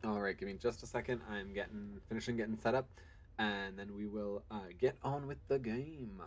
All right, give me just a second. I'm finishing getting set up, and then we will get on with the game.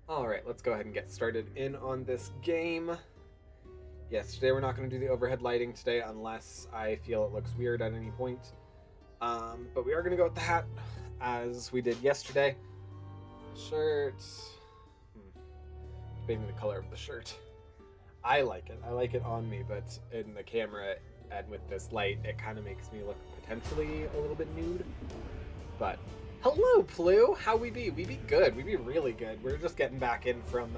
All right, let's go ahead and get started in on this game. Yes, today we're not going to do the overhead lighting today unless I feel it looks weird at any point. But we are going to go with the hat as we did yesterday. Shirt. Debating the color of the shirt. I like it. I like it on me, but in the camera and with this light, it kind of makes me look potentially a little bit nude. But hello, Plu. How we be? We be good. We be really good. We're just getting back in from.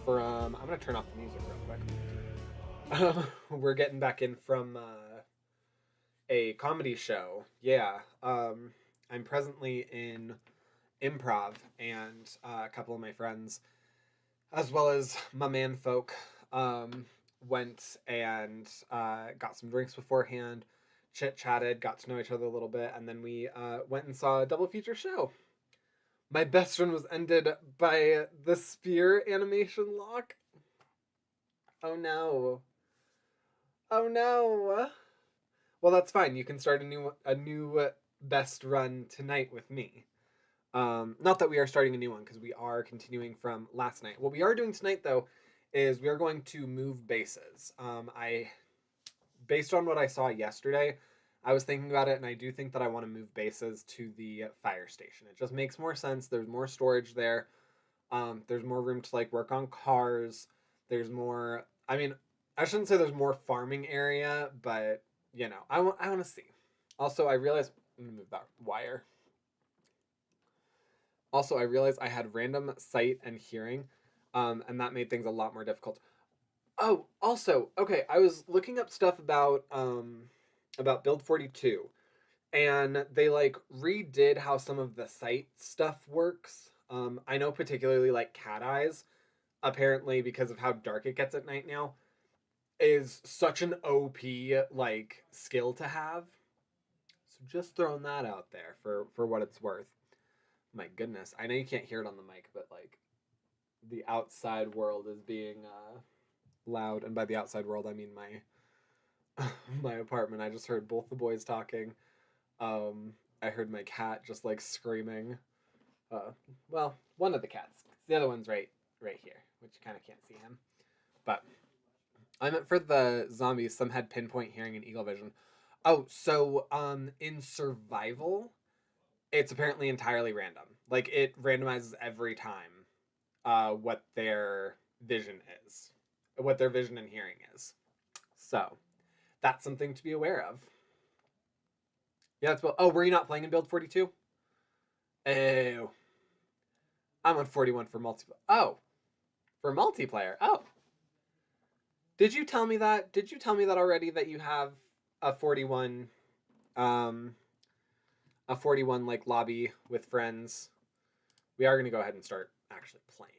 I'm gonna turn off the music real quick. We're getting back in from a comedy show. Yeah. I'm presently in improv, and a couple of my friends, as well as my man folk, went and got some drinks beforehand, chit chatted, got to know each other a little bit, and then we went and saw a double feature show. My best friend was ended by the spear animation lock. Oh no. Oh no. Well, that's fine. You can start a new best run tonight with me. Not that we are starting a new one because we are continuing from last night. What we are doing tonight, though, is we are going to move bases. Based on what I saw yesterday, I was thinking about it, and I do think that I want to move bases to the fire station. It just makes more sense. There's more storage there. There's more room to like work on cars. There's more. I mean, I shouldn't say there's more farming area, but I want to see. Also, I realized I'm gonna move that wire. Also, I realized I had random sight and hearing, and that made things a lot more difficult. Oh, also, okay, I was looking up stuff about Build 42, and they like redid how some of the sight stuff works. I know particularly like cat eyes, apparently because of how dark it gets at night now, is such an OP like skill to have. So just throwing that out there for what it's worth. My goodness, I know you can't hear it on the mic, but like the outside world is being loud, and by the outside world I mean my my apartment. I just heard both the boys talking. I heard my cat just like screaming. Uh, well, one of the cats The other one's right here, which you kind of can't see him. But I meant for the zombies, some had pinpoint hearing and eagle vision. Oh, so in survival, it's apparently entirely random. Like it randomizes every time what their vision is, what their vision and hearing is. So that's something to be aware of. Yeah, that's oh, were you not playing in build 42? Oh, I'm on 41 for multiplayer. Oh, for multiplayer. Oh, did you tell me that? Did you tell me that already? That you have a 41, um, a 41 like lobby with friends. We are gonna go ahead and start actually playing.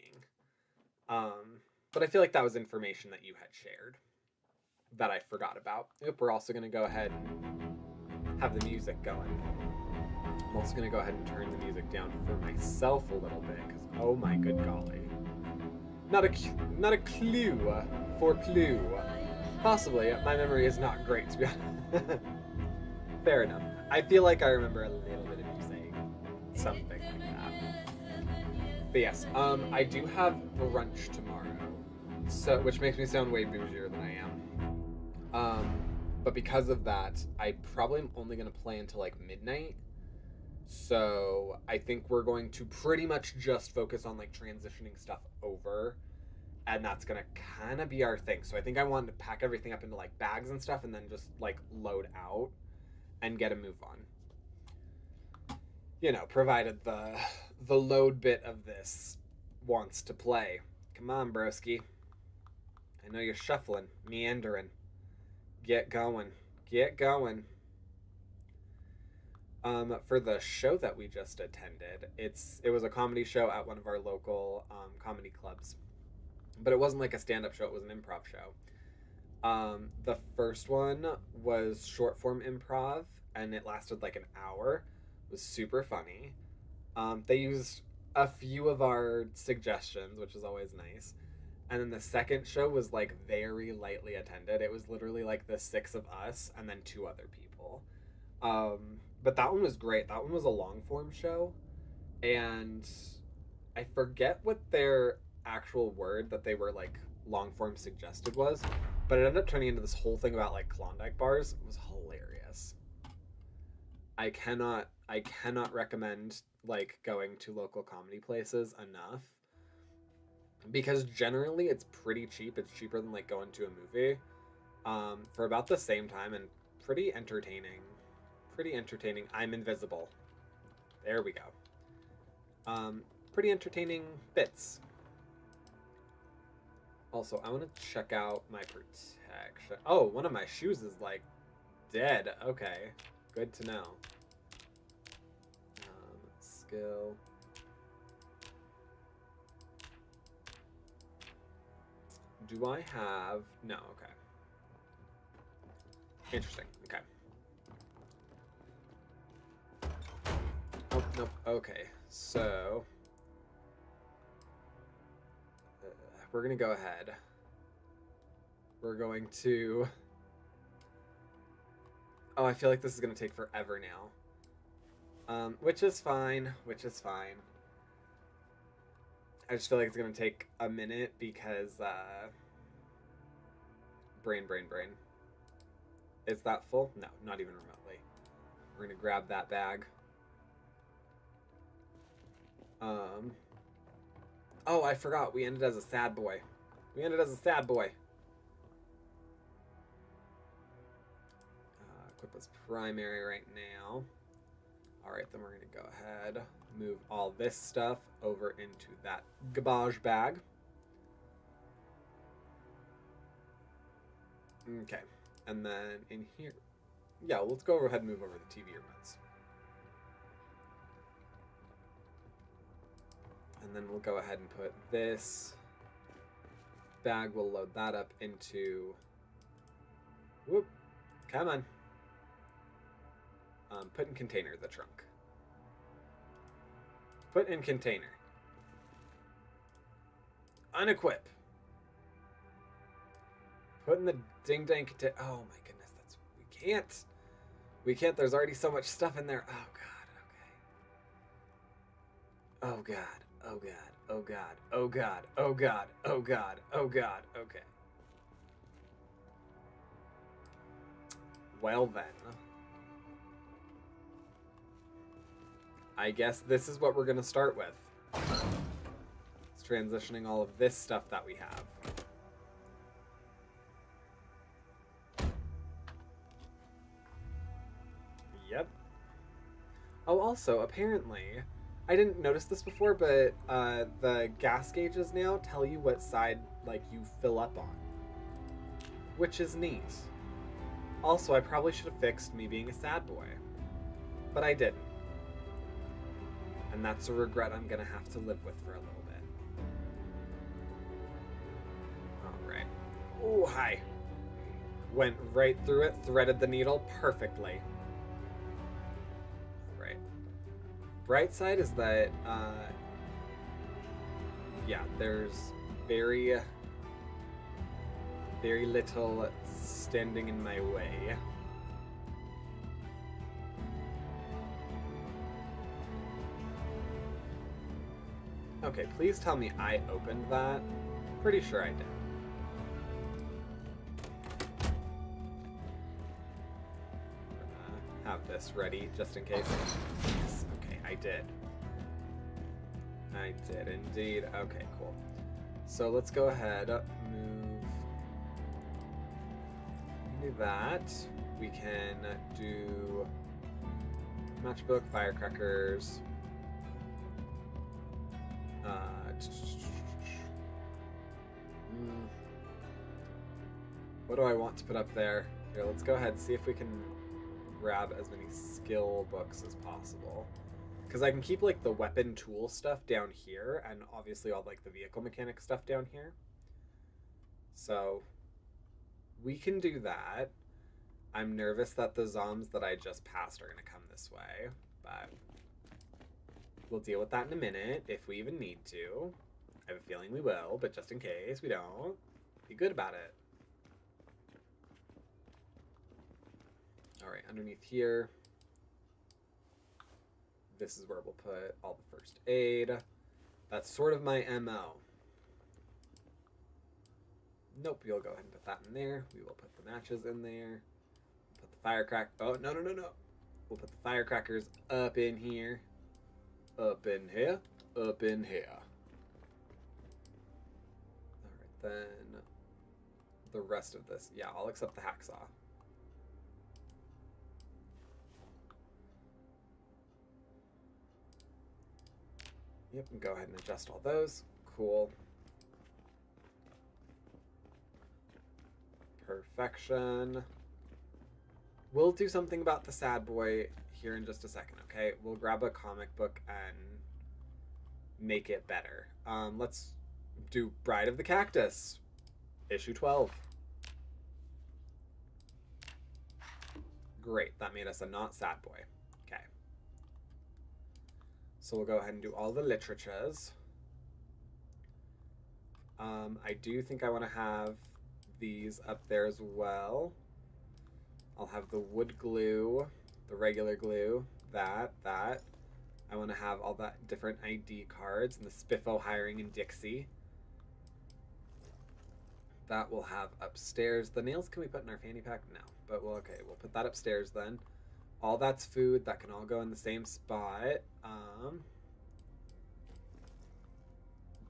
But I feel like that was information that you had shared that I forgot about. Yep, we're also gonna go ahead and have the music going. I'm also gonna go ahead and turn the music down for myself a little bit because oh my good golly, not a clue for clue. Possibly, my memory is not great to be honest. Fair enough. I feel like I remember a little bit of you saying something like that. But yes, I do have brunch tomorrow, so which makes me sound way bougier than I am. But because of that, I probably am only gonna play until like midnight. So I think we're going to pretty much just focus on like transitioning stuff over, and that's gonna kind of be our thing. So I think I wanted to pack everything up into like bags and stuff, and then just like load out and get a move on. You know, provided the load bit of this wants to play. Come on, broski. I know you're shuffling, meandering. Get going. Get going. For the show that we just attended, it was a comedy show at one of our local comedy clubs, but it wasn't like a stand-up show. It was an improv show. The first one was short form improv, and it lasted like an hour. It was super funny. They used a few of our suggestions, which is always nice. And then the second show was like very lightly attended. It was literally like the 6 of us and then 2 other people. But that one was great. That one was a long form show, and I forget what their actual word that they were like long form suggested was, but it ended up turning into this whole thing about like Klondike bars. It was hilarious. I cannot recommend like going to local comedy places enough, because generally it's pretty cheap. It's cheaper than like going to a movie, for about the same time, and pretty entertaining. Pretty entertaining. I'm invisible. There we go. Pretty entertaining bits. Also, I want to check out my protection. Oh, one of my shoes is like dead. Okay, good to know. Skill. Do I have... No, okay. Interesting, okay. Oh, nope, okay. So... we're gonna go ahead. We're going to... Oh, I feel like this is gonna take forever now. Which is fine, which is fine. I just feel like it's gonna take a minute because, brain. Is that full? No, not even remotely. We're gonna grab that bag. Oh, I forgot. We ended as a sad boy. Equip as primary right now. Alright, then we're gonna go ahead, move all this stuff over into that garbage bag. Okay, and then in here, yeah, let's go ahead and move over the TV remotes. And then we'll go ahead and put this bag, we'll load that up into, whoop, come on. Put in container the trunk. Put in container. Unequip. Put in the ding dang container. Oh my goodness, that's we can't. There's already so much stuff in there. Oh god. Okay. Oh god. Oh god, oh god, oh god, oh god, oh god, oh god, okay. Well then. I guess this is what we're gonna start with. It's transitioning all of this stuff that we have. Yep. Oh, also, apparently, I didn't notice this before, but the gas gauges now tell you what side, like, you fill up on. Which is neat. Also, I probably should have fixed me being a sad boy. But I didn't. And that's a regret I'm gonna have to live with for a little bit. Alright. Oh, hi. Went right through it, threaded the needle perfectly. Alright. Bright side is that, yeah, there's very little standing in my way. Okay, please tell me I opened that. Pretty sure I did. Have this ready just in case. Yes, okay, I did. I did indeed. Okay, cool. So let's go ahead, move. Do that. We can do matchbook, firecrackers. What do I want to put up there? Here, let's go ahead and see if we can grab as many skill books as possible. Because I can keep like the weapon tool stuff down here, and obviously all like the vehicle mechanic stuff down here. So we can do that. I'm nervous that the zombs that I just passed are going to come this way, but we'll deal with that in a minute if we even need to. I have a feeling we will, but just in case we don't, be good about it. Alright, underneath here, this is where we'll put all the first aid. That's sort of my MO. Nope, you'll go ahead and put that in there. We will put the matches in there. Put the firecracker. Oh, no. We'll put the firecrackers up in here. Up in here. Up in here. Alright, then the rest of this. Yeah, I'll accept the hacksaw. Yep, and go ahead and adjust all those. Cool. Perfection. We'll do something about the sad boy here in just a second, okay? We'll grab a comic book and make it better. Let's do Bride of the Cactus, issue 12. Great, that made us a not sad boy. Okay. So we'll go ahead and do all the literatures. I do think I want to have these up there as well. I'll have the wood glue, the regular glue, that. I want to have all that different ID cards and the Spiffo hiring in Dixie. That we'll have upstairs. The nails can we put in our fanny pack? No, but we'll put that upstairs then. All that's food, that can all go in the same spot.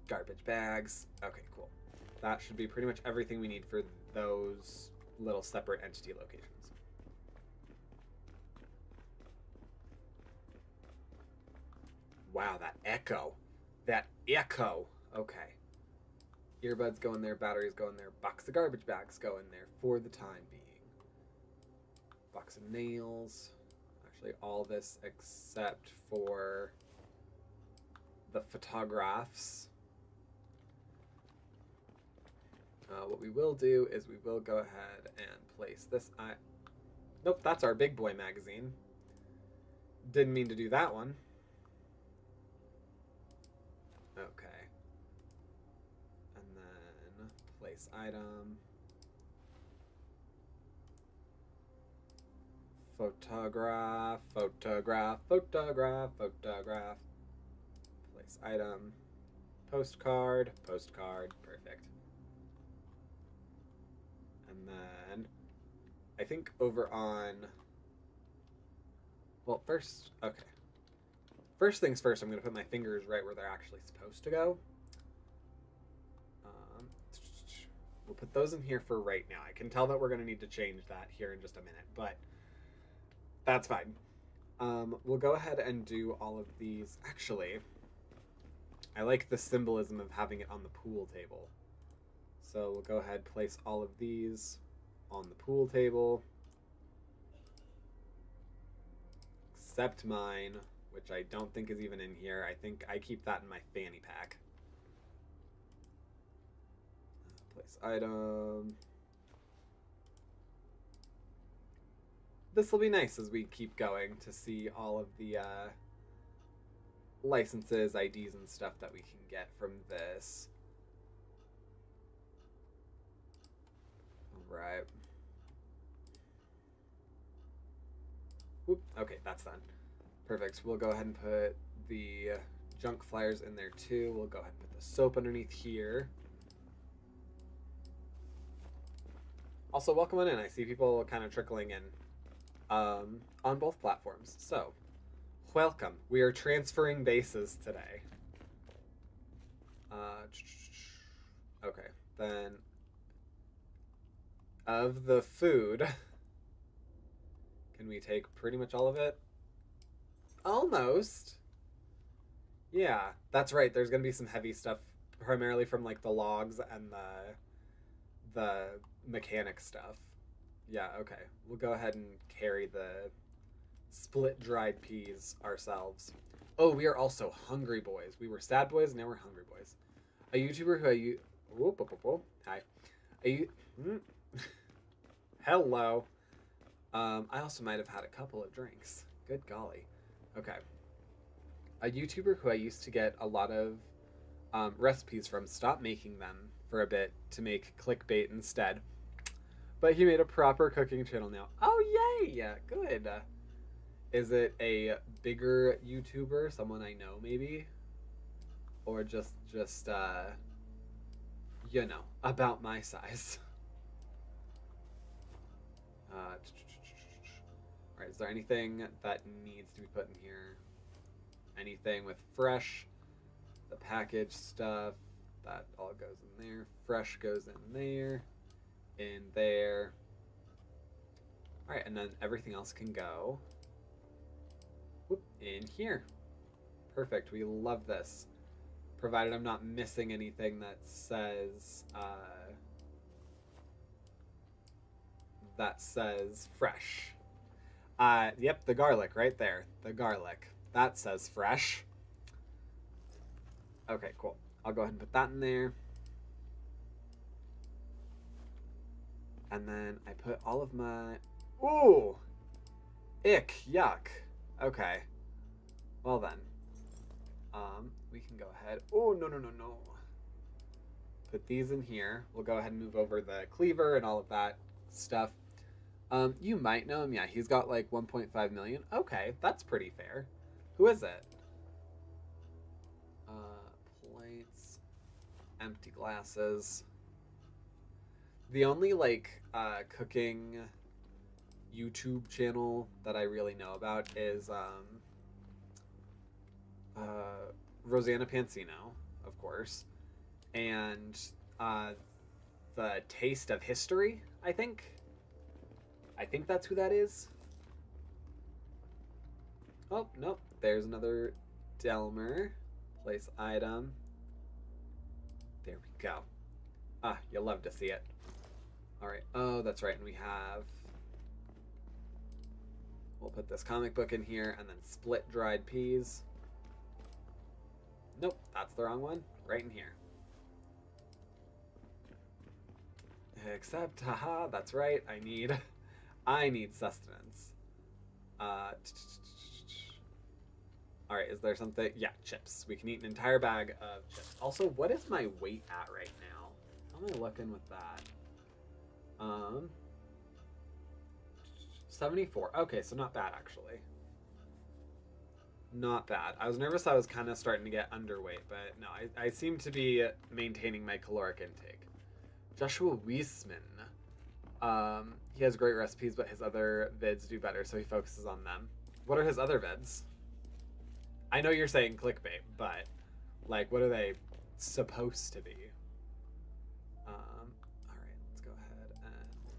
Garbage bags. Okay, cool. That should be pretty much everything we need for those little separate entity locations. Wow, that echo. That echo. Okay. Earbuds go in there, batteries go in there, box of garbage bags go in there for the time being. Box of nails. Actually, all this except for the photographs. What we will do is we will go ahead and place this. Nope, that's our big boy magazine. Didn't mean to do that one. Okay. And then place item. Photograph. Place Place item, postcard, postcard, perfect. And then I think over on, well, first, okay. First things first, I'm going to put my fingers right where they're actually supposed to go. We'll put those in here for right now. I can tell that we're going to need to change that here in just a minute, but that's fine. We'll go ahead and do all of these. Actually, I like the symbolism of having it on the pool table. So we'll go ahead, place all of these on the pool table. Except mine, which I don't think is even in here. I think I keep that in my fanny pack. Place item. This will be nice as we keep going to see all of the licenses, IDs, and stuff that we can get from this. All right. Whoop. Okay, that's done. Perfect. We'll go ahead and put the junk flyers in there too. We'll go ahead and put the soap underneath here. Also, welcome on in. I see people kind of trickling in on both platforms. So, welcome. We are transferring bases today. Okay, then of the food, can we take pretty much all of it? Almost. Yeah, that's right. There's gonna be some heavy stuff, primarily from like the logs and the mechanic stuff. Yeah, okay. We'll go ahead and carry the split dried peas ourselves. Oh, we are also hungry boys. We were sad boys, now we're hungry boys. A YouTuber who hi. Hello. I also might have had a couple of drinks. Good golly. Okay. A YouTuber who I used to get a lot of recipes from stopped making them for a bit to make clickbait instead. But he made a proper cooking channel now. Oh, yay! Yeah, good. Is it a bigger YouTuber? Someone I know, maybe? Or just you know, about my size? Alright, is there anything that needs to be put in here? Anything with fresh? The package stuff, that all goes in there. Fresh goes in there. In there. Alright, and then everything else can go in here. Perfect. We love this. Provided I'm not missing anything that says fresh. Yep, the garlic right there. The garlic. That says fresh. Okay, cool. I'll go ahead and put that in there. And then I put all of my... Ooh! Ick. Yuck. Okay. Well then. We can go ahead... Oh, no. Put these in here. We'll go ahead and move over the cleaver and all of that stuff. You might know him. Yeah, he's got like 1.5 million. Okay, that's pretty fair. Who is it? Plates. Empty glasses. The only like cooking YouTube channel that I really know about is Rosanna Pansino, of course, and the Taste of History, I think that's who that is. Oh, nope, there's another Delmer. Place item. There we go. Ah, you'll love to see it. Alright, oh, that's right, and we have... We'll put this comic book in here, and then split dried peas. Nope, that's the wrong one. Right in here. Except, haha, that's right, I need sustenance. Alright, is there something? Yeah, chips. We can eat an entire bag of chips. Also, what is my weight at right now? How am I looking with that? 74. Okay, so not bad, actually. Not bad. I was nervous I was kind of starting to get underweight, but no, I seem to be maintaining my caloric intake. Joshua Wiesman. He has great recipes, but his other vids do better, so he focuses on them. What are his other vids? I know you're saying clickbait, but like, what are they supposed to be? All right, let's go ahead and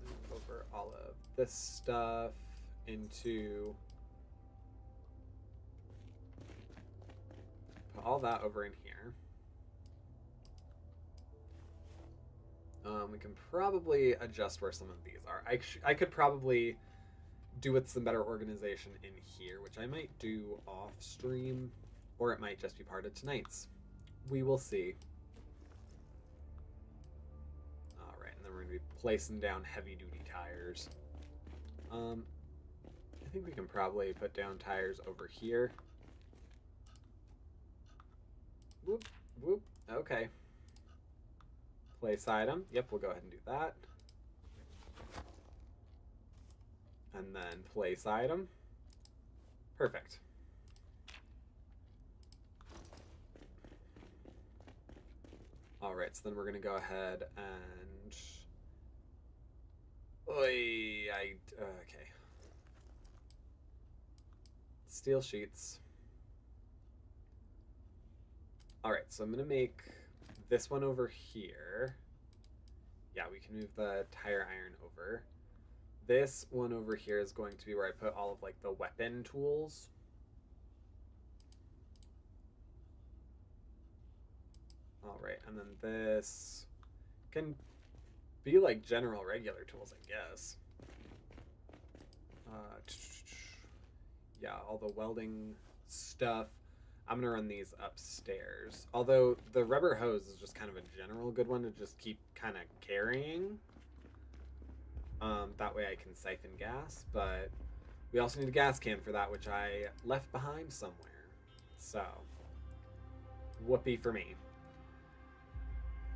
move over all of this stuff into... Put all that over in here. We can probably adjust where some of these are. I could probably do with some better organization in here, which I might do off stream, or it might just be part of tonight's. We will see. All right, and then we're going to be placing down heavy-duty tires. I think we can probably put down tires over here. Whoop, whoop, okay. Place item. Yep, we'll go ahead and do that. And then place item. Perfect. All right, so then we're going to go ahead and... okay. Steel sheets. All right, so I'm going to make this one over here. Yeah, we can move the tire iron over. This one over here is going to be where I put all of like the weapon tools. All right, and then this can be like general regular tools, I guess. Yeah, all the welding stuff. I'm going to run these upstairs. Although the rubber hose is just kind of a general good one to just keep kind of carrying. That way I can siphon gas. But we also need a gas can for that, which I left behind somewhere. So, whoopee for me.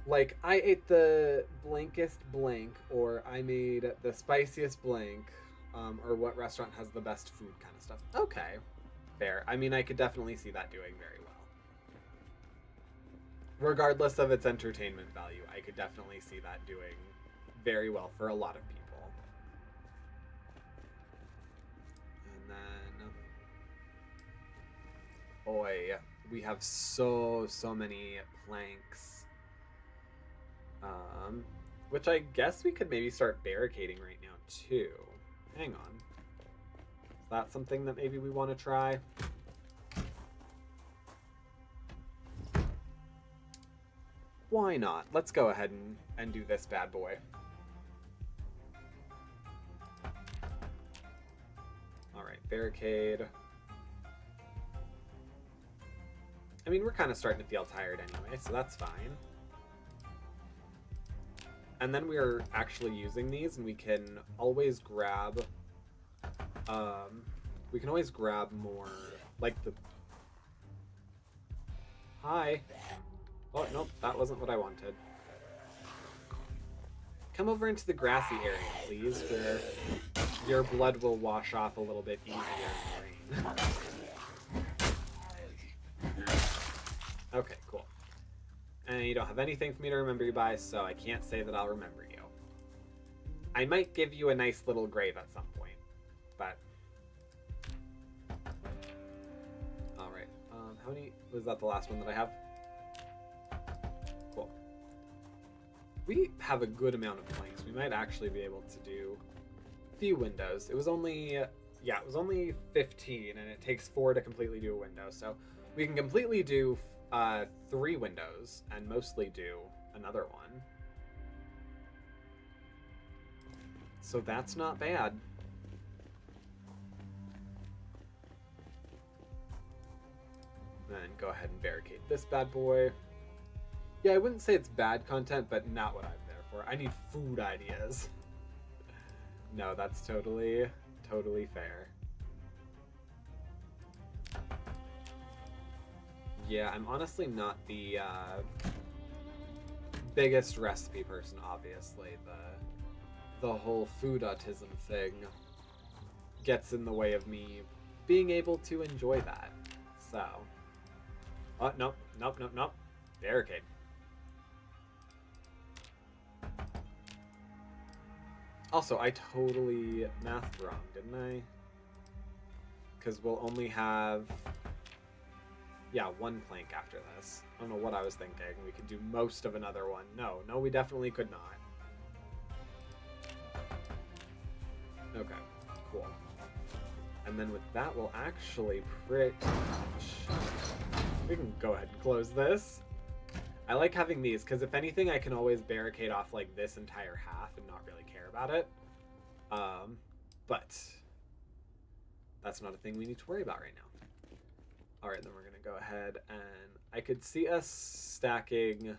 Like, I ate the blankest blank, or I made the spiciest blank, or what restaurant has the best food kind of stuff. Okay. Fair. I mean, I could definitely see that doing very well. Regardless of its entertainment value, I could definitely see that doing very well for a lot of people. And then... Boy, we have so many planks. Which I guess we could maybe start barricading right now, too. Hang on. Is that something that maybe we want to try? Why not? Let's go ahead and do this bad boy. Alright, barricade. I mean, we're kind of starting to feel tired anyway, so that's fine. And then we are actually using these, and we can always grab... we can always grab more, like the... Hi. Oh, nope, that wasn't what I wanted. Come over into the grassy area, please, where your blood will wash off a little bit easier in the rain. Okay, cool. And you don't have anything for me to remember you by, so I can't say that I'll remember you. I might give you a nice little grave at some point, but... Alright, how many... Was that the last one that I have? Cool. We have a good amount of planks. We might actually be able to do a few windows. It was only... Yeah, it was only 15, and it takes 4 to completely do a window, so we can completely do 3 windows, and mostly do another one. So that's not bad. Then go ahead and barricade this bad boy. Yeah, I wouldn't say it's bad content, but not what I'm there for. I need food ideas. No, that's totally fair. Yeah, I'm honestly not the biggest recipe person, obviously. The whole food autism thing gets in the way of me being able to enjoy that. So. Oh, nope, nope, nope, nope. Barricade. Also, I totally mathed wrong, didn't I? Because we'll only have... Yeah, one plank after this. I don't know what I was thinking. We could do most of another one. No, we definitely could not. Okay, cool. And then with that, we'll actually pretty much... We can go ahead and close this. I like having these, because if anything, I can always barricade off like this entire half and not really care about it. But that's not a thing we need to worry about right now. All right, then we're going to go ahead and I could see us stacking,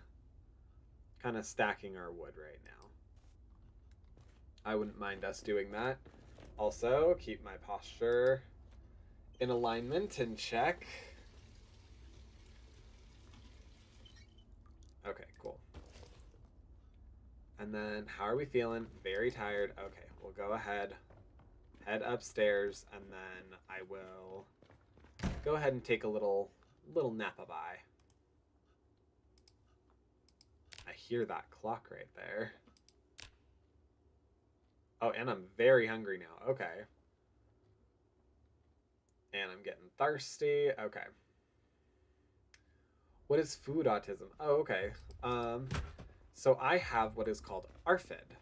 kind of stacking our wood right now. I wouldn't mind us doing that. Also, keep my posture in alignment and check. Okay, cool. And then, how are we feeling? Very tired. Okay, we'll go ahead, head upstairs, and then I will go ahead and take a little nap-a-bye. I hear that clock right there. Oh, and I'm very hungry now. Okay. And I'm getting thirsty. Okay. What is food autism? Oh, okay. So I have what is called ARFID.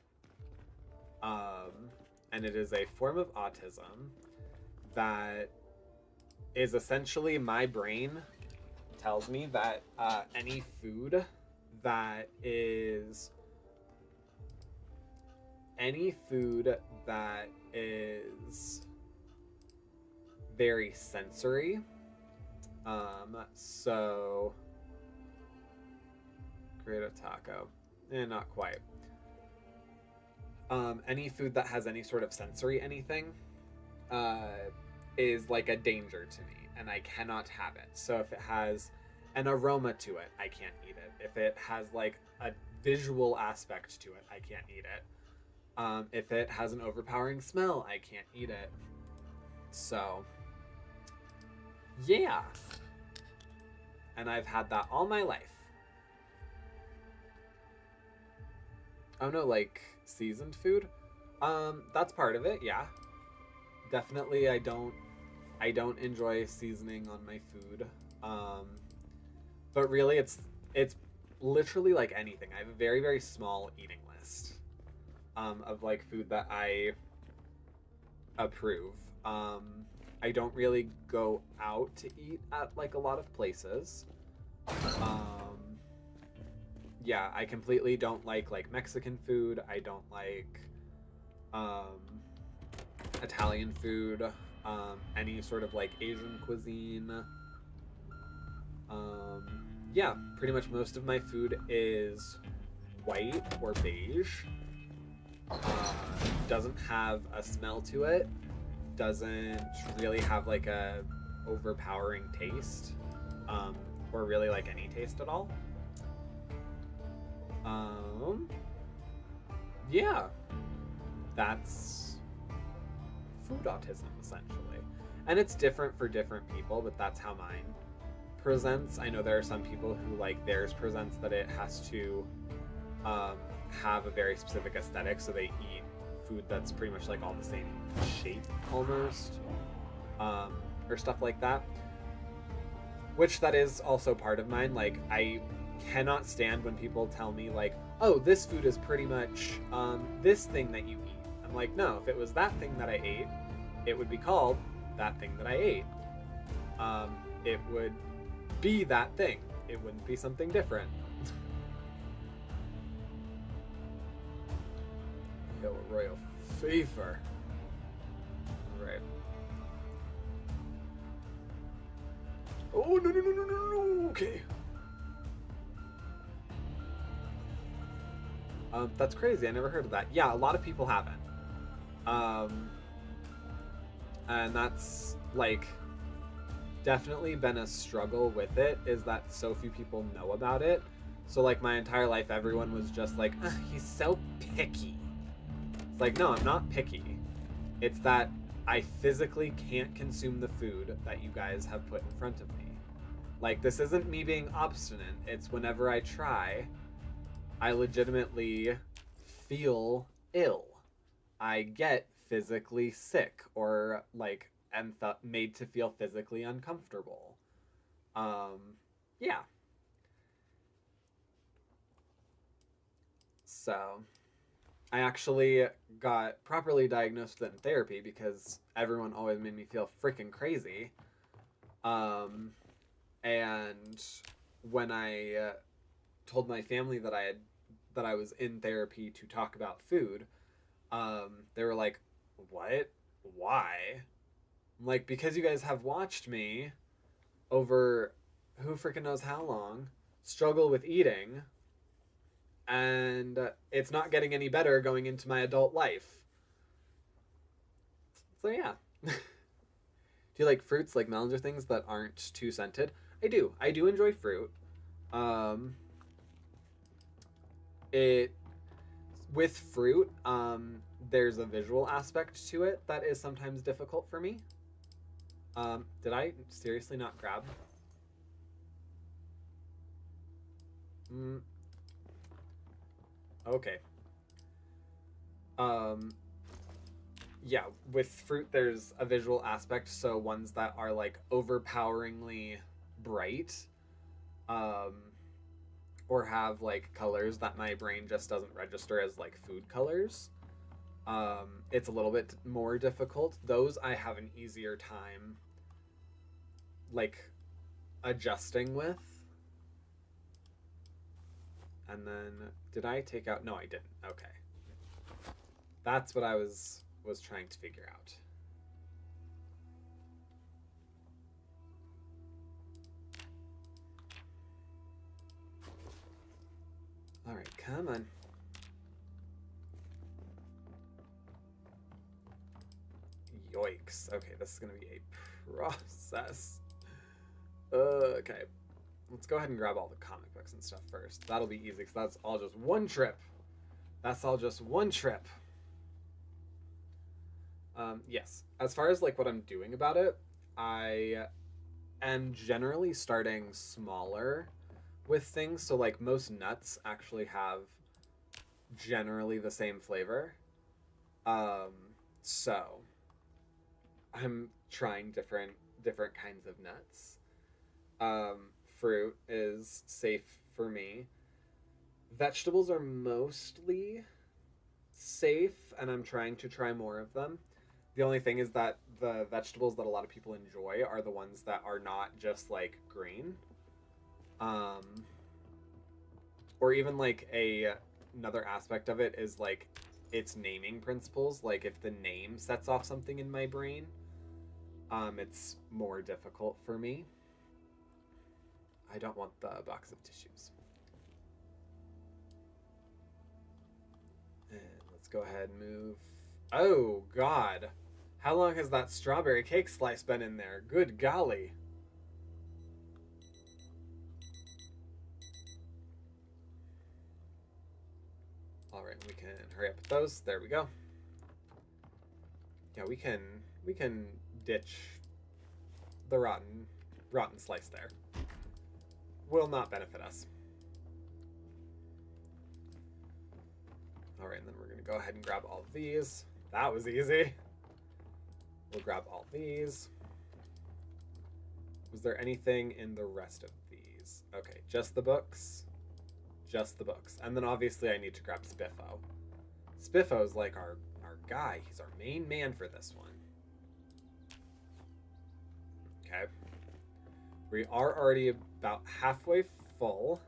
And it is a form of autism that is essentially my brain tells me that any food that is very sensory, so create a taco. Not quite. Any food that has any sort of sensory anything is like a danger to me, and I cannot have it. So if it has an aroma to it, I can't eat it. If it has like a visual aspect to it, I can't eat it. If it has an overpowering smell, I can't eat it. So, yeah. And I've had that all my life. Oh no, like seasoned food? That's part of it, yeah. Definitely I don't enjoy seasoning on my food. But really it's literally like anything. I have a very, very small eating list of like food that I approve. I don't really go out to eat at like a lot of places. Yeah, I completely don't like Mexican food. I don't like Italian food, any sort of like Asian cuisine. Yeah, pretty much most of my food is white or beige. Doesn't have a smell to it. Doesn't really have like a overpowering taste, or really like any taste at all. Yeah, that's food autism essentially, and it's different for different people, but that's how mine presents. I know there are some people who like theirs presents that it has to have a very specific aesthetic, so they eat food that's pretty much like all the same shape almost, or stuff like that, which that is also part of mine. Like I cannot stand when people tell me like, oh, this food is pretty much this thing that you eat. I'm like, no, if it was that thing that I ate, it would be called that thing that I ate. It would be that thing. It wouldn't be something different. Yo, royal favor. Right. Oh, no. Okay. That's crazy. I never heard of that. Yeah, a lot of people haven't. And that's like definitely been a struggle with it, is that so few people know about it. So like my entire life, everyone was just like, he's so picky. It's like, no, I'm not picky. It's that I physically can't consume the food that you guys have put in front of me. Like, this isn't me being obstinate. It's whenever I try, I legitimately feel ill. I get physically sick or like am made to feel physically uncomfortable. Yeah. So I actually got properly diagnosed with it in therapy because everyone always made me feel freaking crazy. Um, and when I told my family that I was in therapy to talk about food, they were like, "What? Why?" I'm like, "Because you guys have watched me over who freaking knows how long struggle with eating, and it's not getting any better going into my adult life." So yeah. Do you like fruits like melons or things that aren't too scented? I do. I do enjoy fruit. Um, it with fruit, there's a visual aspect to it that is sometimes difficult for me. Did I seriously not grab? Mm, okay. Um, yeah, with fruit, there's a visual aspect. So ones that are like overpoweringly bright, um, or have like colors that my brain just doesn't register as like food colors. It's a little bit more difficult. Those I have an easier time like adjusting with. And then did I take out? No, I didn't. Okay. That's what I was trying to figure out. All right, come on. Yoicks. Okay, this is going to be a process. Okay. Let's go ahead and grab all the comic books and stuff first. That'll be easy because that's all just one trip. That's all just one trip. Yes. As far as like what I'm doing about it, I am generally starting smaller with things. So like most nuts actually have generally the same flavor. Um, so I'm trying different kinds of nuts. Fruit is safe for me. Vegetables are mostly safe, and I'm trying to try more of them. The only thing is that the vegetables that a lot of people enjoy are the ones that are not just like green. Um, or even like another aspect of it is like its naming principles. Like if the name sets off something in my brain, it's more difficult for me. I don't want the box of tissues. And let's go ahead and move. Oh, God. How long has that strawberry cake slice been in there? Good golly. All right, we can hurry up with those. There we go. Yeah, we can ditch the rotten slice there. Will not benefit us. All right, and then we're gonna go ahead and grab all of these. That was easy. We'll grab all these. Was there anything in the rest of these? Okay, just the books. Just the books. And then obviously I need to grab Spiffo. Spiffo's like our guy. He's our main man for this one. Okay. We are already about halfway full.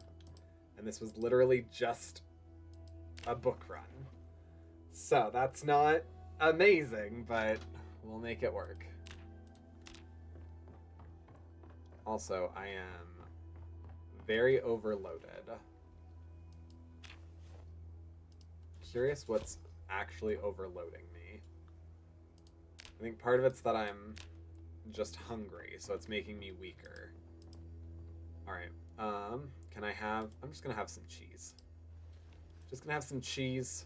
And this was literally just a book run. So that's not amazing, but we'll make it work. Also, I am very overloaded. Curious what's actually overloading me. I think part of it's that I'm just hungry, so it's making me weaker. Alright, can I have... I'm just gonna have some cheese. Just gonna have some cheese.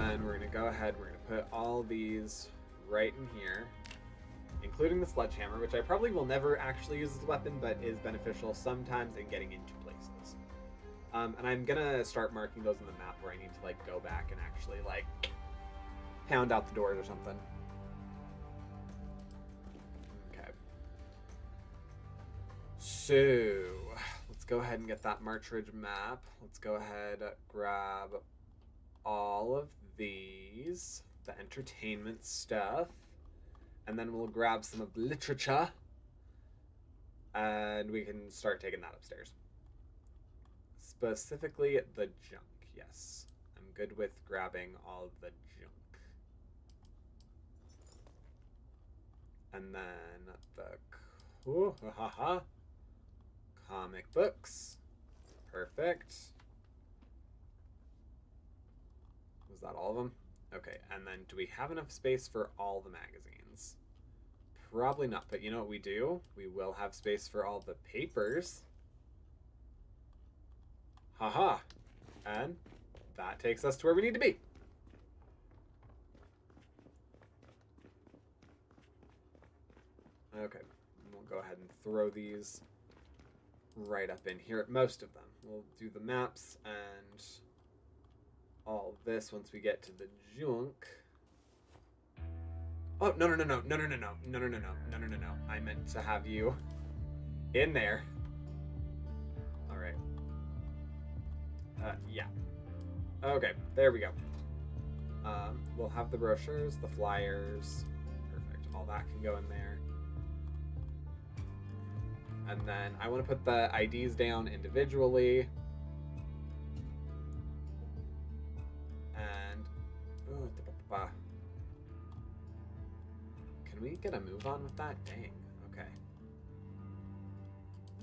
then we're going to go ahead, we're going to put all these right in here, including the sledgehammer, which I probably will never actually use as a weapon, but is beneficial sometimes in getting into places. And I'm going to start marking those in the map where I need to, like, go back and actually, like, pound out the doors or something. Okay. So, let's go ahead and get that March Ridge map. Let's go ahead, grab all of these, the entertainment stuff, and then we'll grab some of the literature, and we can start taking that upstairs. Specifically, the junk, yes. I'm good with grabbing all of the junk. And then the comic books. Perfect. Was that all of them? Okay, and then do we have enough space for all the magazines? Probably not, but you know what we do? We will have space for all the papers. Haha. And that takes us to where we need to be. Okay, we'll go ahead and throw these right up in here. Most of them. We'll do the maps and all this once we get to the junk. Oh, no. I meant to have you in there. All right. Yeah. Okay, there we go. We'll have the brochures, the flyers. Perfect. All that can go in there. And then I want to put the IDs down individually. And can we get a move on with that? Dang. Okay.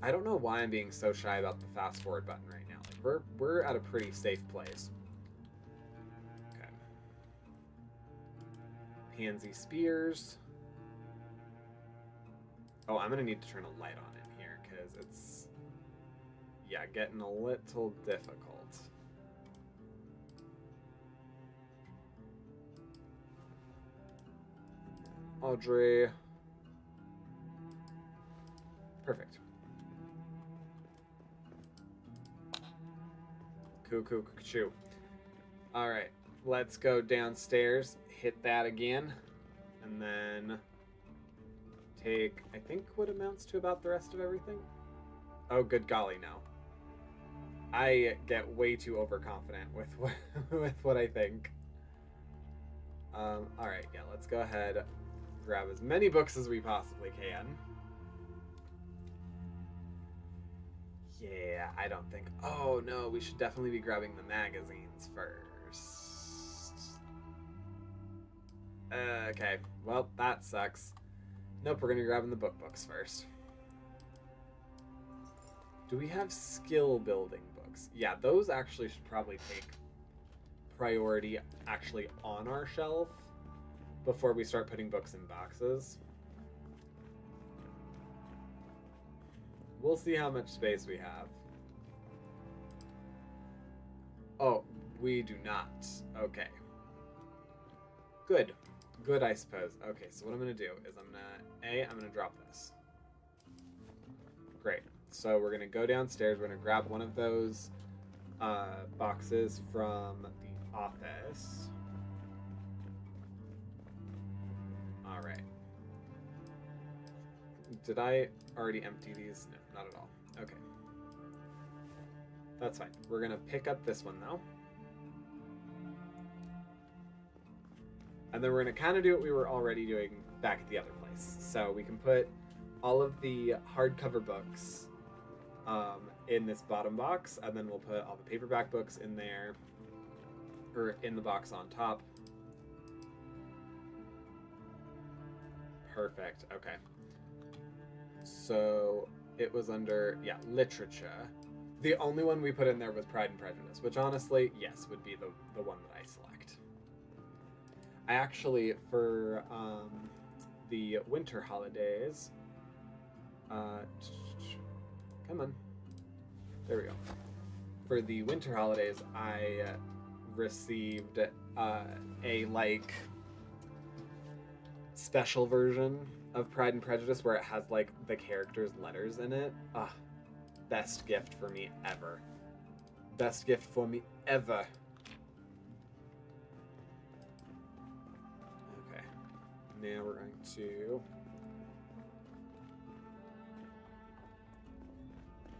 I don't know why I'm being so shy about the fast forward button right now. Like we're at a pretty safe place. Okay. Pansy spears. Oh, I'm gonna need to turn a light on in here because it's, yeah, getting a little difficult. Audrey. Perfect. Choo. All right, let's go downstairs, hit that again, and then take, I think, what amounts to about the rest of everything. Oh, good golly, no. I get way too overconfident with what I think. All right, yeah, let's go ahead, grab as many books as we possibly can. Yeah, I don't think... Oh, no, we should definitely be grabbing the magazines first. Okay, well, that sucks. Nope, we're going to be grabbing the books first. Do we have skill building books? Yeah, those actually should probably take priority actually on our shelf before we start putting books in boxes. We'll see how much space we have. Oh, we do not. Okay. Good. Good, I suppose. Okay, so what I'm going to do is I'm going to drop this. Great. So we're going to go downstairs. We're going to grab one of those boxes from the office. All right. Did I already empty these? No, not at all. Okay. That's fine. We're going to pick up this one, though. And then we're going to kind of do what we were already doing back at the other place. So we can put all of the hardcover books in this bottom box, and then we'll put all the paperback books in there, or in the box on top. Perfect. Okay. So it was under, yeah, literature. The only one we put in there was Pride and Prejudice, which honestly, yes, would be the one that I select. I actually, for the winter holidays, come on, there we go. For the winter holidays, I received a like special version of Pride and Prejudice where it has like the characters' letters in it. Ah, best gift for me ever. Best gift for me ever. Okay. Now we're going to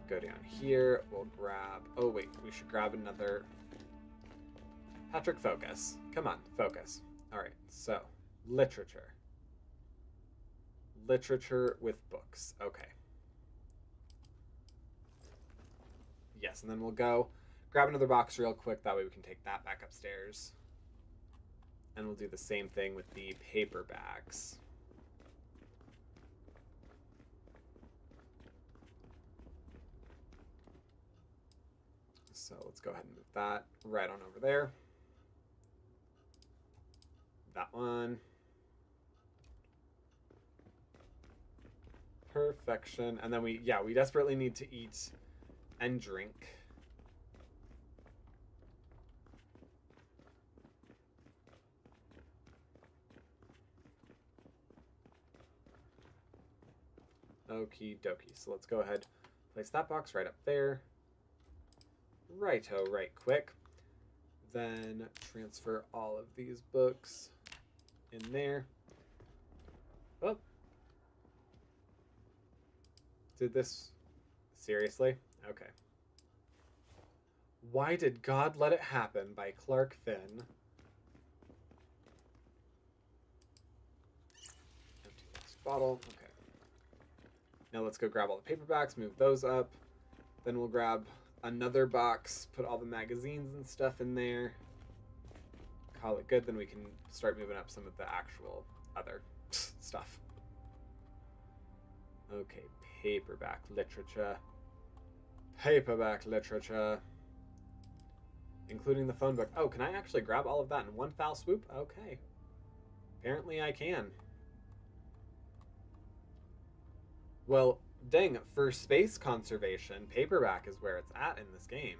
go down here. We'll grab... Oh, wait. We should grab another... Patchrick, focus. Come on, focus. All right, so literature. Literature with books. Okay. Yes, and then we'll go grab another box real quick. That way we can take that back upstairs. And we'll do the same thing with the paperbacks. So let's go ahead and move that right on over there. That one. Perfection. And then we desperately need to eat and drink. Okie dokie. So let's go ahead, place that box right up there. Righto, right quick. Then transfer all of these books in there. Oh. Did this... Seriously? Okay. Why Did God Let It Happen by Clark Finn. Empty this bottle. Okay. Now let's go grab all the paperbacks, move those up. Then we'll grab another box, put all the magazines and stuff in there. Call it good. Then we can start moving up some of the actual other stuff. Okay, paperback literature. Paperback literature. Including the phone book. Oh, can I actually grab all of that in one foul swoop? Okay. Apparently I can. Well, dang, for space conservation, paperback is where it's at in this game.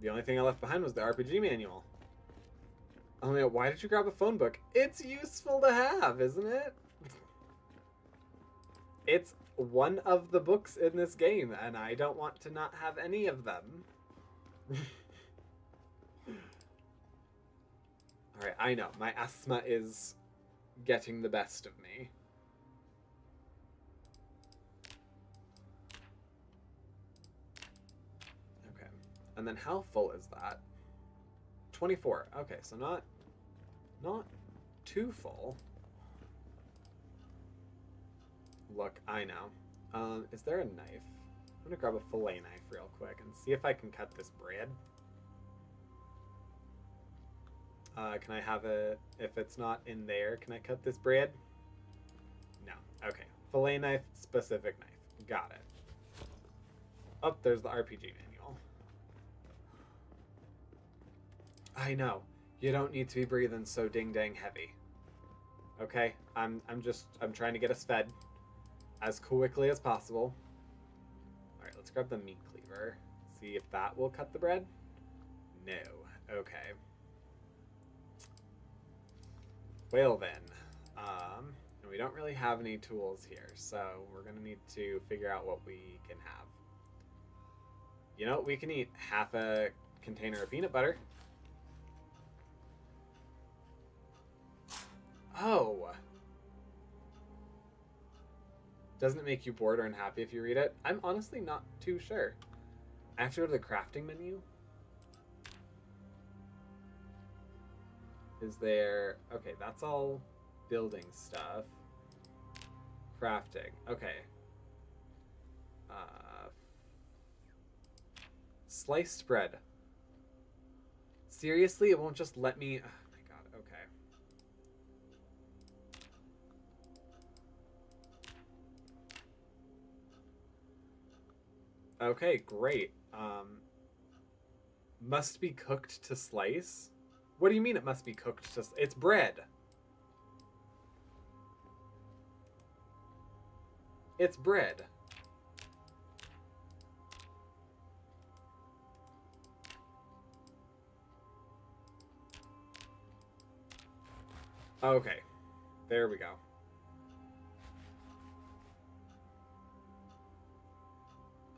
The only thing I left behind was the RPG manual. Oh man, why did you grab a phone book? It's useful to have, isn't it? It's one of the books in this game, and I don't want to not have any of them. Alright, I know. My asthma is getting the best of me. Okay. And then how full is that? 24. Okay, so not too full. Look, I know. Is there a knife? I'm gonna grab a fillet knife real quick and see if I can cut this bread. Can I have it, if it's not in there, can I cut this bread? No. Okay. Fillet knife, specific knife. Got it. Oh, there's the RPG manual. I know. You don't need to be breathing so ding-dang heavy. Okay? I'm trying to get us fed as quickly as possible. Alright, let's grab the meat cleaver. See if that will cut the bread. No. Okay. Well then, and we don't really have any tools here, so we're gonna need to figure out what we can have. You know, we can eat half a container of peanut butter. Oh! Doesn't it make you bored or unhappy if you read it? I'm honestly not too sure. I have to go to the crafting menu. Is there... Okay, that's all building stuff. Crafting. Okay. Sliced bread. Seriously? It won't just let me... Oh my god, okay. Okay, great. Must be cooked to slice? What do you mean it must be cooked to... It's bread. It's bread. Okay, there we go.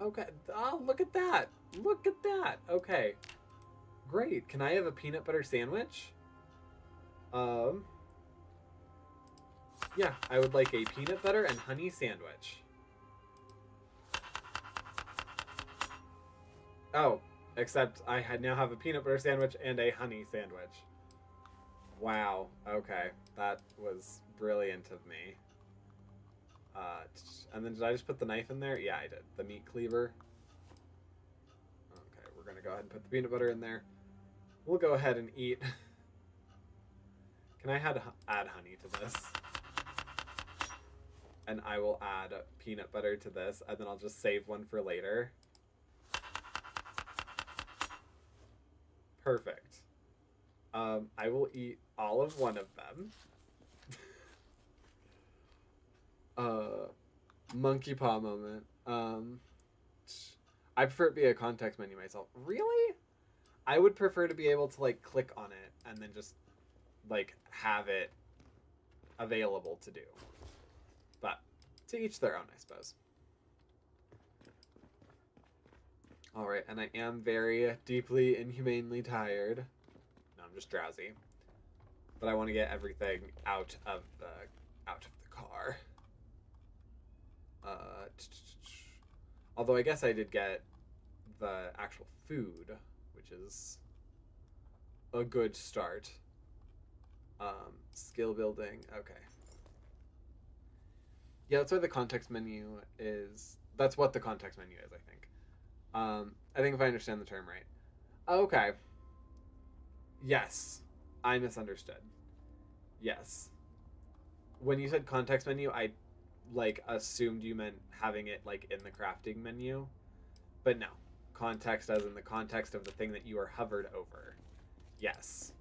Okay, oh, look at that. Look at that. Okay, great. Can I have a peanut butter sandwich? Um, yeah, I would like a peanut butter and honey sandwich. Oh, except I now have a peanut butter sandwich and a honey sandwich. Wow. Okay, that was brilliant of me. And then did I just put the knife in there? Yeah, I did. The meat cleaver. Okay, we're gonna go ahead and put the peanut butter in there. We'll go ahead and eat. Can I add honey to this? And I will add peanut butter to this, and then I'll just save one for later. Perfect. I will eat all of one of them. Monkey paw moment. I prefer it be a context menu myself. Really? I would prefer to be able to like click on it and then just like have it available to do. But to each their own, I suppose. All right, and I am very deeply, inhumanely tired. No, I'm just drowsy. But I want to get everything out of the car. Although I guess I did get the actual food, which is a good start. Skill building. Okay. Yeah, that's why the context menu is. That's what the context menu is, I think. I think if I understand the term right. Okay. Yes. I misunderstood. Yes. When you said context menu, I like assumed you meant having it like in the crafting menu. But no. Context as in the context of the thing that you are hovered over. Yes.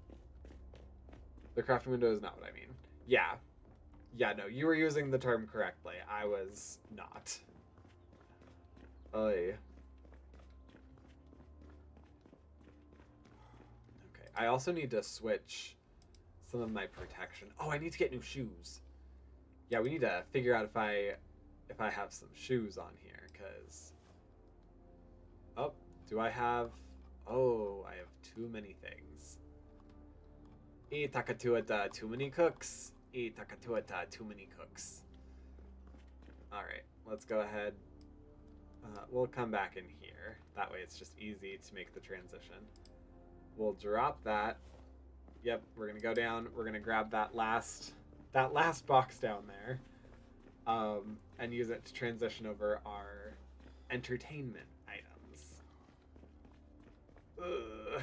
The crafting window is not what I mean. Yeah. Yeah, no, you were using the term correctly. I was not. Oy. Okay, I also need to switch some of my protection. Oh, I need to get new shoes. Yeah, we need to figure out if I have some shoes on here, because... Oh, do I have... Oh, I have too many things. Itakatuata, too many cooks. Itakatuata, too many cooks. Alright, let's go ahead. We'll come back in here. That way it's just easy to make the transition. We'll drop that. Yep, we're gonna go down. We're gonna grab that last box down there, and use it to transition over our entertainment items.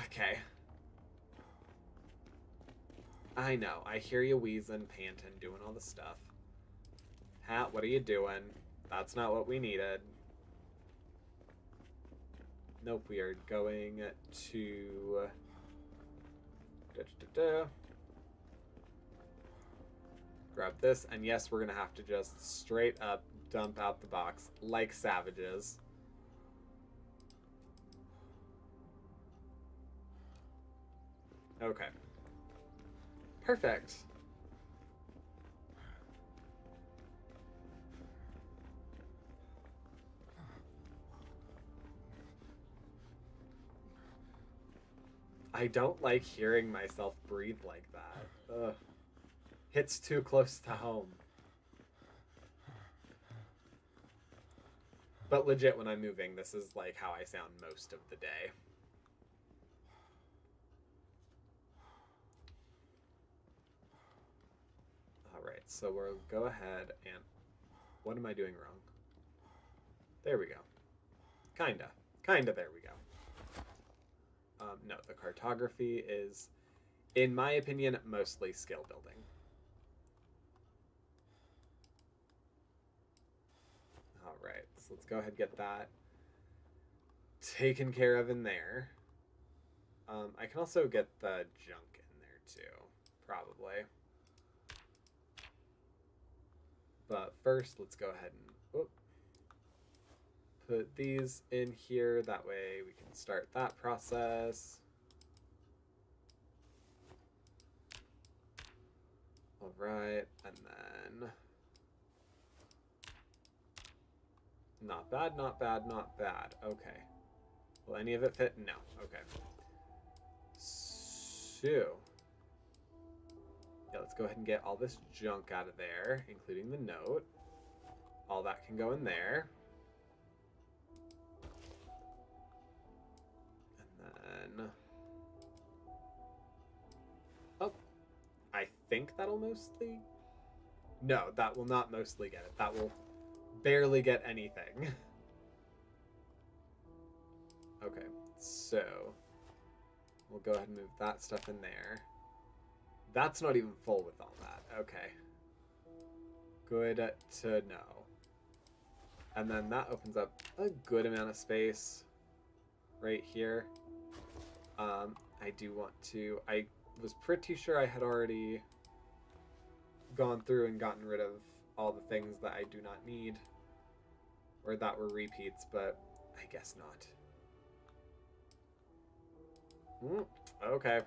Okay. I know. I hear you wheezing, panting, doing all the stuff. Hat, what are you doing? That's not what we needed. Nope, we are going to... Grab this, and yes, we're gonna have to just straight up dump out the box like savages. Okay. Perfect. I don't like hearing myself breathe like that. Ugh. Hits too close to home. But legit, when I'm moving, this is like how I sound most of the day. Alright, so we'll go ahead and... What am I doing wrong? There we go. Kinda, there we go. No, the cartography is, in my opinion, mostly skill building. Alright, so let's go ahead and get that taken care of in there. I can also get the junk in there too, probably. But first, let's go ahead and put these in here. That way we can start that process. All right, and then not bad, not bad, not bad. Okay. Will any of it fit? No. Okay. So, yeah, let's go ahead and get all this junk out of there, including the note. All that can go in there. And then, oh, I think that'll mostly, no, that will not mostly get it. That will barely get anything. Okay, so we'll go ahead and move that stuff in there. That's not even full with all that. Okay. Good to know. And then that opens up a good amount of space right here. I do want to... I was pretty sure I had already gone through and gotten rid of all the things that I do not need. Or that were repeats, but I guess not. Okay.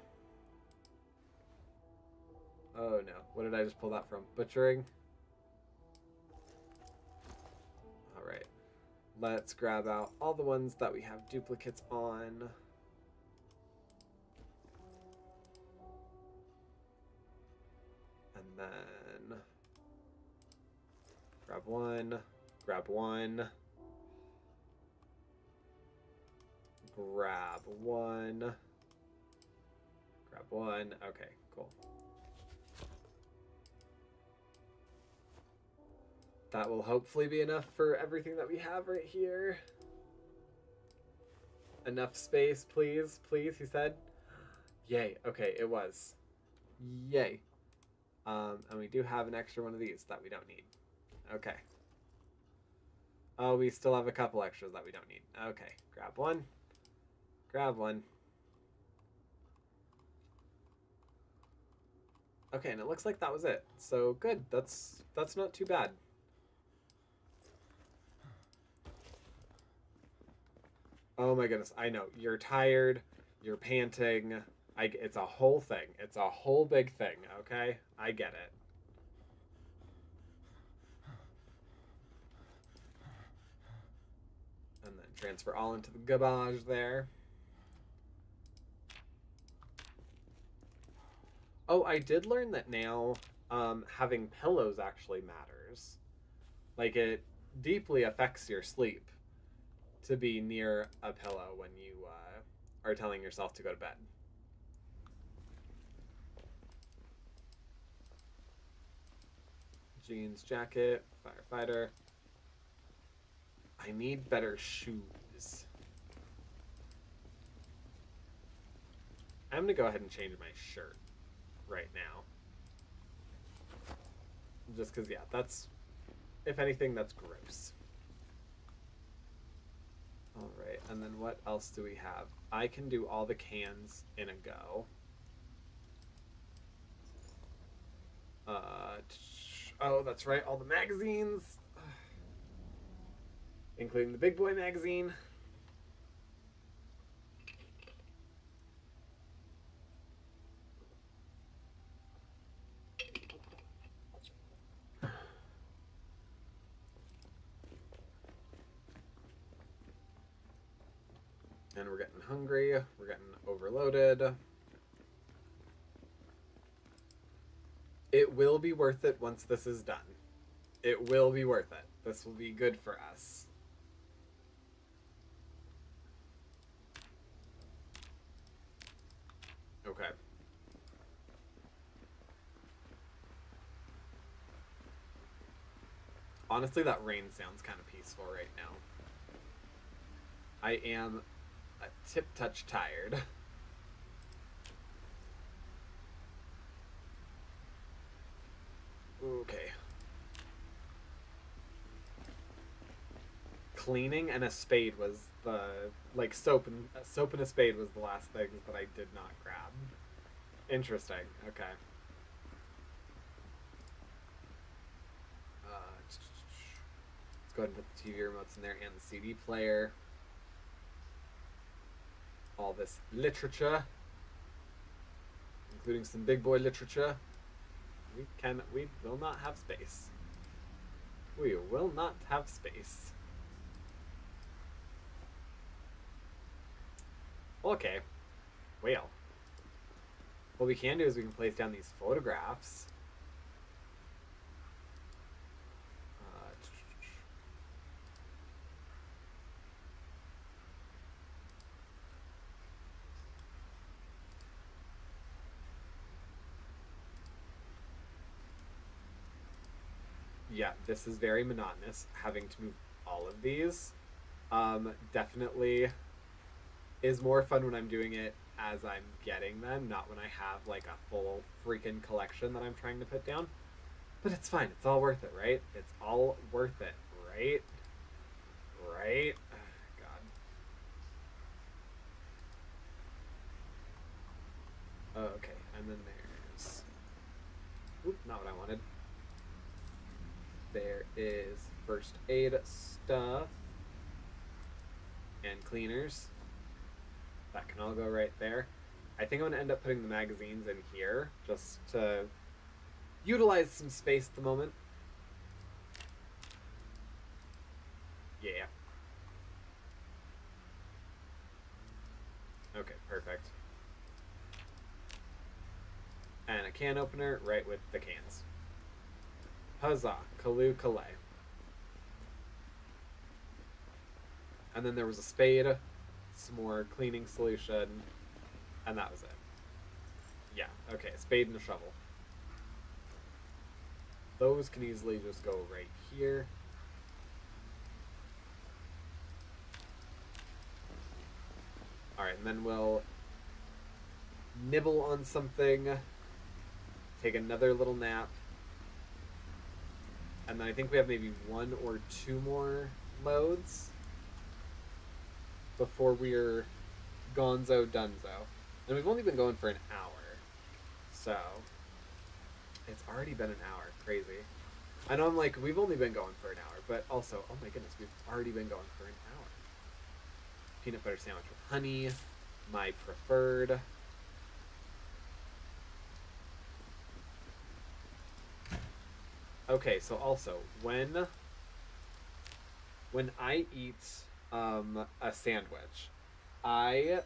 Oh no. What did I just pull that from? Butchering? Alright. Let's grab out all the ones that we have duplicates on. And then grab one, grab one, grab one, grab one. Okay, cool. That will hopefully be enough for everything that we have right here. Enough space, please, please, he said. Yay, okay, it was. Yay. And we do have an extra one of these that we don't need. Okay. Oh, we still have a couple extras that we don't need. Okay, grab one. Grab one. Okay, and it looks like that was it. So good. That's not too bad. Oh my goodness, I know. You're tired. You're panting. It's a whole thing. It's a whole big thing, okay? I get it. And then transfer all into the garbage there. Oh, I did learn that now having pillows actually matters. Like, it deeply affects your sleep to be near a pillow when you are telling yourself to go to bed. Jeans, jacket, firefighter. I need better shoes. I'm gonna go ahead and change my shirt right now. Just because, yeah, that's, if anything, that's gross. All right, and then what else do we have? I can do all the cans in a go. Oh, that's right, all the magazines. Including the Big Boy magazine. And we're getting hungry. We're getting overloaded. It will be worth it once this is done. It will be worth it. This will be good for us. Okay. Honestly, that rain sounds kind of peaceful right now. I am a tip-touch tired. Okay. Cleaning and a spade was the, like, soap and a spade was the last things that I did not grab. Interesting. Okay. Let's go ahead and put the TV remotes in there and the CD player. All this literature, including some big boy literature. We will not have space. We will not have space. Okay. Well. What we can do is we can place down these photographs. Yeah, this is very monotonous, having to move all of these. Definitely is more fun when I'm doing it as I'm getting them, not when I have like a full freaking collection that I'm trying to put down. But it's fine. It's all worth it, right? It's all worth it, right? Right? Oh, God. Okay, and then there's... Oop, not what I wanted. There is first aid stuff and cleaners. That can all go right there. I think I'm going to end up putting the magazines in here just to utilize some space at the moment. Yeah. Okay, perfect. And a can opener right with the cans. Huzzah, Kalu Kalay. And then there was a spade, some more cleaning solution, and that was it. Yeah, okay, a spade and a shovel. Those can easily just go right here. Alright, and then we'll nibble on something, take another little nap, and then I think we have maybe 1 or 2 more loads before we're gonzo dunzo. And we've only been going for an hour, so it's already been an hour. Crazy. I know I'm like, we've only been going for an hour, but also, oh my goodness, we've already been going for an hour. Peanut butter sandwich with honey, my preferred. Okay, so also, when I eat a sandwich, oh,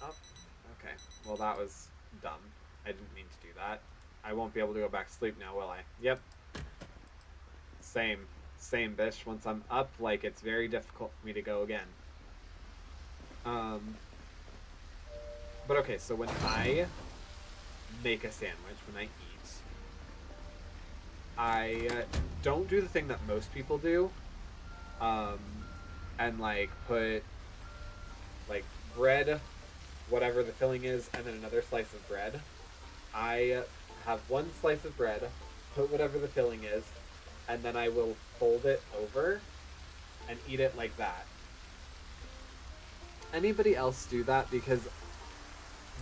okay, well that was dumb. I didn't mean to do that. I won't be able to go back to sleep now, will I? Yep. Same, bitch. Once I'm up, like, it's very difficult for me to go again. But okay, so when I make a sandwich, when I eat, I don't do the thing that most people do, and like put like bread, whatever the filling is, and then another slice of bread. I have 1 slice of bread, put whatever the filling is, and then I will fold it over and eat it like that. Anybody else do that? Because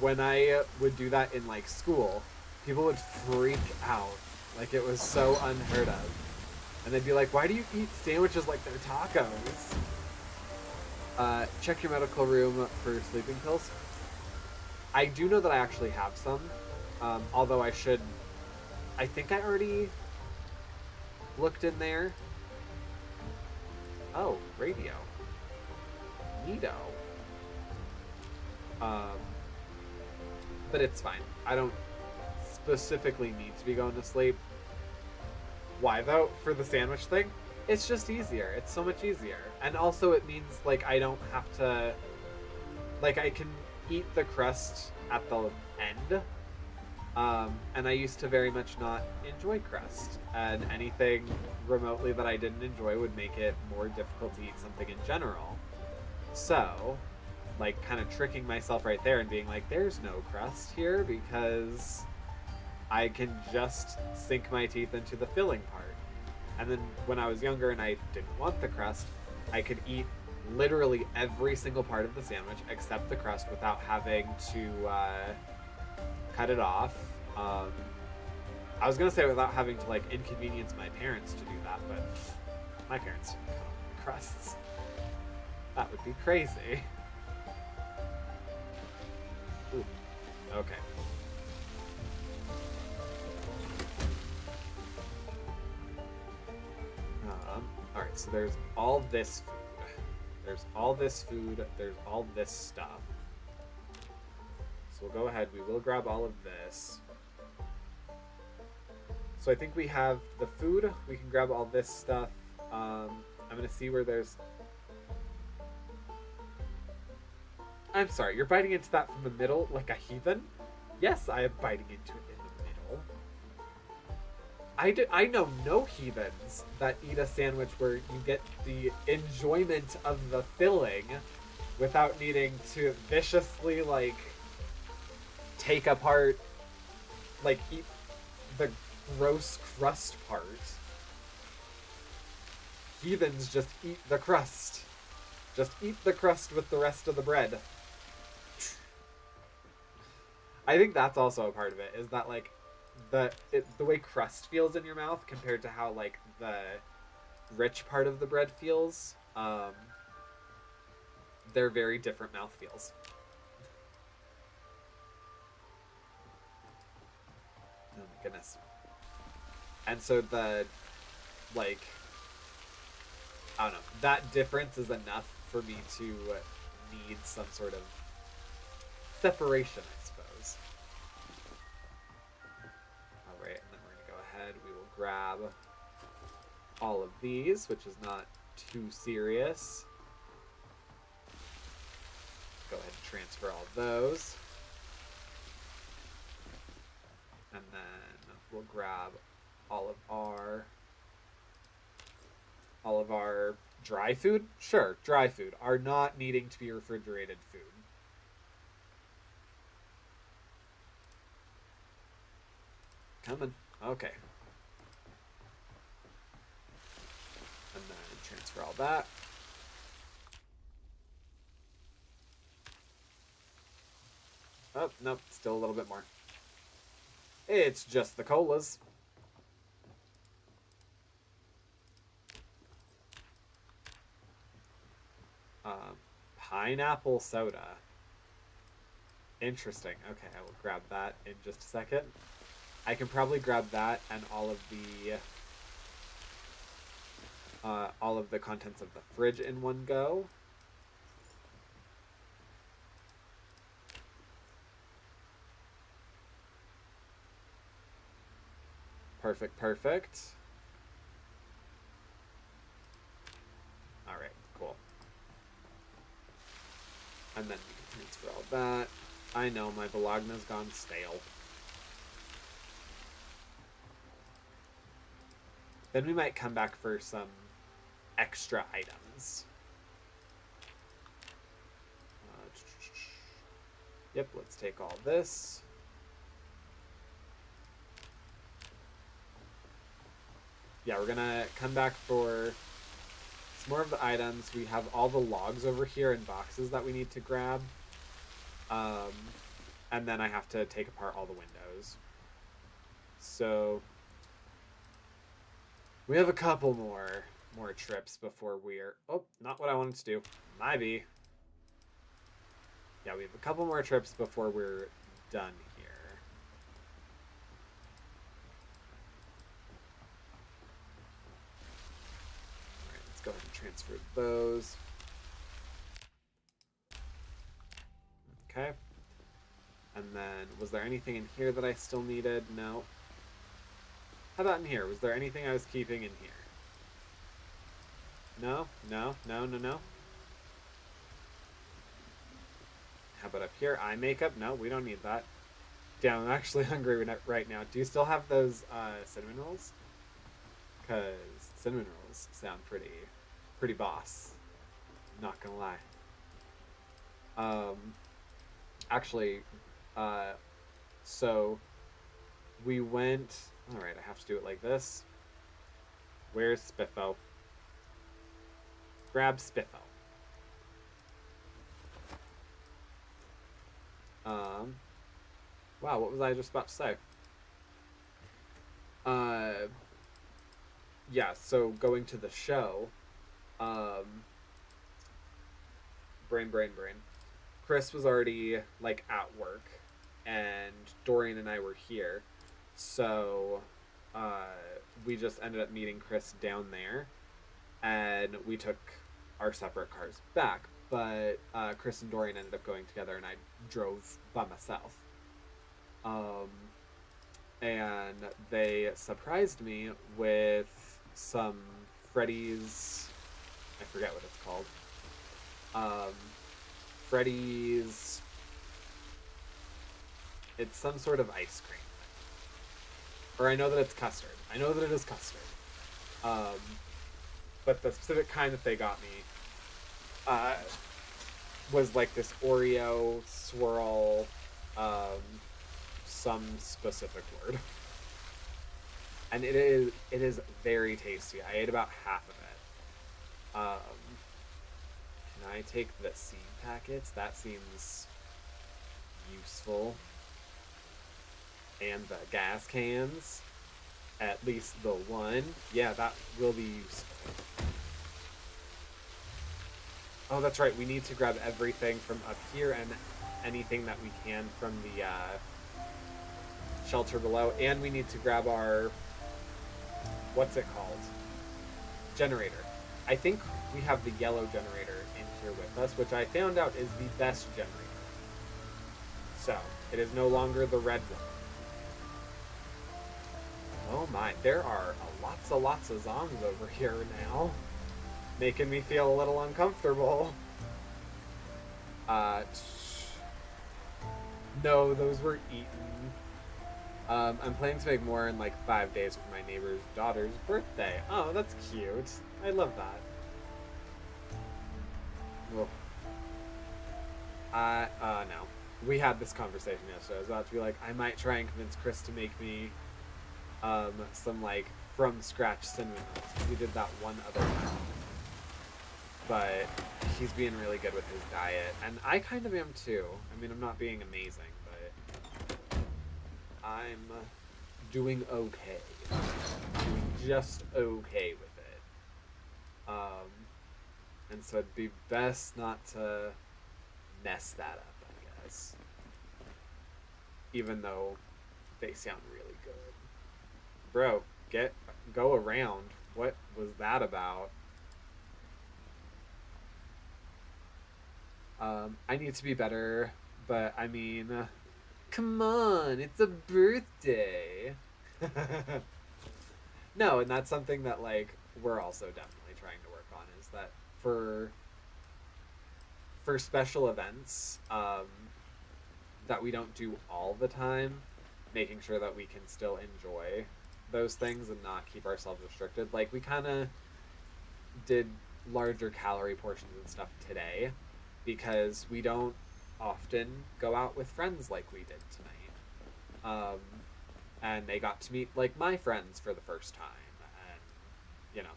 when I would do that in like school, people would freak out. Like, it was so unheard of. And they'd be like, why do you eat sandwiches like they're tacos? Check your medical room for sleeping pills. I do know that I actually have some. Although I think I already looked in there. Oh, radio. Neato. But it's fine. I don't specifically need to be going to sleep. Why though? For the sandwich thing? It's just easier. It's so much easier. And also it means like I don't have to, like, I can eat the crust at the end. And I used to very much not enjoy crust, and anything remotely that I didn't enjoy would make it more difficult to eat something in general. So, like, kind of tricking myself right there and being like, there's no crust here because I can just sink my teeth into the filling part. And then when I was younger and I didn't want the crust, I could eat literally every single part of the sandwich except the crust without having to cut it off. I was gonna say without having to like inconvenience my parents to do that, but my parents didn't cut off the crusts. That would be crazy. Ooh. Okay. All right, so there's all this food. There's all this food. There's all this stuff. So we'll go ahead. We will grab all of this. So I think we have the food. We can grab all this stuff. I'm going to see where there's... I'm sorry, you're biting into that from the middle like a heathen? Yes, I am biting into it in the middle. I know no heathens that eat a sandwich where you get the enjoyment of the filling without needing to viciously, like, take apart, like, eat the gross crust part. Heathens just eat the crust. Just eat the crust with the rest of the bread. I think that's also a part of it, is that, like, the way crust feels in your mouth compared to how, like, the rich part of the bread feels. They're very different mouth feels. Oh my goodness. And so the, like, I don't know, that difference is enough for me to need some sort of separation, I suppose. Alright, and then we're going to go ahead. We will grab all of these, which is not too serious. Go ahead and transfer all of those. And then we'll grab all of our dry food? Sure, dry food. Are not needing to be refrigerated food. Coming. Okay. And then transfer all that. Oh, nope, still a little bit more. It's just the colas. Pineapple soda. Interesting. Okay, I will grab that in just a second. I can probably grab that and all of the contents of the fridge in one go. Perfect, perfect. Alright, cool. And then we can transfer all that. I know, my Bologna's gone stale. Then we might come back for some extra items. Yep, let's take all this. Yeah, we're gonna come back for some more of the items. We have all the logs over here in boxes that we need to grab. And then I have to take apart all the windows. So we have a couple more trips before we're... Oh, not what I wanted to do. Maybe. Yeah, we have a couple more trips before we're done here. Alright, let's go ahead and transfer those. Okay. And then, was there anything in here that I still needed? No. How about in here? Was there anything I was keeping in here? No? No? No, no, no? How about up here? Eye makeup? No, we don't need that. Damn, I'm actually hungry right now. Do you still have those cinnamon rolls? Because cinnamon rolls sound pretty boss. Not gonna lie. Actually, so we went... Alright, I have to do it like this. Where's Spiffo? Grab Spiffo. Wow, what was I just about to say? Yeah, so going to the show, brain. Chris was already, like, at work, and Dorian and I were here, so, we just ended up meeting Chris down there, and we took our separate cars back. But Chris and Dorian ended up going together, and I drove by myself. Um, and they surprised me with some Freddy's. I forget what it's called. Um, Freddy's. It's some sort of ice cream thing. Or I know that it's custard. I know that it is custard. Um, but the specific kind that they got me was like this Oreo swirl, some specific word. And it is very tasty. I ate about half of it. Can I take the seed packets? That seems useful. And the gas cans. At least the one. Yeah, that will be useful. Oh, that's right. We need to grab everything from up here and anything that we can from the shelter below. And we need to grab our... what's it called? Generator. I think we have the yellow generator in here with us, which I found out is the best generator. So, it is no longer the red one. Oh my, there are lots of zombies over here now. Making me feel a little uncomfortable. No, those were eaten. I'm planning to make more in like 5 days for my neighbor's daughter's birthday. Oh, that's cute. I love that. Well, no. We had this conversation yesterday. I was about to be like, I might try and convince Chris to make me some like from scratch cinnamon rolls. We did that one other time. But he's being really good with his diet, and I kind of am too. I mean, I'm not being amazing, but I'm doing okay. Doing just okay with it. And so it'd be best not to mess that up, I guess. Even though they sound really good. Bro, go around. What was that about? I need to be better, but I mean, come on, it's a birthday. No, and that's something that like we're also definitely trying to work on, is that for special events that we don't do all the time, making sure that we can still enjoy those things and not keep ourselves restricted. Like, we kind of did larger calorie portions and stuff today because we don't often go out with friends like we did tonight. And they got to meet like my friends for the first time, and you know,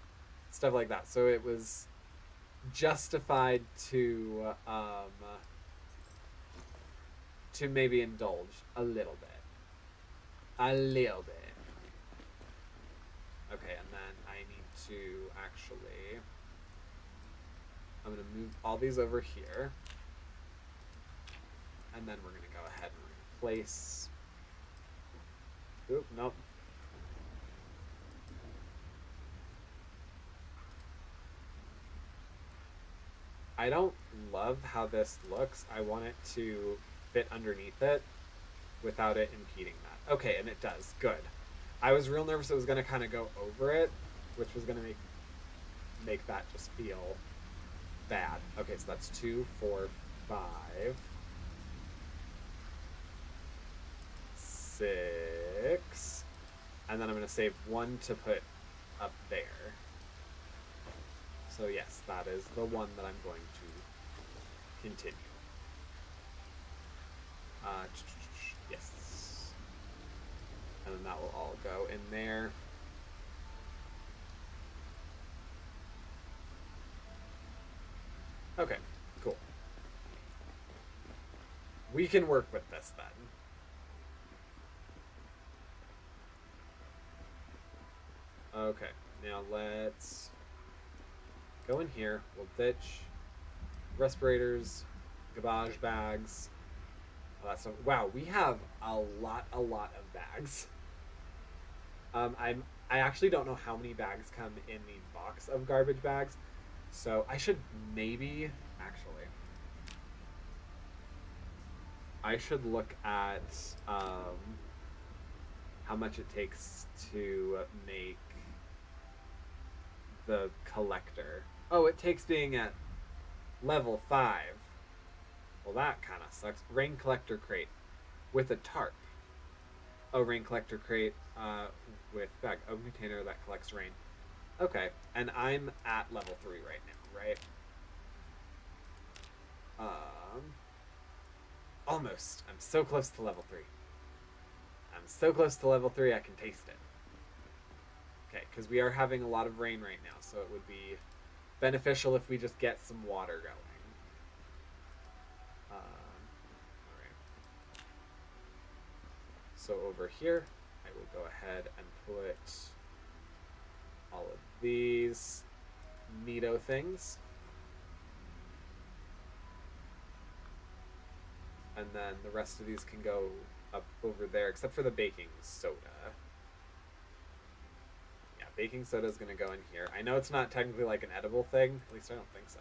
stuff like that. So it was justified to maybe indulge a little bit. Okay, and then I need to actually, I'm going to move all these over here, and then we're going to go ahead and we're going to place, oop, nope. I don't love how this looks. I want it to fit underneath it without it impeding that. Okay, and it does. Good. I was real nervous it was going to kind of go over it, which was going to make that just feel bad. Okay, so that's 2, 4, 5, 6, and then I'm going to save 1 to put up there. So yes, that is the one that I'm going to continue. Yes. And then that will all go in there. Okay, cool. We can work with this then. Okay, now let's go in here. We'll ditch respirators, garbage bags, all that stuff. Wow, we have a lot of bags. I'm I actually don't know how many bags come in the box of garbage bags, so I should maybe actually. I should look at how much it takes to make the collector. Oh, it takes being at level 5. Well, that kind of sucks. Rain collector crate with a tarp. Oh, rain collector crate with bag. Open container that collects rain. Okay, and I'm at level 3 right now, right? Almost. I'm so close to level 3. I'm so close to level 3 I can taste it. Okay, because we are having a lot of rain right now, so it would be beneficial if we just get some water going. Alright. So over here, I will go ahead and put all of these neato things. And then the rest of these can go up over there, except for the baking soda. Yeah, baking soda is going to go in here. I know it's not technically like an edible thing. At least I don't think so.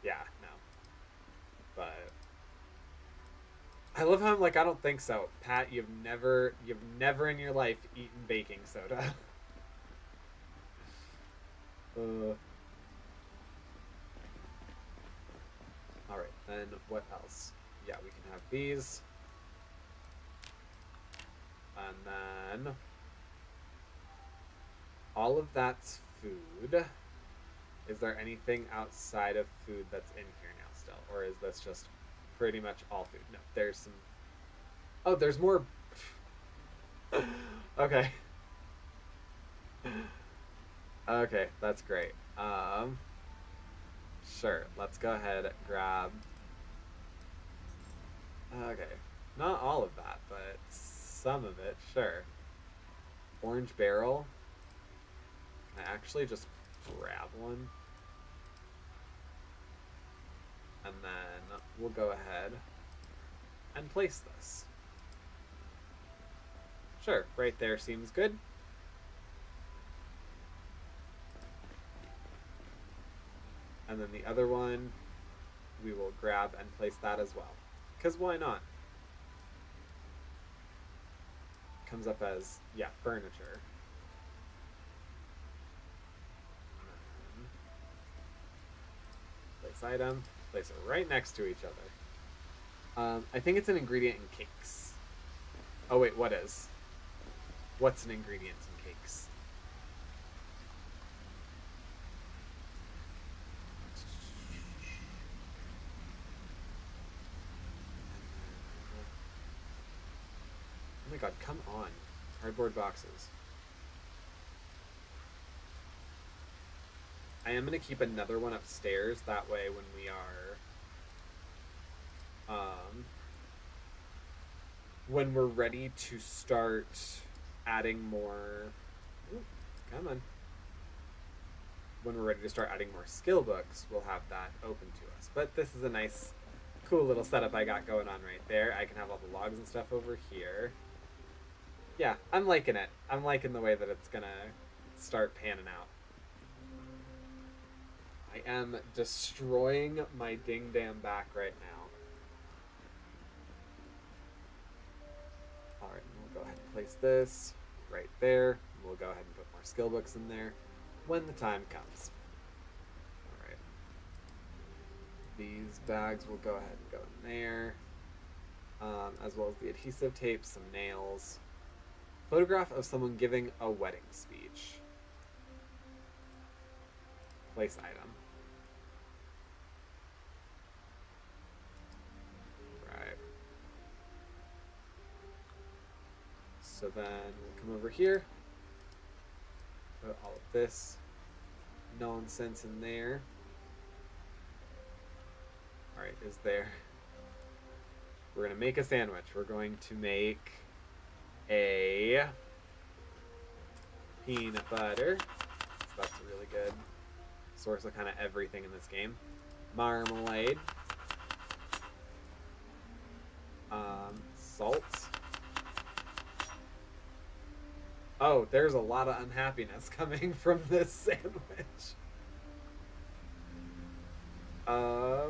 Yeah, no. But I love how I'm like, I don't think so. Pat, you've never in your life eaten baking soda. Alright, then what else? Yeah, we can have these. And then all of that's food. Is there anything outside of food that's in here now still? Or is this just pretty much all food? No, there's some... Oh, there's more... Okay. Okay, that's great. Sure, let's go ahead and grab... Okay, not all of that, but some of it, sure. Orange barrel. Can I actually just grab one? And then we'll go ahead and place this. Sure, right there seems good. And then the other one, we will grab and place that as well. Because why not? Comes up as, yeah, furniture. Place item, place it right next to each other. I think it's an ingredient in cakes. Oh wait, what is? What's an ingredient in cakes? Oh my god, come on. Cardboard boxes. I am going to keep another one upstairs, that way when we are... when we're ready to start adding more... Ooh, come on. When we're ready to start adding more skill books, we'll have that open to us. But this is a nice, cool little setup I got going on right there. I can have all the logs and stuff over here. Yeah, I'm liking it. I'm liking the way that it's gonna start panning out. I am destroying my ding-dam back right now. Alright, we'll go ahead and place this right there. We'll go ahead and put more skill books in there when the time comes. Alright. These bags will go ahead and go in there. As well as the adhesive tape, some nails. Photograph of someone giving a wedding speech. Place item. Right. So then we'll come over here. Put all of this nonsense in there. Alright, is there... We're going to make a sandwich. We're going to make a peanut butter. So that's a really good source of kind of everything in this game. Marmalade. Salt. Oh, there's a lot of unhappiness coming from this sandwich. Uh,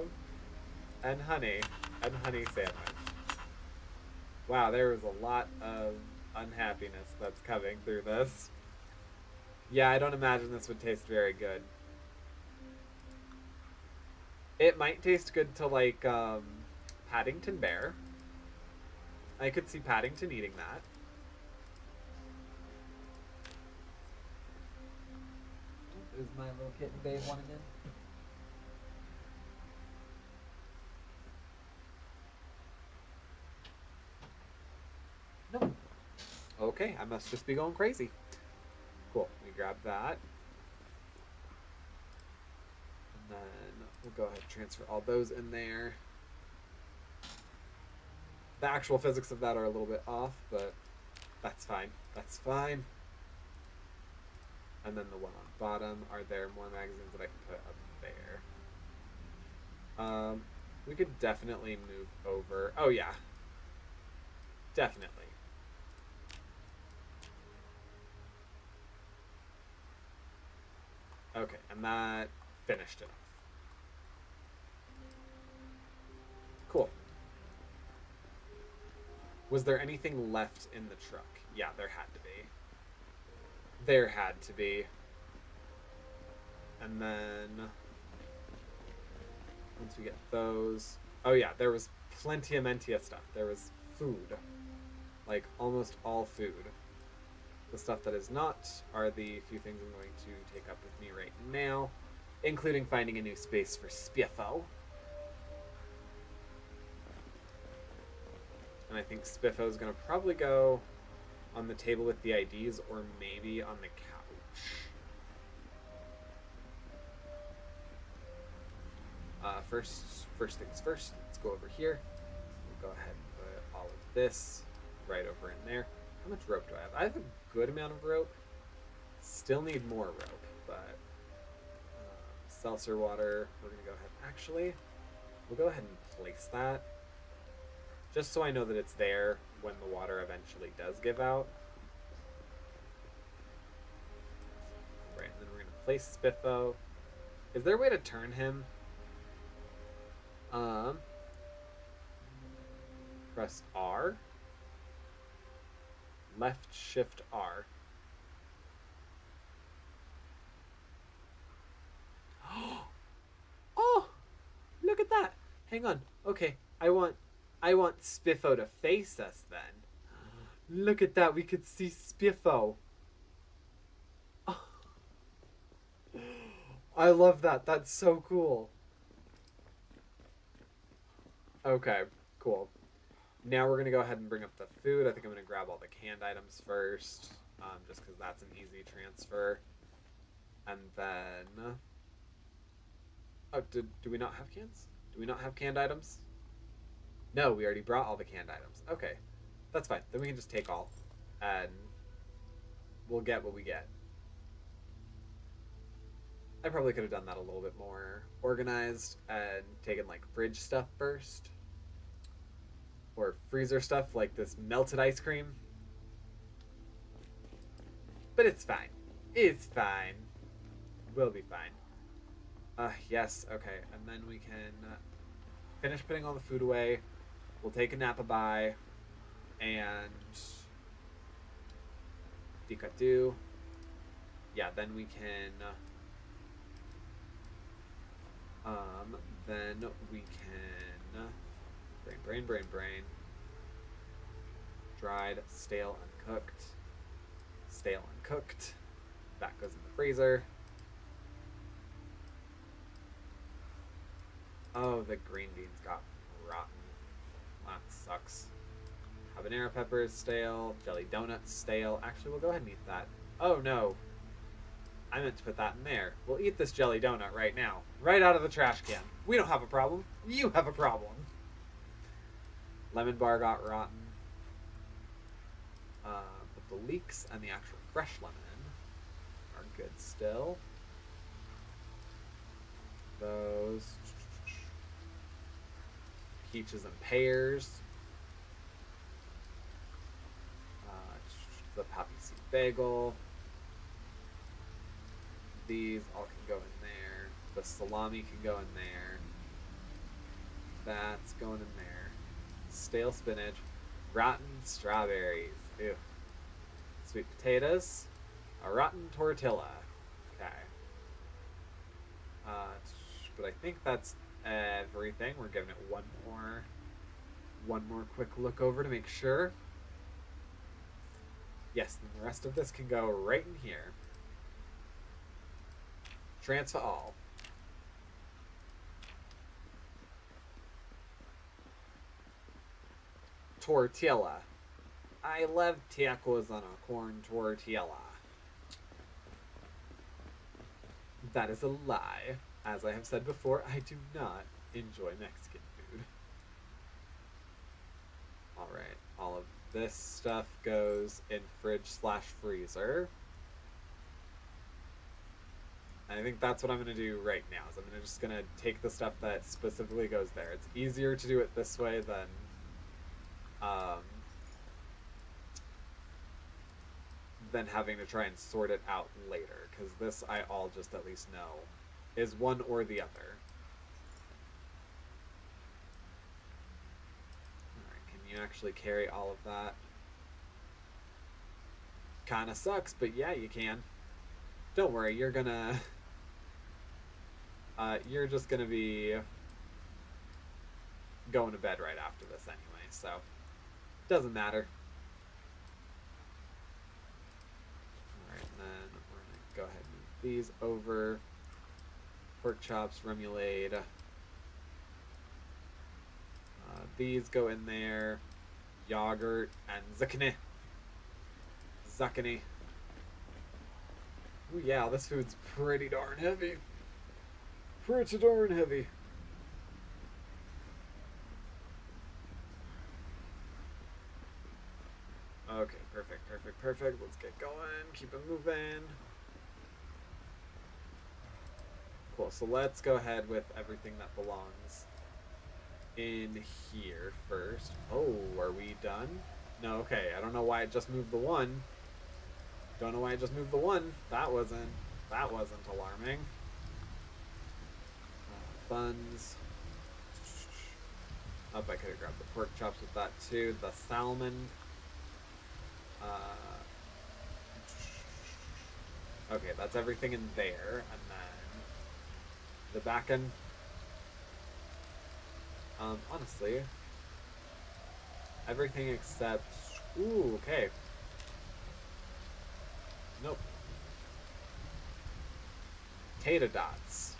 and honey. And honey sandwich. Wow, there was a lot of unhappiness that's coming through this. Yeah, I don't imagine this would taste very good. It might taste good to, like, Paddington Bear. I could see Paddington eating that. Is my little kitten babe wanting in? No. Okay, I must just be going crazy. Cool, we grab that. And then we'll go ahead and transfer all those in there. The actual physics of that are a little bit off, but that's fine. That's fine. And then the one on bottom, are there more magazines that I can put up there? We could definitely move over. Oh yeah, definitely. Okay, and that finished it off. Cool. Was there anything left in the truck? Yeah, there had to be. There had to be. And then once we get those, oh yeah, there was plenty of Mentia stuff. There was food, like almost all food. The stuff that is not are the few things I'm going to take up with me right now, including finding a new space for Spiffo. And I think Spiffo is going to probably go on the table with the IDs, or maybe on the couch. First things first, let's go over here. We'll go ahead and put all of this right over in there. How much rope do I have? I have a good amount of rope. Still need more rope, but seltzer water, we're going to go ahead. Actually, we'll go ahead and place that just so I know that it's there when the water eventually does give out. Right, and then we're going to place Spiffo. Is there a way to turn him? Press R. Left shift R. Oh, look at that. Hang on. Okay, I want Spiffo to face us then. Look at that. We could see Spiffo. Oh, I love that. That's so cool. Okay, cool. Now we're going to go ahead and bring up the food. I think I'm going to grab all the canned items first, just because that's an easy transfer. And then... Oh, do we not have cans? Do we not have canned items? No, we already brought all the canned items. Okay, that's fine. Then we can just take all, and we'll get what we get. I probably could have done that a little bit more organized and taken, like, fridge stuff first. Or freezer stuff, like this melted ice cream. But it's fine. It's fine. We'll be fine. Yes, okay. And then we can finish putting all the food away. We'll take a Napa-Bye. And... Dikatu. Yeah, then we can... then we can... Brain. Dried, stale, uncooked. Stale, uncooked. That goes in the freezer. Oh, the green beans got rotten. That sucks. Habanero peppers, stale. Jelly donuts, stale. Actually, we'll go ahead and eat that. Oh, no. I meant to put that in there. We'll eat this jelly donut right now. Right out of the trash can. We don't have a problem. You have a problem. Lemon bar got rotten. But the leeks and the actual fresh lemon are good still. Those peaches and pears. The poppy seed bagel. These all can go in there. The salami can go in there. That's going in there. Stale spinach. Rotten strawberries. Ew. Sweet potatoes. A rotten tortilla. Okay. But I think that's everything. We're giving it one more quick look over to make sure. Yes, then the rest of this can go right in here. Transfer all. Tortilla. I love tacos on a corn tortilla. That is a lie. As I have said before, I do not enjoy Mexican food. Alright, all of this stuff goes in fridge/freezer. And I think that's what I'm going to do right now. Is I'm just going to take the stuff that specifically goes there. It's easier to do it this way than having to try and sort it out later. Because this I all just at least know is one or the other. Alright, can you actually carry all of that? Kinda sucks, but yeah, you can. Don't worry, you're gonna... you're just gonna be going to bed right after this anyway, so doesn't matter. Alright, and then we're gonna go ahead and move these over. Pork chops, remoulade. These go in there. Yogurt and zucchini. Zucchini. Ooh, yeah, this food's pretty darn heavy. Pretty darn heavy. Okay, perfect. Let's get going. Keep it moving. Cool, so let's go ahead with everything that belongs in here first. Oh, are we done? No, okay, I don't know why it just moved the one. Don't know why I just moved the one. That wasn't alarming. Buns. Oh, I could have grabbed the pork chops with that too. The salmon. Okay, that's everything in there, and then the back end. Honestly, everything except. Ooh, okay. Nope. Tater dots.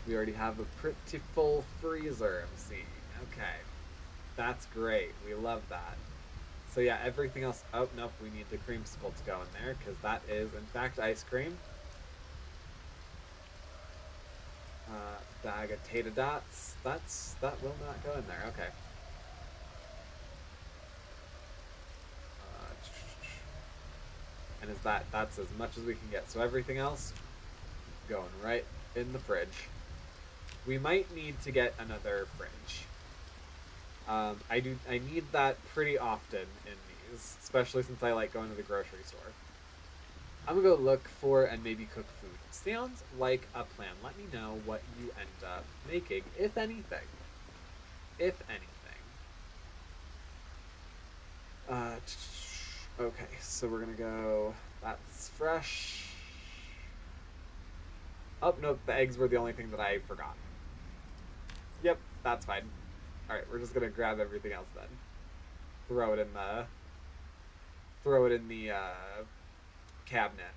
We already have a pretty full freezer, I'm seeing. Okay. That's great. We love that. So yeah, everything else... Oh, nope, we need the creamsicle to go in there, because that is, in fact, ice cream. Bag of tater dots. That will not go in there. Okay. And is that's as much as we can get. So everything else going right in the fridge. We might need to get another fridge. I need that pretty often in these, especially since I like going to the grocery store. I'm gonna go look for and maybe cook food. Sounds like a plan. Let me know what you end up making, if anything. If anything. Okay, so we're gonna go. That's fresh. Oh, no, the eggs were the only thing that I forgot. Yep, that's fine. Alright, we're just gonna grab everything else then. Throw it in the cabinet.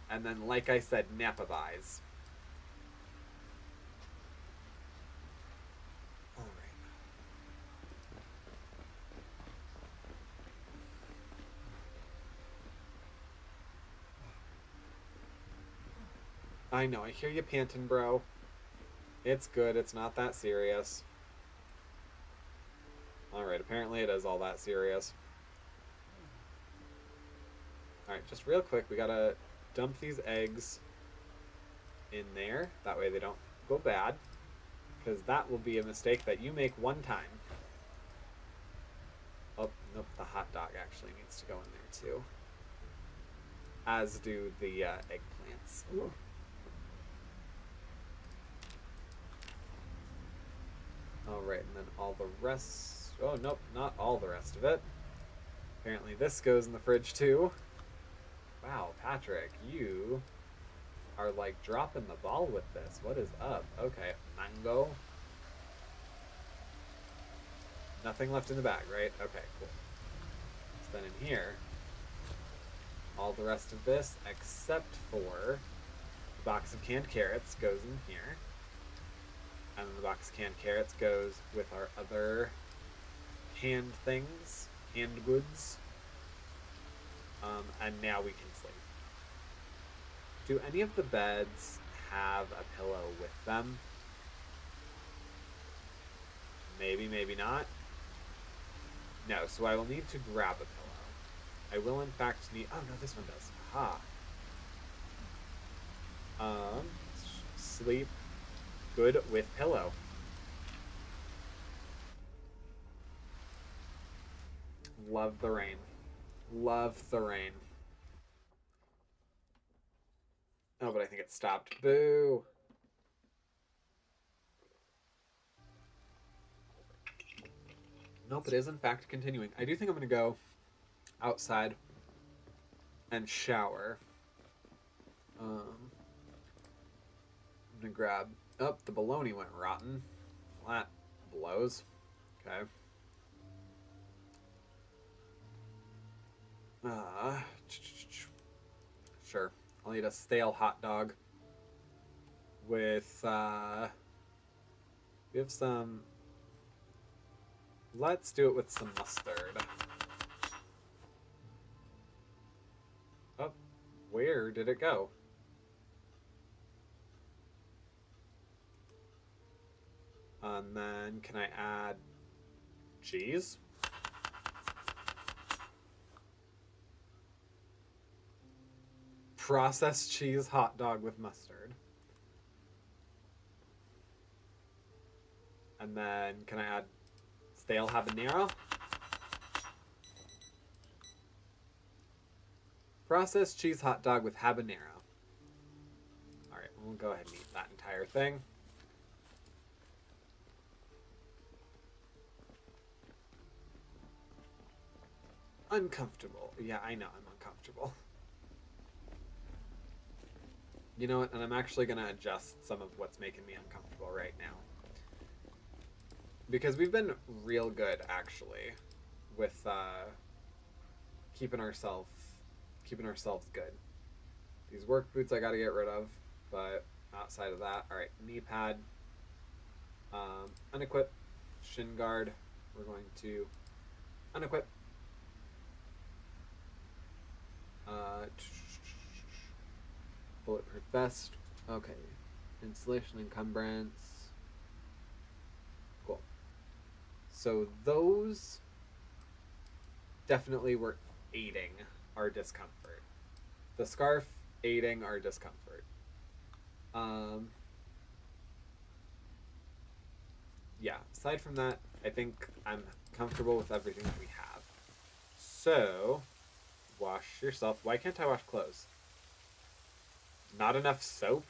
And then, like I said, Napa buys. Alright. I know, I hear you panting, bro. It's good, it's not that serious. Alright, apparently it is all that serious. Alright, just real quick, we gotta dump these eggs in there. That way they don't go bad. Because that will be a mistake that you make one time. Oh, Nope, the hot dog actually needs to go in there too. As do the eggplants. Ooh. Alright, and then all the rest... Oh, nope, not all the rest of it. Apparently this goes in the fridge too. Wow, Patchrick, you are like dropping the ball with this. What is up? Okay, mango. Nothing left in the bag, right? Okay, cool. So then in here, all the rest of this, except for the box of canned carrots, goes in here. And then the box of canned carrots goes with our other canned things, canned goods. And now we can sleep. Do any of the beds have a pillow with them? Maybe, maybe not. No, so I will need to grab a pillow. I will in fact need... Oh, no, this one does. Aha. Sleep good with pillow. Love the rain. Love the rain. Oh, but I think it stopped. Boo! Nope, it is in fact continuing. I do think I'm going to go outside and shower. I'm going to grab... Oh, the bologna went rotten. Well, that blows. Okay. Sure. I'll eat a stale hot dog with, we have some... Let's do it with some mustard. Oh, where did it go? And then can I add cheese? Processed cheese hot dog with mustard. And then can I add stale habanero? Processed cheese hot dog with habanero. Alright, we'll go ahead and eat that entire thing. Uncomfortable. Yeah, I know I'm uncomfortable. You know what? And I'm actually going to adjust some of what's making me uncomfortable right now. Because we've been real good, actually, with keeping ourselves good. These work boots I got to get rid of, but outside of that, all right, knee pad, unequip, shin guard. We're going to unequip. Bulletproof vest. Okay. Insulation encumbrance. Cool. So those definitely were aiding our discomfort. The scarf aiding our discomfort. Yeah, aside from that, I think I'm comfortable with everything that we have. So, wash yourself. Why can't I wash clothes? Not enough soap?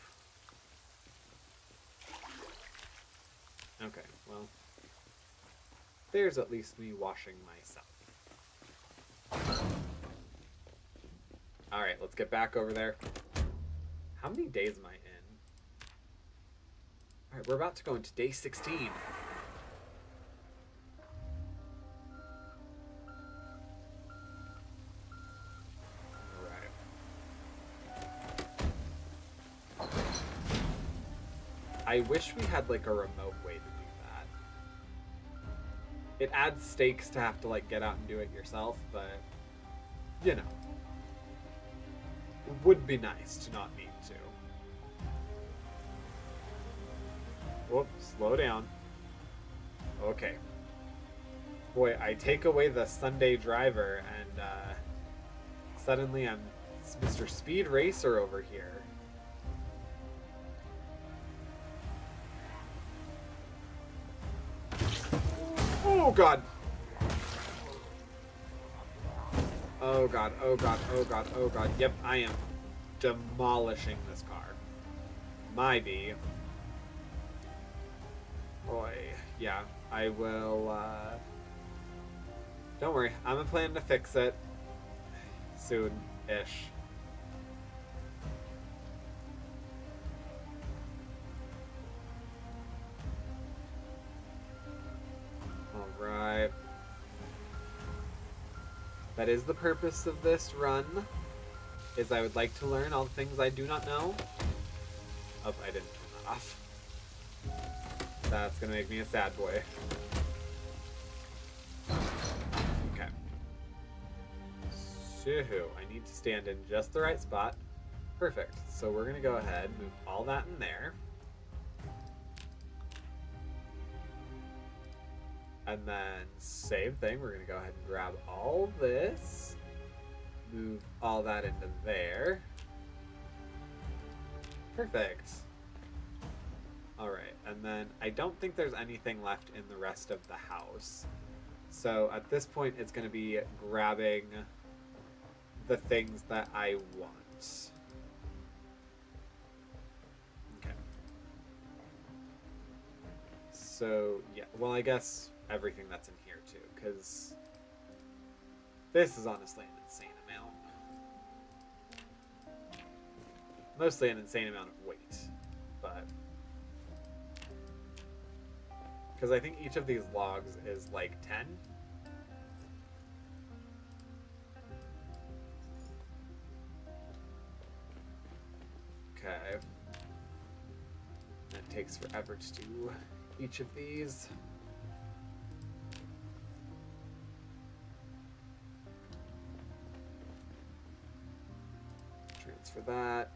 Okay, well, there's at least me washing myself. Alright, let's get back over there. How many days am I in? Alright, we're about to go into day 16. I wish we had like a remote way to do that. It adds stakes to have to like get out and do it yourself, but you know, it would be nice to not need to. Whoops, slow down. Okay. Boy, I take away the Sunday driver and suddenly I'm Mr. Speed Racer over here. Oh god! Oh god, oh god, oh god, oh god. Yep, I am demolishing this car. My bee. Boy, yeah, I will, don't worry, I'm planning to fix it soon-ish. Alright. That is the purpose of this run, is I would like to learn all the things I do not know. Oh, I didn't turn that off. That's gonna make me a sad boy. Okay. So, I need to stand in just the right spot. Perfect. So we're gonna go ahead, move all that in there. And then same thing, we're gonna go ahead and grab all this, move all that into there. Perfect. Alright, and then I don't think there's anything left in the rest of the house. So at this point, it's gonna be grabbing the things that I want. Okay. So, yeah, well, I guess everything that's in here too, because this is honestly an insane amount. Mostly an insane amount of weight, but because I think each of these logs is like 10. Okay. It takes forever to do each of these. Transfer that.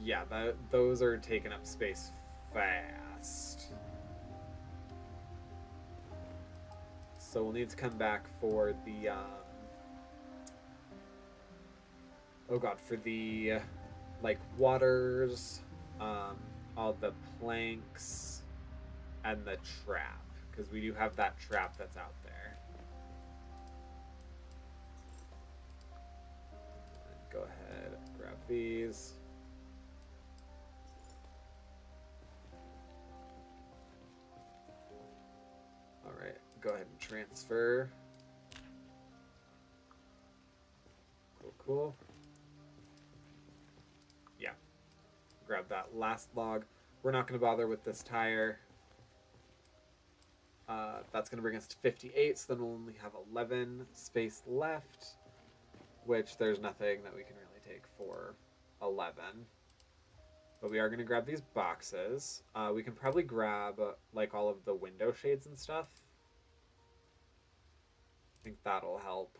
Yeah, those are taking up space fast. So we'll need to come back for the, oh god, for the, like, waters, all the planks, and the trap. Because we do have that trap that's out there. Go ahead, grab these. Alright, go ahead and transfer. Cool, cool. Yeah. Grab that last log. We're not going to bother with this tire. That's going to bring us to 58, so then we'll only have 11 space left, which there's nothing that we can really take for 11. But we are going to grab these boxes. We can probably grab, like, all of the window shades and stuff. I think that'll help.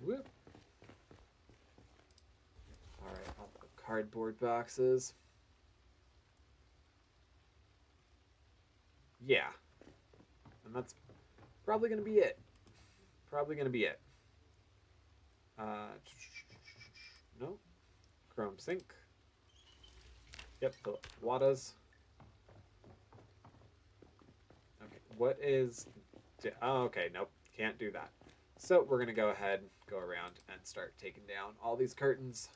Whoop. Alright, all the cardboard boxes. Yeah. And that's probably going to be it. Probably going to be it. No. Chrome sink. Yep, fill up Wadas. Okay, what is... Oh, okay, nope, can't do that. So we're going to go ahead, go around, and start taking down all these curtains.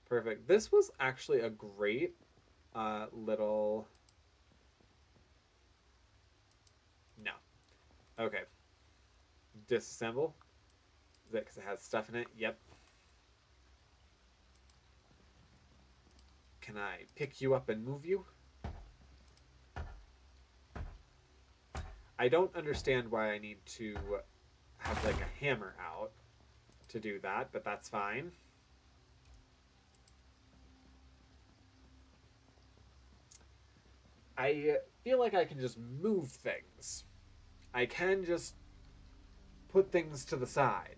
Perfect. This was actually a great little... No. Okay. Disassemble. Is it because it has stuff in it? Yep. Can I pick you up and move you? I don't understand why I need to have like a hammer out to do that, but that's fine. I feel like I can just move things. I can just put things to the side.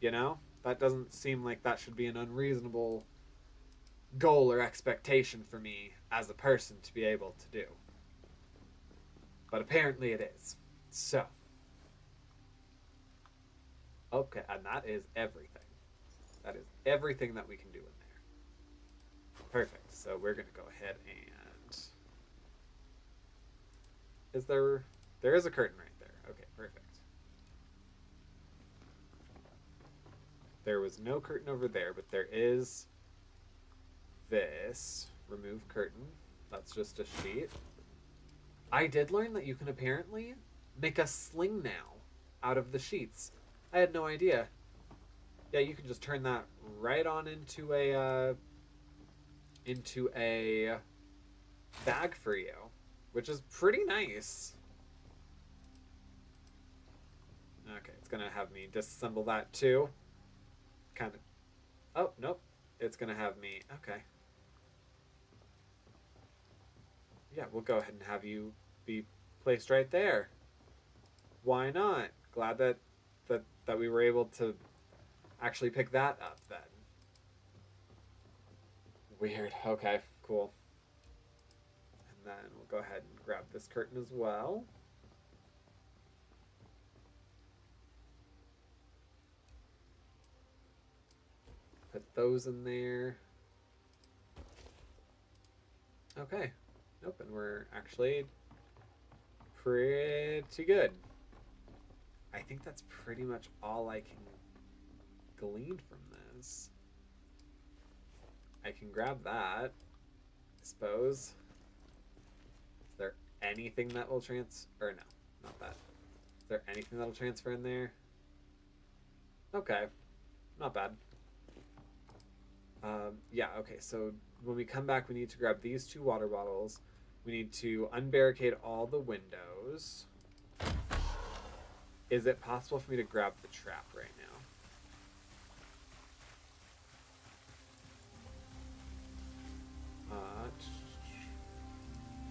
You know? That doesn't seem like that should be an unreasonable goal or expectation for me as a person to be able to do. But apparently it is. So. Okay, and that is everything. That is everything that we can do in there. Perfect. So we're going to go ahead and Is there... There is a curtain right there. Okay, perfect. There was no curtain over there, but there is this. Remove curtain. That's just a sheet. I did learn that you can apparently make a sling now out of the sheets. I had no idea. Yeah, you can just turn that right on into a bag for you, which is pretty nice. Okay, it's gonna have me disassemble that too. Kind of. Oh, nope. It's gonna have me. Okay. Yeah, we'll go ahead and have you be placed right there. Why not? Glad that we were able to actually pick that up then. Weird. Okay, cool. And then we'll go ahead and grab this curtain as well. Put those in there. Okay. Nope, and we're actually pretty good. I think that's pretty much all I can glean from this. I can grab that, I suppose. Is there anything that will or no, not that. Is there anything that'll transfer in there? Okay, not bad. Yeah, okay, so when we come back, we need to grab these 2 water bottles. We need to unbarricade all the windows. Is it possible for me to grab the trap right now?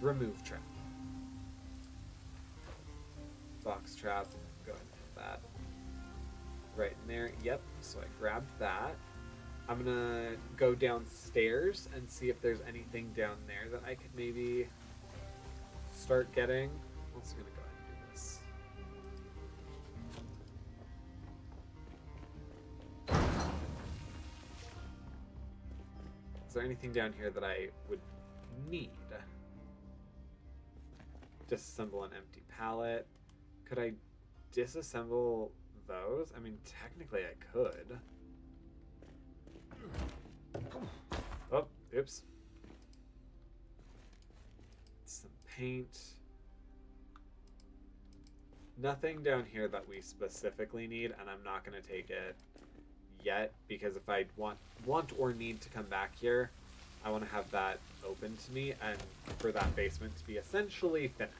Remove trap. Box trap. Go ahead and put that right in there. Yep, so I grabbed that. I'm gonna go downstairs and see if there's anything down there that I could maybe start getting. I'm also gonna go ahead and do this. Is there anything down here that I would need? Disassemble an empty pallet. Could I disassemble those? I mean, technically I could. Oh, oops. Some paint. Nothing down here that we specifically need, and I'm not going to take it yet, because if I want or need to come back here, I want to have that open to me, and for that basement to be essentially finished.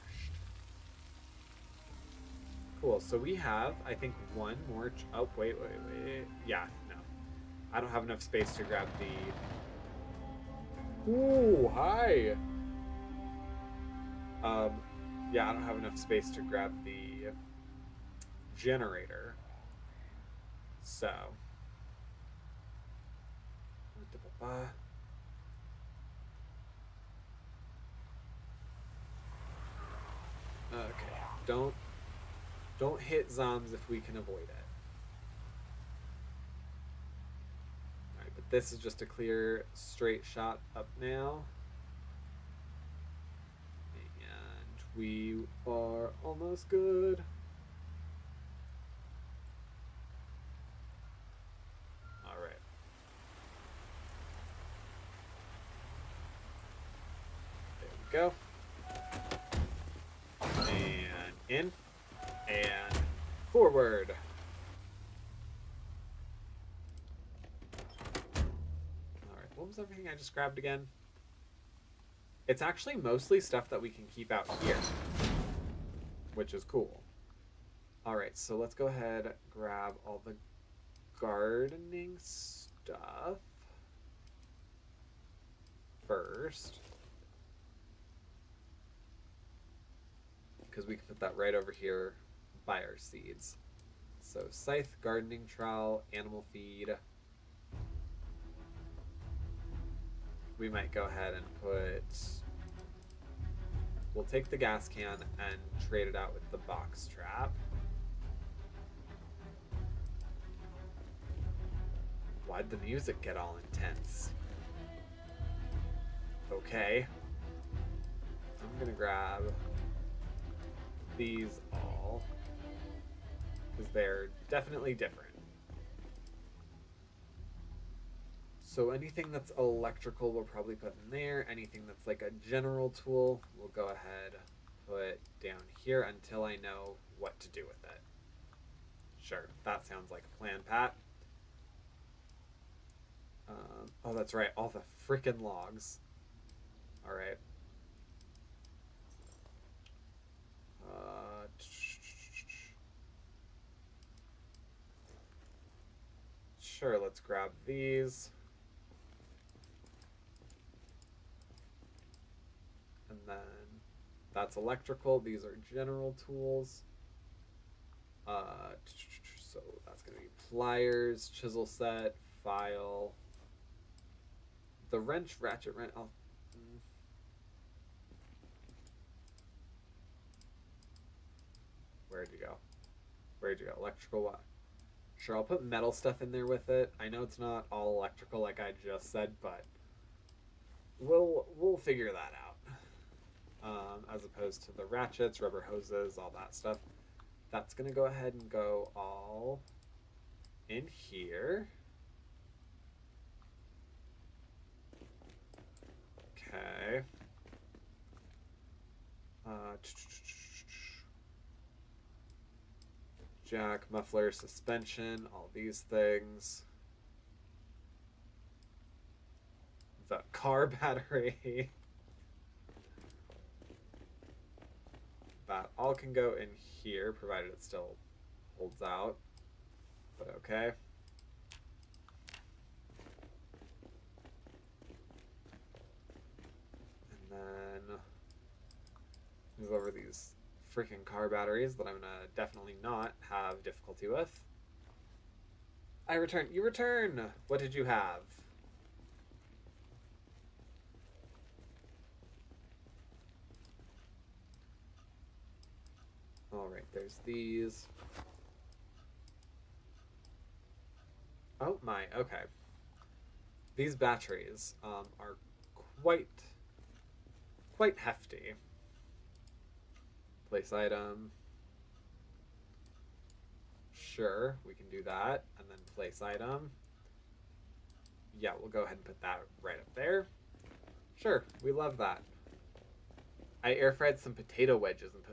Cool, so we have, I think, one more... Oh, wait. Yeah, no. I don't have enough space to grab the... Ooh, hi! Yeah, I don't have enough space to grab the generator. So... Okay, don't hit zombs if we can avoid it. Alright, but this is just a clear, straight shot up now. And we are almost good. Alright. There we go. And in. And forward. Alright, what was everything I just grabbed again? It's actually mostly stuff that we can keep out here, which is cool. Alright, so let's go ahead, grab all the gardening stuff first, because we can put that right over here by our seeds. So scythe, gardening trowel, animal feed. We might go ahead and put... We'll take the gas can and trade it out with the box trap. Why'd the music get all intense? Okay. I'm gonna grab these all, because they're definitely different. So anything that's electrical we'll probably put in there. Anything that's like a general tool we'll go ahead put down here until I know what to do with it. Sure, that sounds like a plan, Pat. Oh, that's right, all the frickin' logs. All right. Sure, let's grab these. And then that's electrical. These are general tools. So that's going to be pliers, chisel set, file. The wrench, ratchet, wrench. Where'd you go? Where'd you go? Electrical what? Sure, I'll put metal stuff in there with it. I know it's not all electrical like I just said, but we'll figure that out. As opposed to the ratchets, rubber hoses, all that stuff. That's gonna go ahead and go all in here. Okay. Jack, muffler, suspension, all these things. The car battery. That all can go in here, provided it still holds out. But okay. And then move over these freaking car batteries that I'm gonna definitely not have difficulty with. I return. You return! What did you have? Alright, there's these. Oh my, okay. These batteries are quite hefty. Place item. Sure, we can do that. And then place item. Yeah, we'll go ahead and put that right up there. Sure, we love that. I air fried some potato wedges and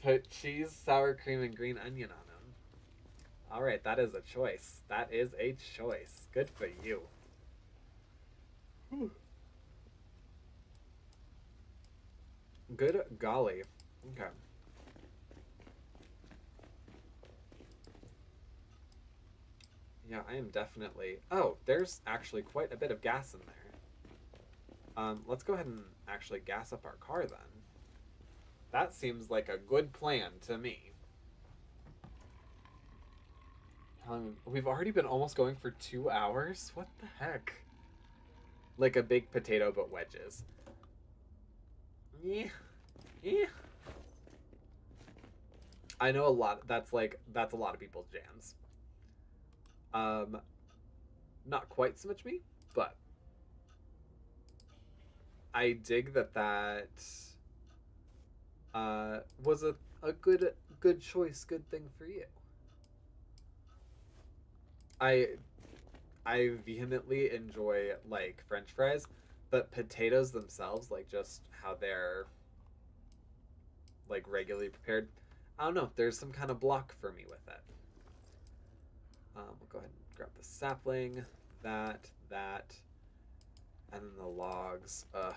put cheese, sour cream, and green onion on them. All right, that is a choice. That is a choice. Good for you. Whew. Good golly. Okay. Yeah, I am definitely... Oh, there's actually quite a bit of gas in there. Let's go ahead and actually gas up our car then. That seems like a good plan to me. We've already been almost going for 2 hours? What the heck? Like a baked potato, but wedges. Yeah. Yeah. I know a lot. That's a lot of people's jams. Not quite so much me, but I dig that was a good choice, good thing for you. I vehemently enjoy like French fries, but potatoes themselves, like just how they're like regularly prepared, I don't know. There's some kind of block for me with it. We'll go ahead and grab the sapling, that, and then the logs. The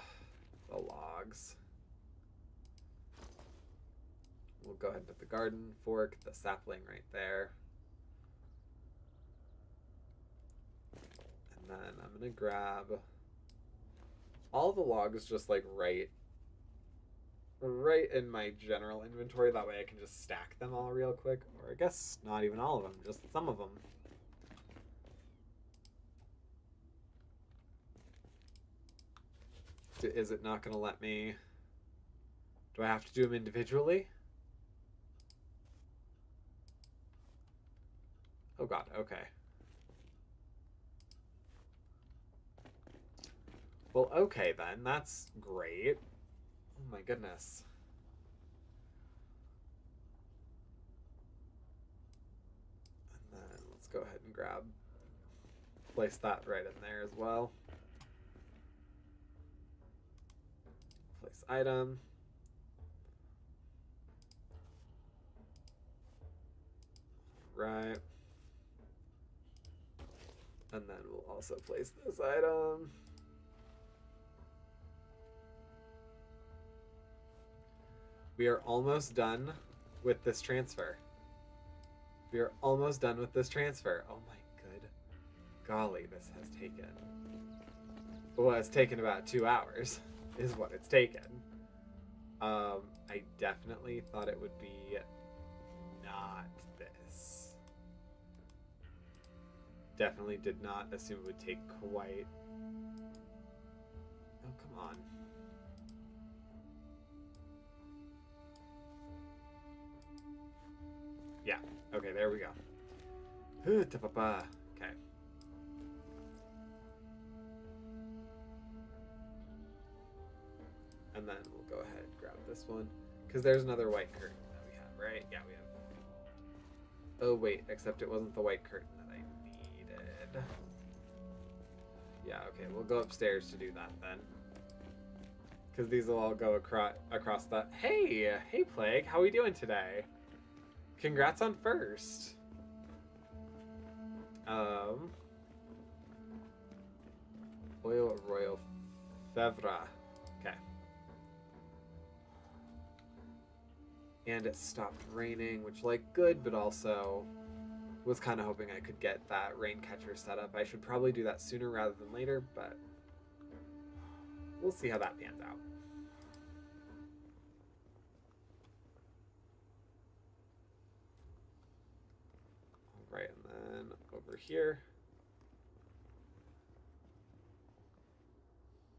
logs. We'll go ahead and put the garden fork, the sapling right there. And then I'm gonna grab all the logs just like right in my general inventory. That way I can just stack them all real quick. Or I guess not even all of them, just some of them. Is it not going to let me? Do I have to do them individually? Oh god, okay. Well, okay then. That's great. Oh my goodness. go ahead and place that right in there as well. Place item. Right. And then we'll also place this item. We are almost done with this transfer. We are almost done with this transfer. Oh my good golly, this has taken... Well, it's taken about 2 hours, is what it's taken. I definitely thought it would be not this. Definitely did not assume it would take quite... Oh, come on. Yeah, okay, there we go. Okay. And then we'll go ahead and grab this one. Because there's another white curtain that we have, right? Yeah, we have. Oh, wait, except it wasn't the white curtain that I needed. Yeah, okay, we'll go upstairs to do that then. Because these will all go across the... Hey, Plague, how are we doing today? Congrats on first. Oil Royal Fevre. Okay. And it stopped raining, which, like, good, but also was kind of hoping I could get that rain catcher set up. I should probably do that sooner rather than later, but we'll see how that pans out. All right, and then over here.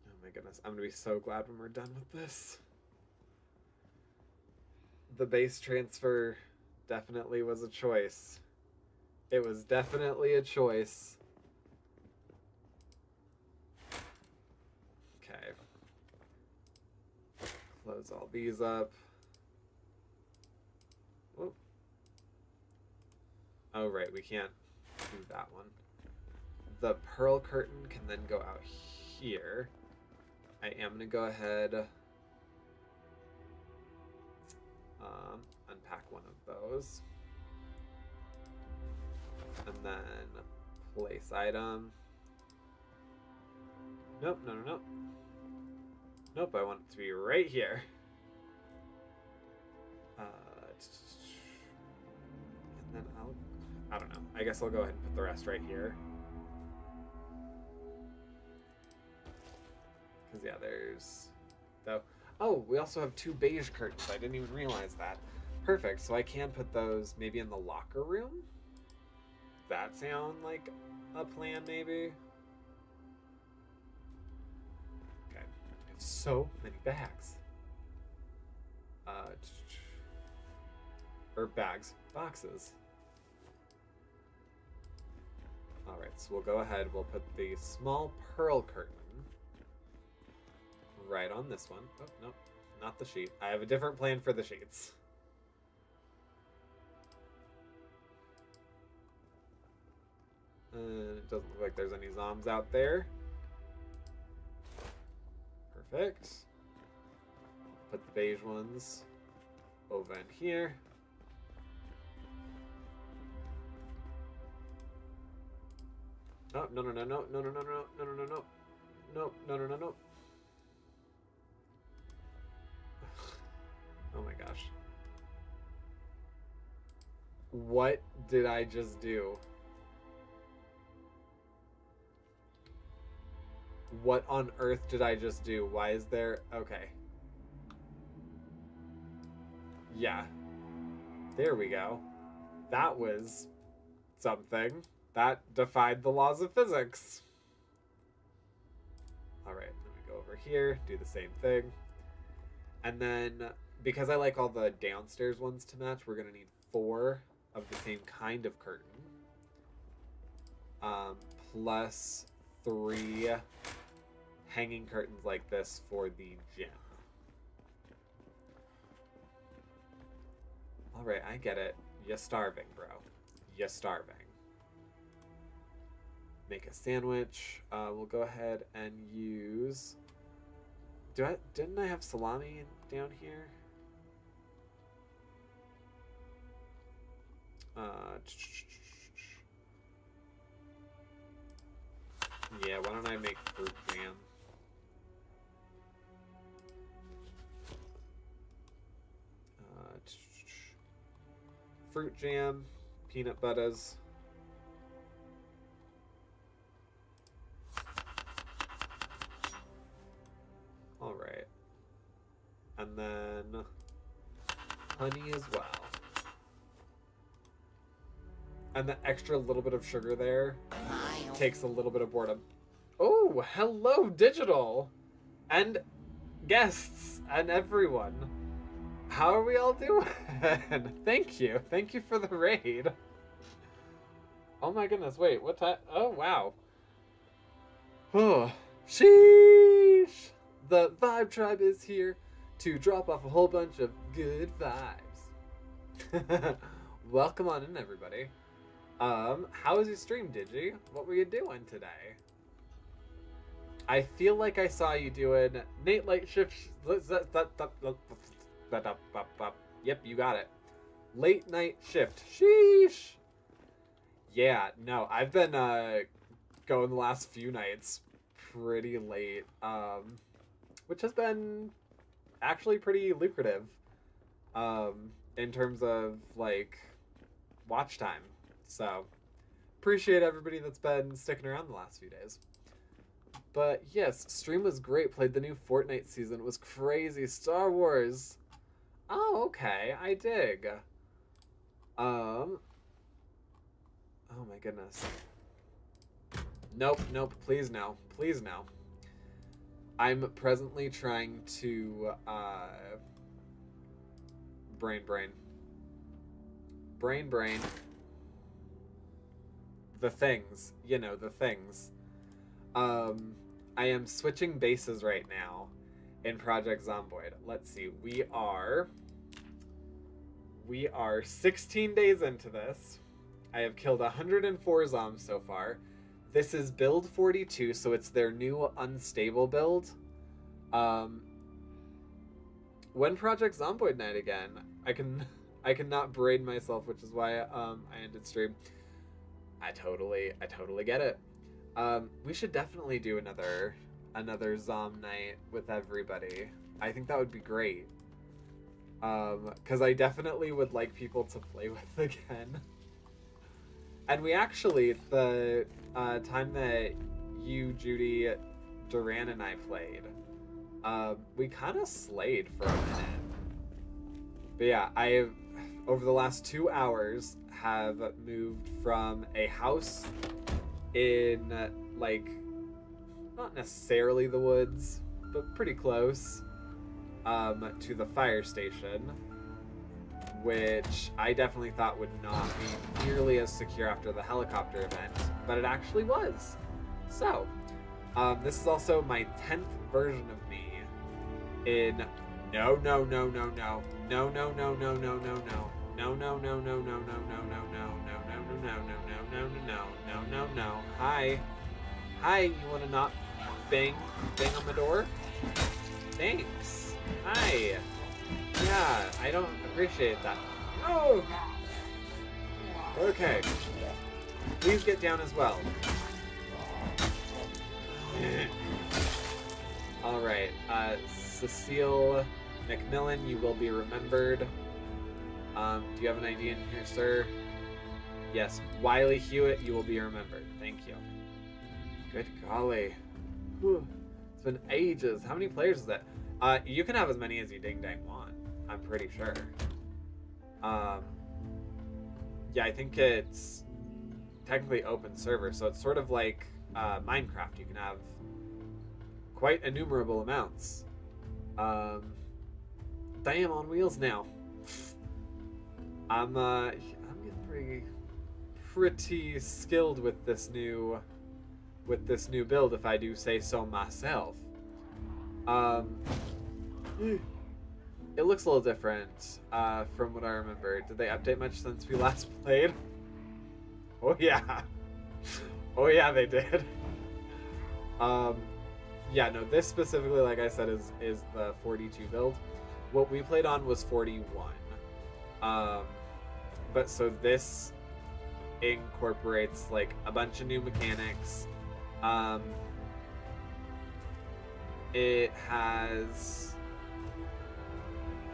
Oh my goodness, I'm gonna be so glad when we're done with this. The base transfer definitely was a choice. It was definitely a choice. Okay. Close all these up. Whoop. Oh, right, we can't do that one. The pearl curtain can then go out here. I am going to go ahead unpack one of those. And then place item. Nope, no. Nope, I want it to be right here. And then I don't know. I guess I'll go ahead and put the rest right here. Because, yeah, there's... Oh, we also have 2 beige curtains. I didn't even realize that. Perfect. So I can put those maybe in the locker room? That sound like a plan, maybe? Okay. We have so many bags. Or bags. Boxes. Alright, so we'll go ahead. We'll put the small pearl curtain right on this one. Oh, nope. Not the sheet. I have a different plan for the sheets. It doesn't look like there's any zombs out there. Perfect. Put the beige ones over in here. Oh, no. No. Oh my gosh. What did I just do? What on earth did I just do? Why is there... Okay. Yeah. There we go. That was something. That defied the laws of physics. Alright, let me go over here, do the same thing. And then, because I like all the downstairs ones to match, we're going to need 4 of the same kind of curtain. Plus 3 hanging curtains like this for the gym. Alright, I get it. You're starving, bro. You're starving. make a sandwich. We'll go ahead and use... Didn't I have salami down here? Yeah, why don't I make fruit jam? Fruit jam, peanut butters. All right. And then honey as well. And the extra little bit of sugar there takes a little bit of boredom. Oh, hello, digital! And guests and everyone. How are we all doing? Thank you. Thank you for the raid. Oh my goodness, wait, what time? Oh, wow. Oh, sheesh! The Vibe Tribe is here to drop off a whole bunch of good vibes. Welcome on in, everybody. How was your stream, Digi? What were you doing today? I feel like I saw you doing Nate Light Shift. Yep, you got it. Late night shift. Sheesh. Yeah, no, I've been going the last few nights pretty late, which has been actually pretty lucrative in terms of like watch time. So appreciate everybody that's been sticking around the last few days. But yes, stream was great. Played the new Fortnite season. It was crazy. Star Wars. Oh, okay. I dig. Oh my goodness. Nope, nope. Please no. Please no. I'm presently trying to brain. The things. You know, the things. I am switching bases right now in Project Zomboid. Let's see. We are 16 days into this. I have killed 104 zombs so far. This is build 42, so it's their new unstable build. When Project Zomboid night again, I cannot braid myself, which is why I ended stream. I totally get it. We should definitely do another Zom night with everybody. I think that would be great. Because I definitely would like people to play with again. And we actually, the time that you, Judy, Duran, and I played, we kind of slayed for a minute. But yeah, over the last 2 hours, have moved from a house in, like, not necessarily the woods, but pretty close, to the fire station, which I definitely thought would not be nearly as secure after the helicopter event, but it actually was. So, this is also my 10th version of me in no. Hi, you wanna not bang on the door? Thanks. Hi. Yeah, I don't appreciate that. Oh! Okay. Please get down as well. Alright, Cecile McMillan, you will be remembered. Do you have an ID in here, sir? Yes, Wiley Hewitt, you will be remembered. Thank you. Good golly. Whew. It's been ages. How many players is that? You can have as many as you ding-dang want. I'm pretty sure. Yeah, I think it's technically open server, so it's sort of like Minecraft. You can have quite innumerable amounts. Damn, on wheels now. I'm getting pretty skilled with this new build, if I do say so myself. It looks a little different from what I remember. Did they update much since we last played? Oh yeah. Oh yeah, they did. Um, yeah, no, this specifically, like I said, is the 42 build. What we played on was 41. Um, but so this incorporates like a bunch of new mechanics. Um, it has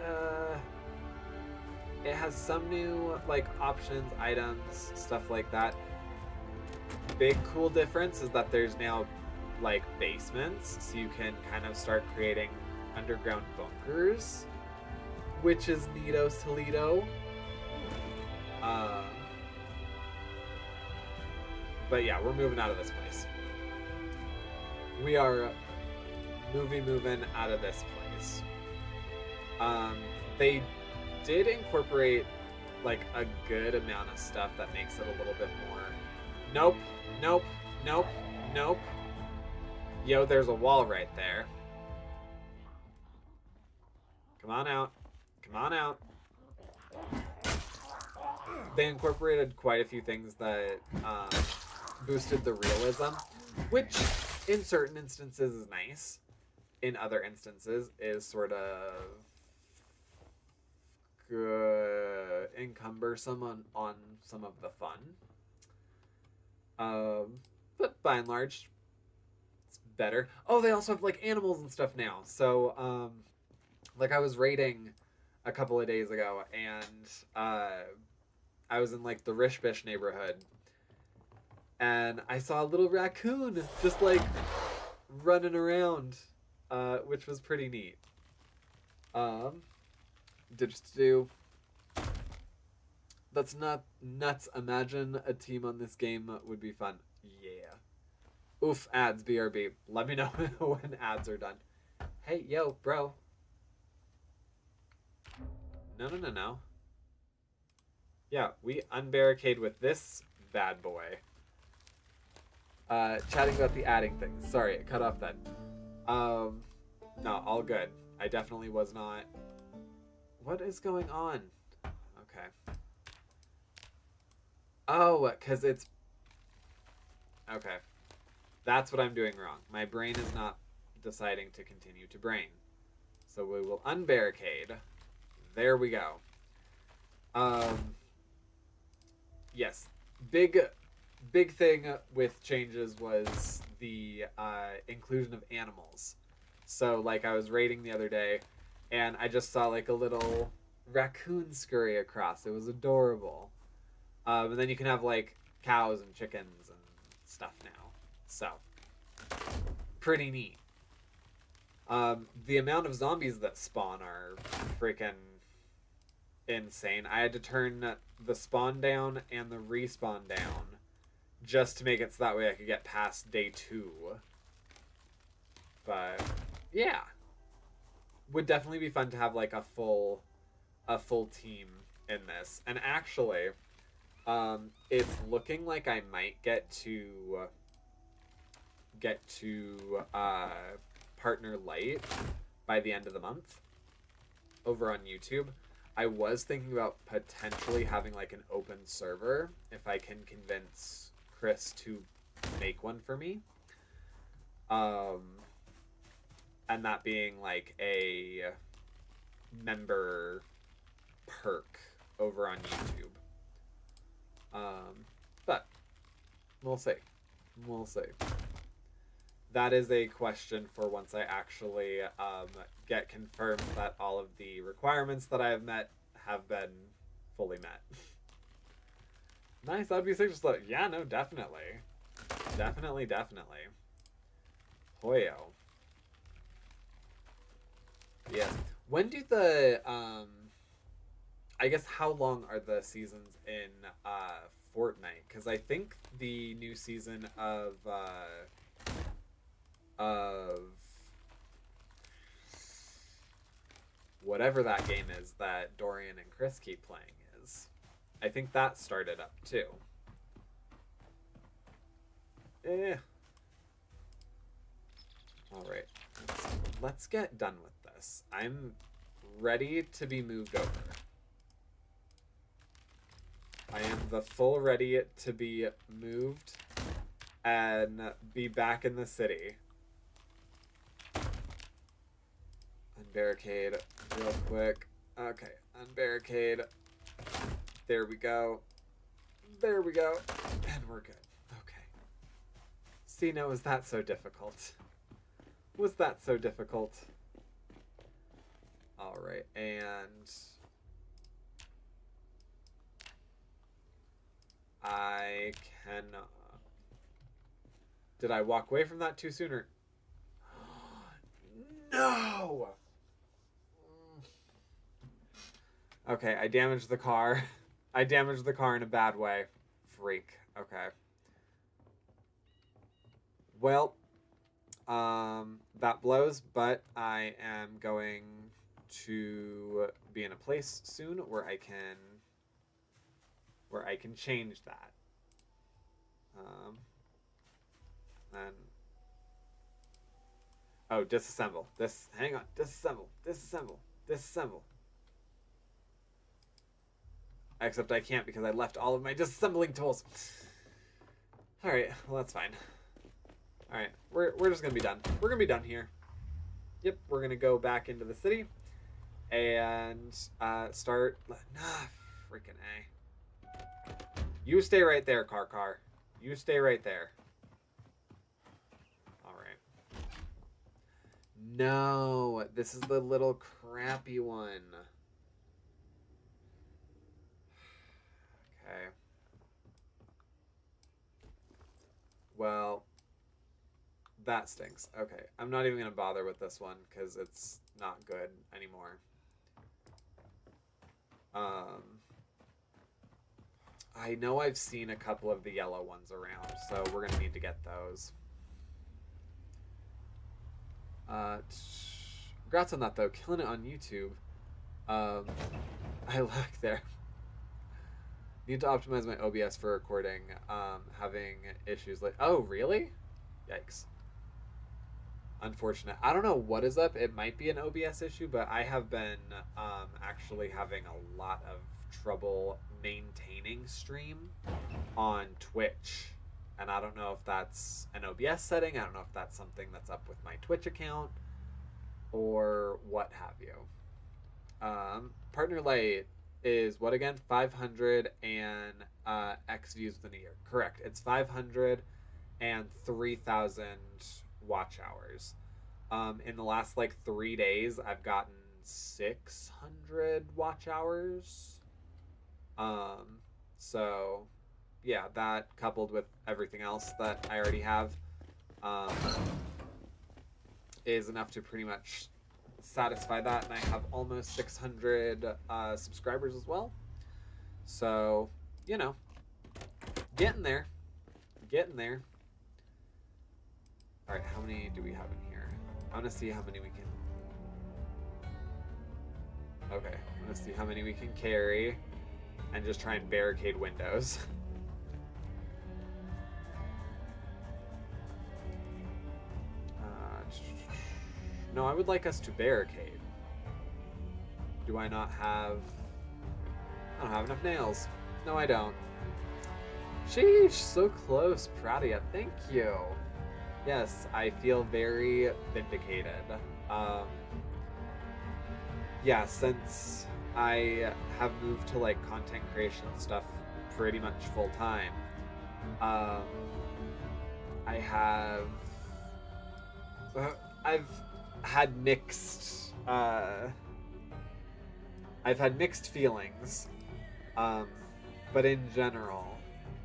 uh, it has some new like options, items, stuff like that. Big cool difference is that there's now like basements, so you can kind of start creating underground bunkers, which is neato Toledo. Um, but yeah, we're moving out of this place. We are moving out of this place. They did incorporate like a good amount of stuff that makes it a little bit more. Nope, nope, nope, nope. Yo, there's a wall right there. Come on out. Come on out. They incorporated quite a few things that boosted the realism, which in certain instances is nice. In other instances is sort of encumbersome on some of the fun. But by and large, it's better. Oh, they also have like animals and stuff now. So, like I was raiding a couple of days ago, and I was in like the Rishbish neighborhood, and I saw a little raccoon just like running around, which was pretty neat. Digits2. That's not nuts. Imagine a team on this game would be fun. Yeah. Oof, ads, BRB. Let me know when ads are done. Hey, yo, bro. No. Yeah, we unbarricade with this bad boy. Chatting about the adding things. Sorry, it cut off then. No, all good. I definitely was not. What is going on? Okay. Oh, because it's... Okay. That's what I'm doing wrong. My brain is not deciding to continue to brain. So we will unbarricade. There we go. Yes. Big thing with changes was the inclusion of animals. So, like, I was raiding the other day, and I just saw, like, a little raccoon scurry across. It was adorable. And then you can have, like, cows and chickens and stuff now. So, pretty neat. The amount of zombies that spawn are freaking insane. I had to turn the spawn down and the respawn down just to make it so that way I could get past day 2. But yeah, would definitely be fun to have like a full team in this. And actually, it's looking like I might get to partner light by the end of the month over on YouTube. I was thinking about potentially having like an open server if I can convince Chris to make one for me. And that being like a member perk over on YouTube. But we'll see. We'll see. That is a question for once I actually get confirmed that all of the requirements that I have met have been fully met. Nice, that'd be such a... Yeah, no, definitely. Definitely. Hoyo. Yes. When do the... I guess how long are the seasons in Fortnite? Because I think the new season of whatever that game is that Dorian and Chris keep playing is. I think that started up too. Alright. Let's get done with this. I'm ready to be moved over. I am the full ready to be moved and be back in the city. Unbarricade real quick. Okay, unbarricade. There we go. There we go. And we're good. Okay. See, now, was that so difficult? Was that so difficult? Alright, and I cannot. Did I walk away from that too soon or? No! Okay, I damaged the car. I damaged the car in a bad way. Freak. Okay. Well, that blows, but I am going to be in a place soon where I can change that. And oh, disassemble. Hang on. Disassemble. Except I can't because I left all of my disassembling tools. Alright, well that's fine. Alright, we're just gonna be done. We're gonna be done here. Yep, we're gonna go back into the city and start. Freaking A. You stay right there, car. You stay right there. Alright. No, this is the little crappy one. Okay. Well, that stinks. Okay, I'm not even going to bother with this one because it's not good anymore. I know I've seen a couple of the yellow ones around, so we're going to need to get those. Congrats on that, though. Killing it on YouTube. I lack there. Need to optimize my OBS for recording. Having issues like... Oh, really? Yikes. Unfortunate. I don't know what is up. It might be an OBS issue, but I have been actually having a lot of trouble maintaining stream on Twitch. And I don't know if that's an OBS setting. I don't know if that's something that's up with my Twitch account or what have you. Partner Light is what again? 500 and X views within a year. Correct. It's 500 and 3,000 watch hours. In the last like 3 days, I've gotten 600 watch hours. So yeah, that coupled with everything else that I already have is enough to pretty much satisfy that, and I have almost 600 subscribers as well. So, you know, getting there. All right, how many do we have in here? I want to see how many we can. Okay, I'm gonna see how many we can carry, and just try and barricade windows. No, I would like us to barricade. Do I not have... I don't have enough nails. No, I don't. Sheesh, so close. Proud of you. Thank you. Yes, I feel very vindicated. Yeah, since I have moved to like content creation stuff pretty much full time, I have... I've had mixed feelings, but in general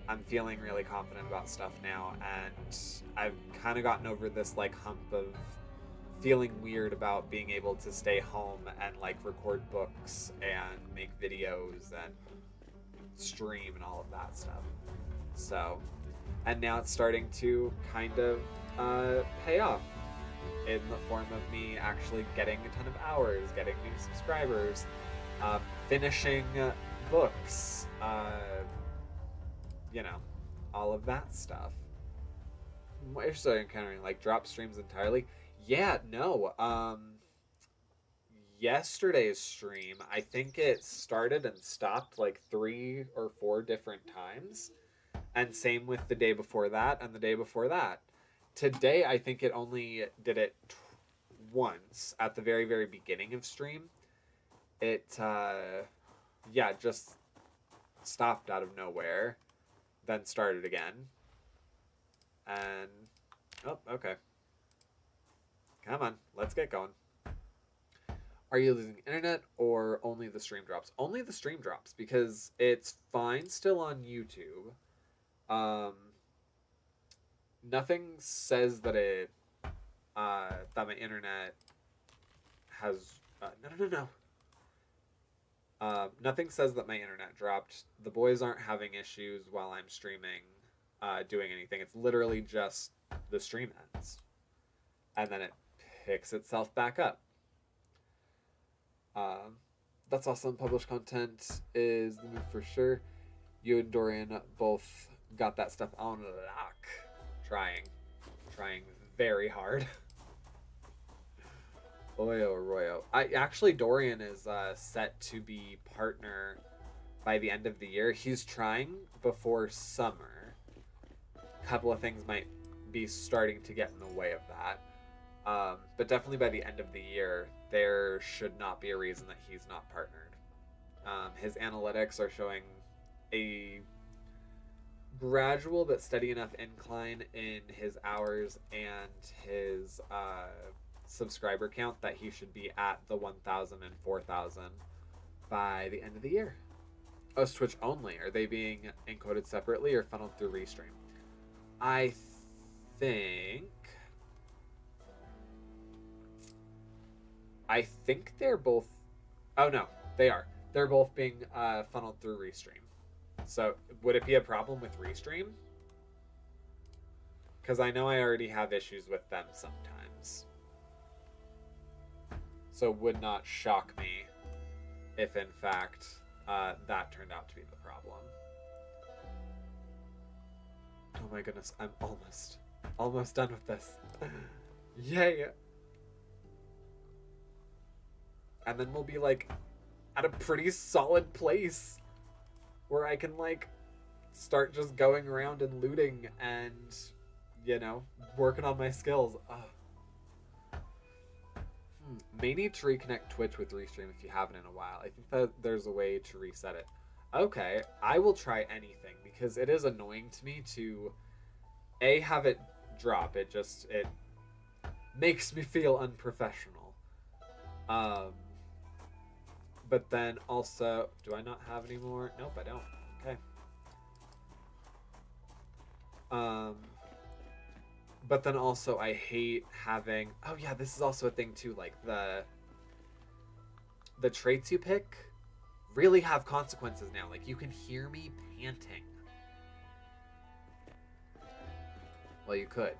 I'm feeling really confident about stuff now, and I've kind of gotten over this like hump of feeling weird about being able to stay home and like record books and make videos and stream and all of that stuff. So, and now it's starting to kind of pay off in the form of me actually getting a ton of hours, getting new subscribers, finishing books, you know, all of that stuff. What you're starting encountering, like drop streams entirely? Yeah, no. Yesterday's stream, I think it started and stopped like 3 or 4 different times. And same with the day before that and the day before that. Today, I think it only did it once at the very, very beginning of stream. It, yeah, just stopped out of nowhere, then started again. And, oh, okay. Come on, let's get going. Are you losing internet or only the stream drops? Only the stream drops because it's fine still on YouTube. Nothing says that that my internet has no. Nothing says that my internet dropped. The boys aren't having issues while I'm streaming, doing anything. It's literally just the stream ends, and then it picks itself back up. That's awesome. Published content is the move for sure. You and Dorian both got that stuff on lock. Trying very hard. Oyo Royo. Dorian is set to be partner by the end of the year. He's trying before summer. A couple of things might be starting to get in the way of that. But definitely by the end of the year, there should not be a reason that he's not partnered. His analytics are showing a gradual but steady enough incline in his hours and his subscriber count that he should be at the 1,000 and 4,000 by the end of the year. Oh, it's Twitch only. Are they being encoded separately or funneled through Restream? I think they're both... Oh, no. They are. They're both being funneled through Restream. So, would it be a problem with Restream? Because I know I already have issues with them sometimes. So, would not shock me if, in fact, that turned out to be the problem. Oh my goodness, I'm almost done with this. Yay! And then we'll be, like, at a pretty solid place where I can, like, start just going around and looting and, you know, working on my skills. May need to reconnect Twitch with Restream if you haven't in a while. I think that there's a way to reset it. Okay, I will try anything because it is annoying to me to have it drop. It makes me feel unprofessional. But then also, do I not have any more? Nope, I don't. Okay. But then also I hate having... Oh yeah, this is also a thing too, like the traits you pick really have consequences now. Like, you can hear me panting. Well, you could.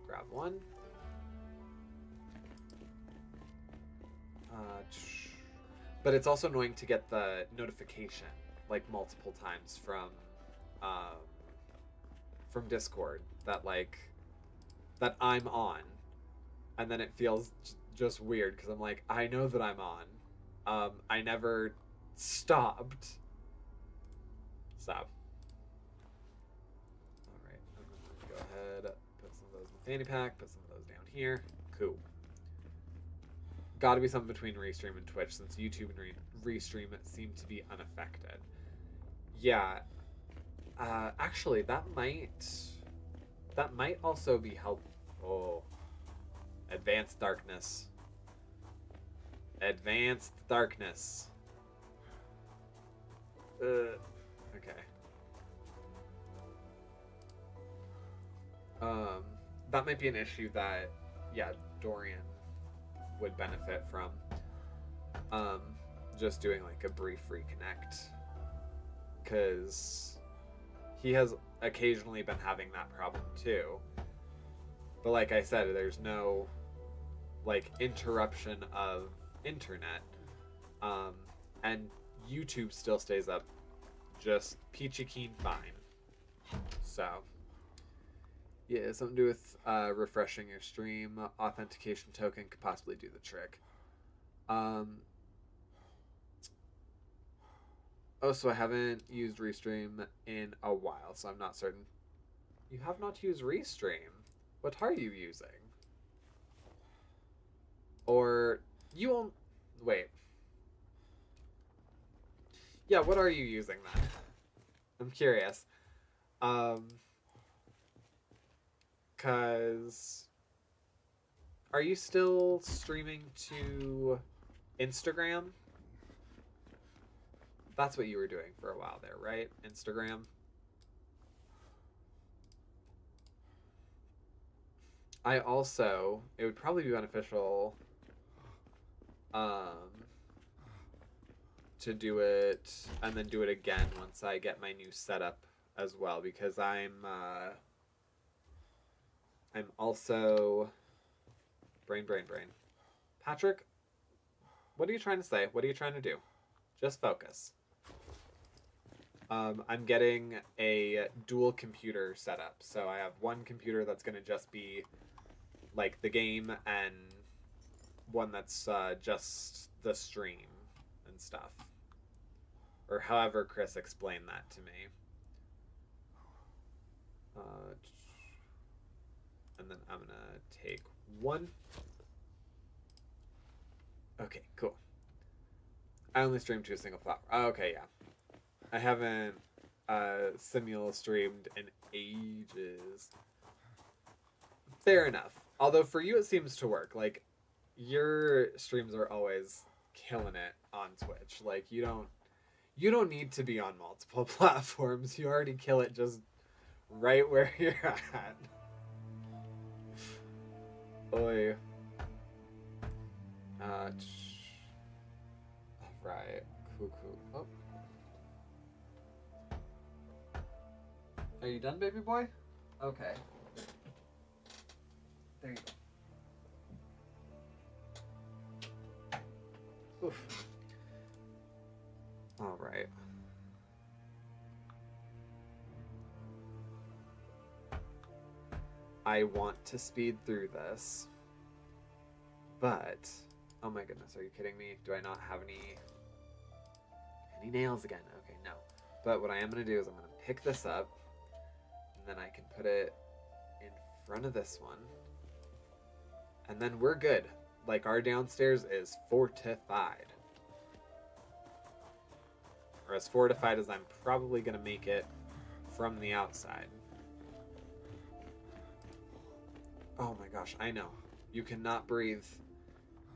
Grab one. But it's also annoying to get the notification, like, multiple times from Discord that, like, that I'm on, and then it feels just weird because I'm like, I know that I'm on. I never stopped. So, all right, I'm gonna go ahead, put some of those in the fanny pack, put some of those down here. Cool. Got to be something between Restream and Twitch, since YouTube and Restream seem to be unaffected. Yeah. Actually, that might also be helpful. Oh, advanced darkness. Advanced darkness. Okay. That might be an issue that, yeah, Dorian would benefit from. Just doing, like, a brief reconnect, because he has occasionally been having that problem too. But like I said, there's no, like, interruption of internet. And YouTube still stays up just peachy keen fine. So, yeah, something to do with refreshing your stream. Authentication token could possibly do the trick. Oh, so I haven't used Restream in a while, so I'm not certain. You have not used Restream. What are you using? Or you won't... Wait. Yeah, what are you using then? I'm curious. Cause are you still streaming to Instagram? That's what you were doing for a while there, right? Instagram. I also, it would probably be beneficial um to do it and then do it again once I get my new setup as well, because I'm also brain. Patrick, what are you trying to say? What are you trying to do? Just focus. I'm getting a dual computer setup. So I have one computer that's going to just be like the game, and one that's just the stream and stuff. Or however Chris explained that to me. And then I'm going to take one. Okay, cool. I only streamed to a single flower. Oh, okay, yeah. I haven't simul streamed in ages. Fair enough. Although for you it seems to work. Like, your streams are always killing it on Twitch. Like, you don't need to be on multiple platforms. You already kill it just right where you're at. Oy. Right. Cuckoo. Oh. Are you done, baby boy? Okay. There you go. Oof. All right. I want to speed through this, but oh my goodness, are you kidding me? Do I not have any nails again? Okay, no. But what I am gonna do is I'm gonna pick this up, and then I can put it in front of this one, and then we're good. Like, our downstairs is fortified. Or as fortified as I'm probably gonna make it from the outside. Oh my gosh, I know. You cannot breathe.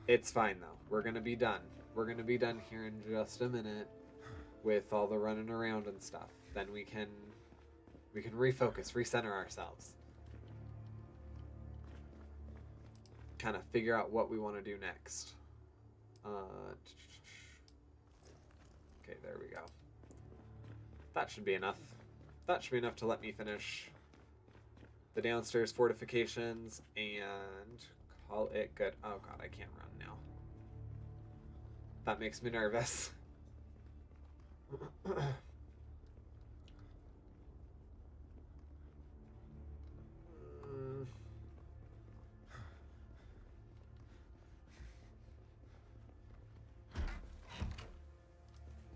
It's fine though. We're gonna be done. We're gonna be done here in just a minute with all the running around and stuff. Then we can refocus, recenter ourselves. Kind of figure out what we want to do next. Okay, there we go. That should be enough. That should be enough to let me finish the downstairs fortifications and call it good. Oh god, I can't run now. That makes me nervous.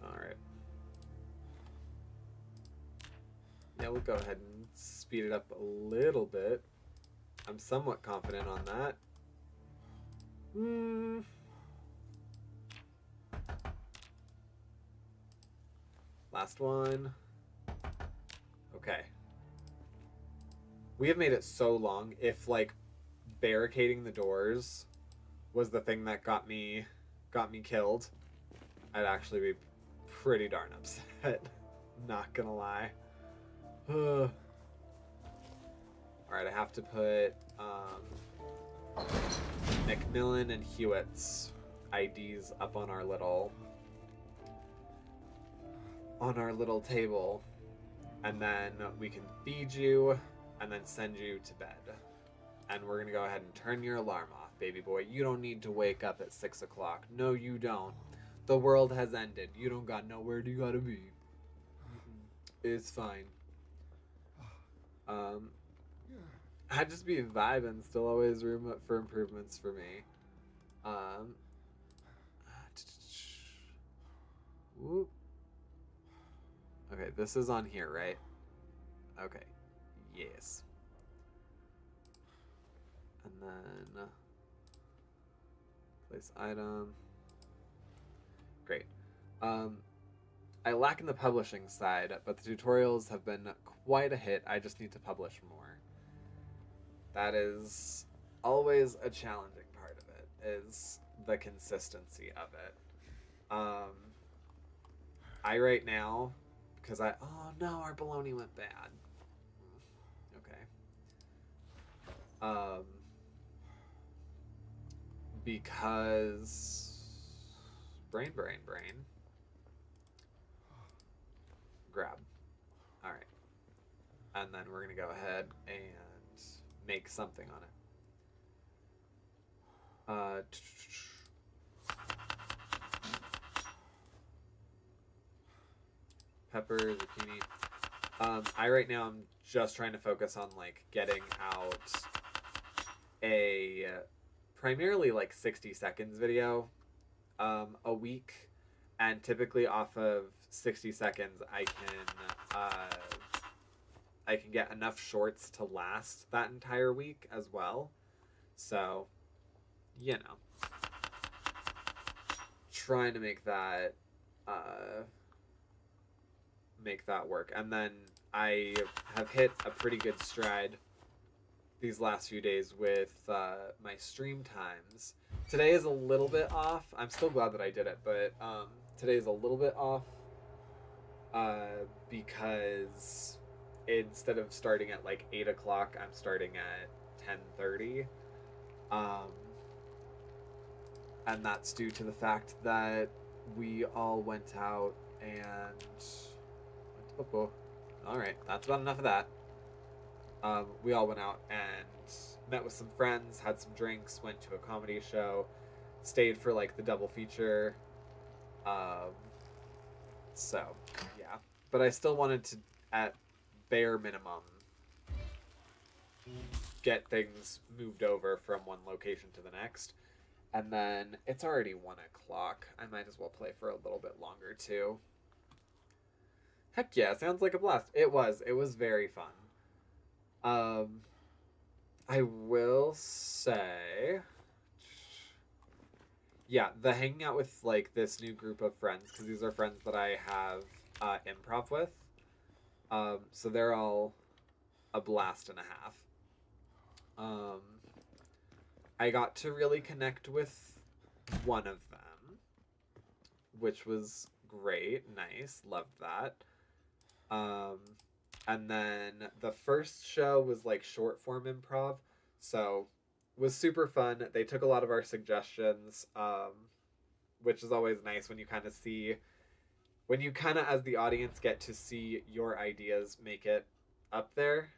Alright. Yeah, we'll go ahead and speed it up a little bit. I'm somewhat confident on that. Last one. Okay. We have made it so long. If, like, barricading the doors was the thing that got me killed, I'd actually be pretty darn upset. Not gonna lie. Alright, I have to put McMillan and Hewitt's IDs up on our little table, and then we can feed you and then send you to bed. And we're gonna go ahead and turn your alarm off, baby boy. You don't need to wake up at 6 o'clock. No, you don't. The world has ended. You don't got nowhere you gotta be. It's fine. I'd just be vibing. Still always room for improvements for me. Whoop. Okay, this is on here, right? Okay. Yes. And then place item. Great. I lack in the publishing side, but the tutorials have been quite a hit. I just need to publish more. That is always a challenging part of it, is the consistency of it. I right now, because oh no, our baloney went bad. Okay. Because brain. Grab. All right. And then we're going to go ahead and make something on it. Pepper, zucchini. I right now I'm just trying to focus on like getting out a primarily like 60 seconds video a week, and typically off of 60 seconds I can get enough shorts to last that entire week as well. So, you know, trying to make that work. And then I have hit a pretty good stride these last few days with my stream times. Today is a little bit off. I'm still glad that I did it, but today is a little bit off because instead of starting at like 8 o'clock, I'm starting at 10:30. And that's due to the fact that we all went out and all right, that's about enough of that. We all went out and met with some friends, had some drinks, went to a comedy show, stayed for like the double feature. So yeah, but I still wanted to, at bare minimum, get things moved over from one location to the next. And then it's already 1 o'clock. I might as well play for a little bit longer too. Heck yeah, sounds like a blast. It was very fun. I will say, yeah, the hanging out with like this new group of friends, because these are friends that I have improv with. So they're all a blast and a half. I got to really connect with one of them, which was great, nice, loved that. And then the first show was like short form improv, so was super fun. They took a lot of our suggestions, which is always nice when you kind of as the audience get to see your ideas make it up there.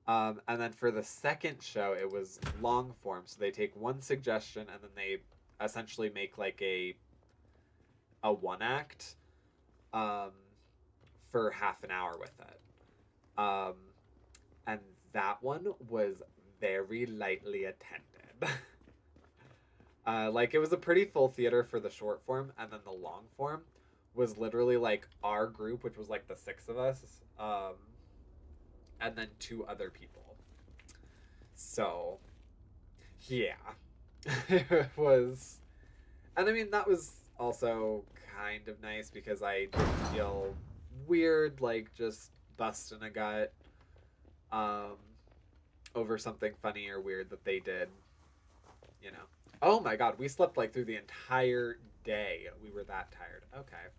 And then for the second show, it was long form, so they take one suggestion and then they essentially make like a one act for half an hour with it. And that one was very lightly attended. Like it was a pretty full theater for the short form, and then the long form was literally like our group, which was like the 6 of us, and then 2 other people. So yeah. It was, and I mean that was also kind of nice because I didn't feel weird like just busting a gut over something funny or weird that they did, you know. Oh my god, we slept like through the entire day. We were that tired. Okay.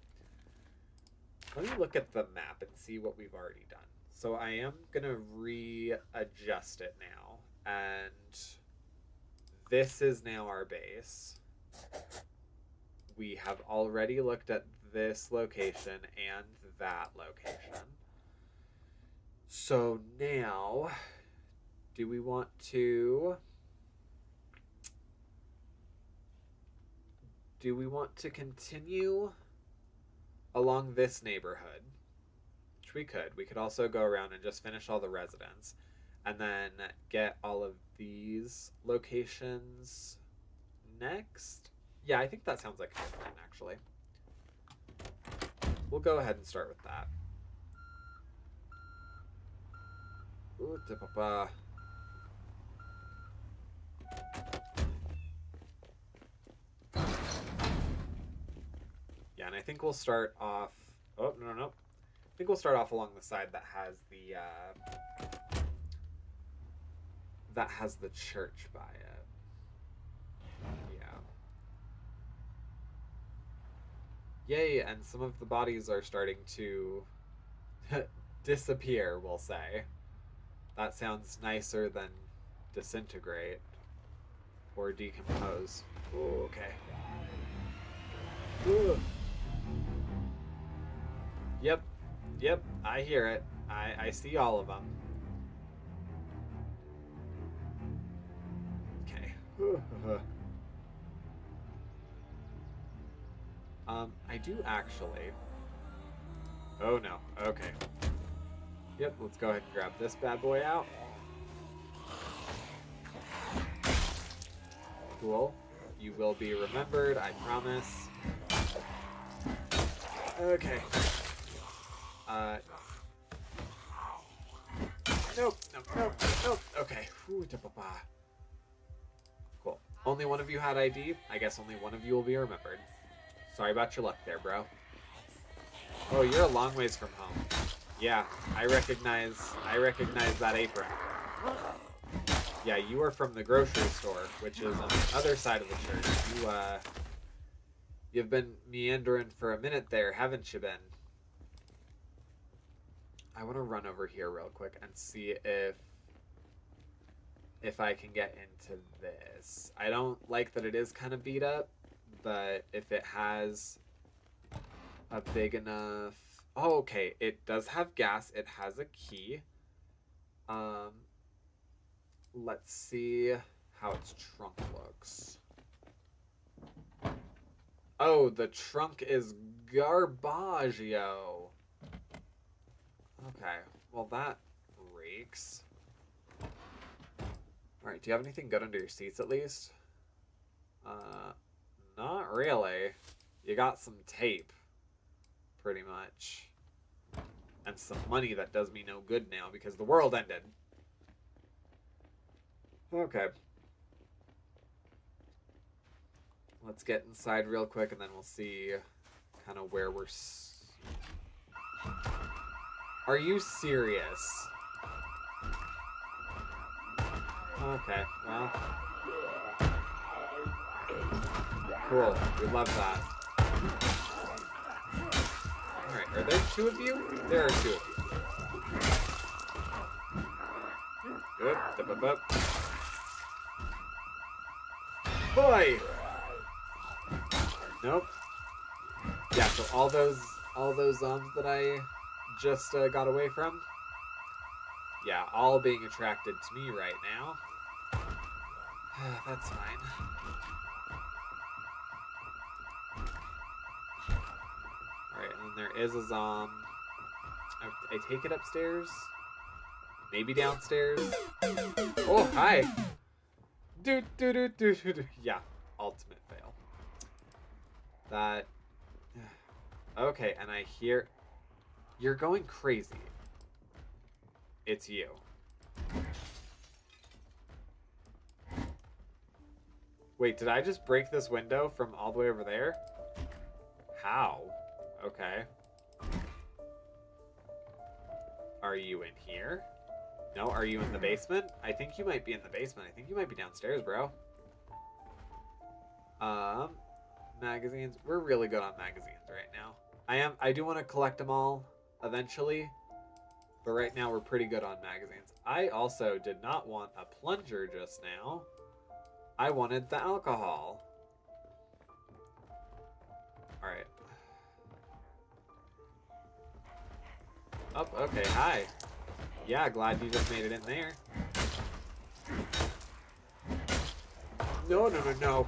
Let me look at the map and see what we've already done. So I am gonna readjust it now, and this is now our base. We have already looked at this location and that location. So now, do we want to continue along this neighborhood? Which we could. We could also go around and just finish all the residents and then get all of these locations next. Yeah, I think that sounds like a good plan, actually. we'll go ahead and start with that. Ooh, da-ba-ba. Yeah, and I think we'll start off... Oh, no. I think we'll start off along the side that has the church by it. Yeah. Yay, and some of the bodies are starting to disappear, we'll say. That sounds nicer than disintegrate or decompose. Ooh, okay. Ooh. Yep, I hear it. I see all of them. Okay. I do actually... Oh no, okay. Yep, let's go ahead and grab this bad boy out. Cool. You will be remembered, I promise. Okay. Nope. Okay. Cool. Only one of you had ID. I guess only one of you will be remembered. Sorry about your luck there, bro. Oh, you're a long ways from home. Yeah, I recognize that apron. Yeah, you are from the grocery store, which is on the other side of the church. You've been meandering for a minute there, haven't you been? I want to run over here real quick and see if I can get into this. I don't like that it is kind of beat up, but if it has a big enough... Oh, okay. It does have gas. It has a key. Let's see how its trunk looks. Oh, the trunk is Garbaggio. Okay, well that reeks. Alright, do you have anything good under your seats at least? Not really. You got some tape, pretty much. And some money that does me no good now because the world ended. Okay. Let's get inside real quick and then we'll see kind of where we're... Are you serious? Okay, well. Cool, we love that. Alright, are there two of you? There are two of you. Good, Boy! Nope. Yeah, so all those zombs that I just got away from, yeah, all being attracted to me right now. That's fine. Alright, and then there is a zom. I take it upstairs? Maybe downstairs? Oh, hi! Do. Yeah, ultimate fail. That... Okay, and I hear... You're going crazy. It's you. Wait, did I just break this window from all the way over there? How? Okay. Are you in here? No, are you in the basement? I think you might be in the basement. I think you might be downstairs, bro. Magazines. We're really good on magazines right now. I do want to collect them all eventually, but right now we're pretty good on magazines. I also did not want a plunger just now. I wanted the alcohol. Alright. Oh, okay, hi. Yeah, glad you just made it in there. No. No.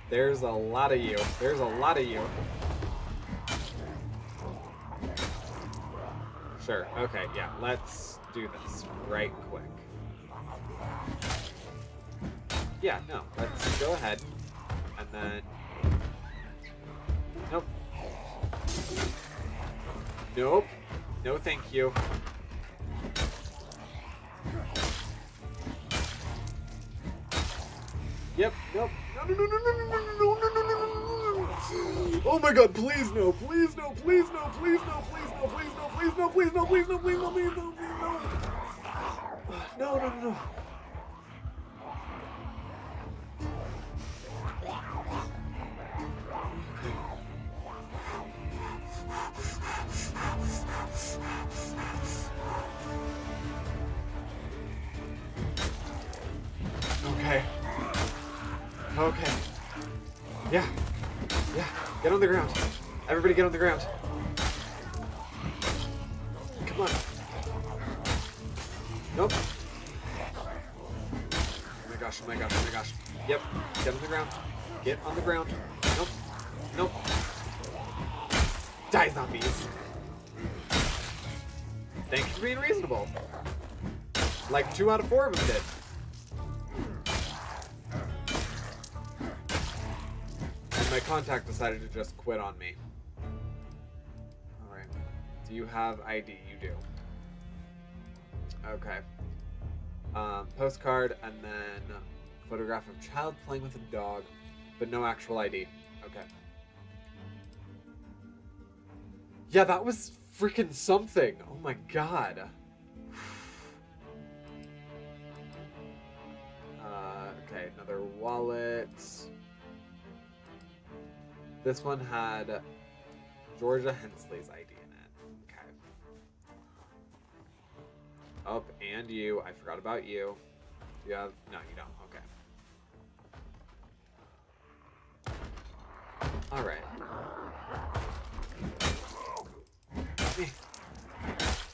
There's a lot of you. Sure, okay, yeah, let's do this right quick. Yeah, no, let's go ahead. And then... Nope. Nope. No thank you. Yep, nope. No, no, no, no, no, no, no, no, no, no, no, no. Oh my god, please no, please no, please no, please no, please no, please no, please no, please no, please no, please no, please no, please no. No, no, no, no. Okay. Okay. Yeah. Yeah. Get on the ground. Everybody get on the ground. Come on. Nope. Oh my gosh, oh my gosh, oh my gosh. Yep. Get on the ground. Get on the ground. Nope. Nope. Die, zombies. Thank you for being reasonable. Like 2 out of 4 of them did. And my contact decided to just quit on me. Alright. Do you have ID? You do. Okay. Postcard and then photograph of child playing with a dog, but no actual ID. Okay. Yeah, that was freaking something. Oh my god. Okay, another wallet. This one had Georgia Hensley's ID in it. Okay. Oh, and you. I forgot about you. Do you have... No, you don't. Okay. Alright.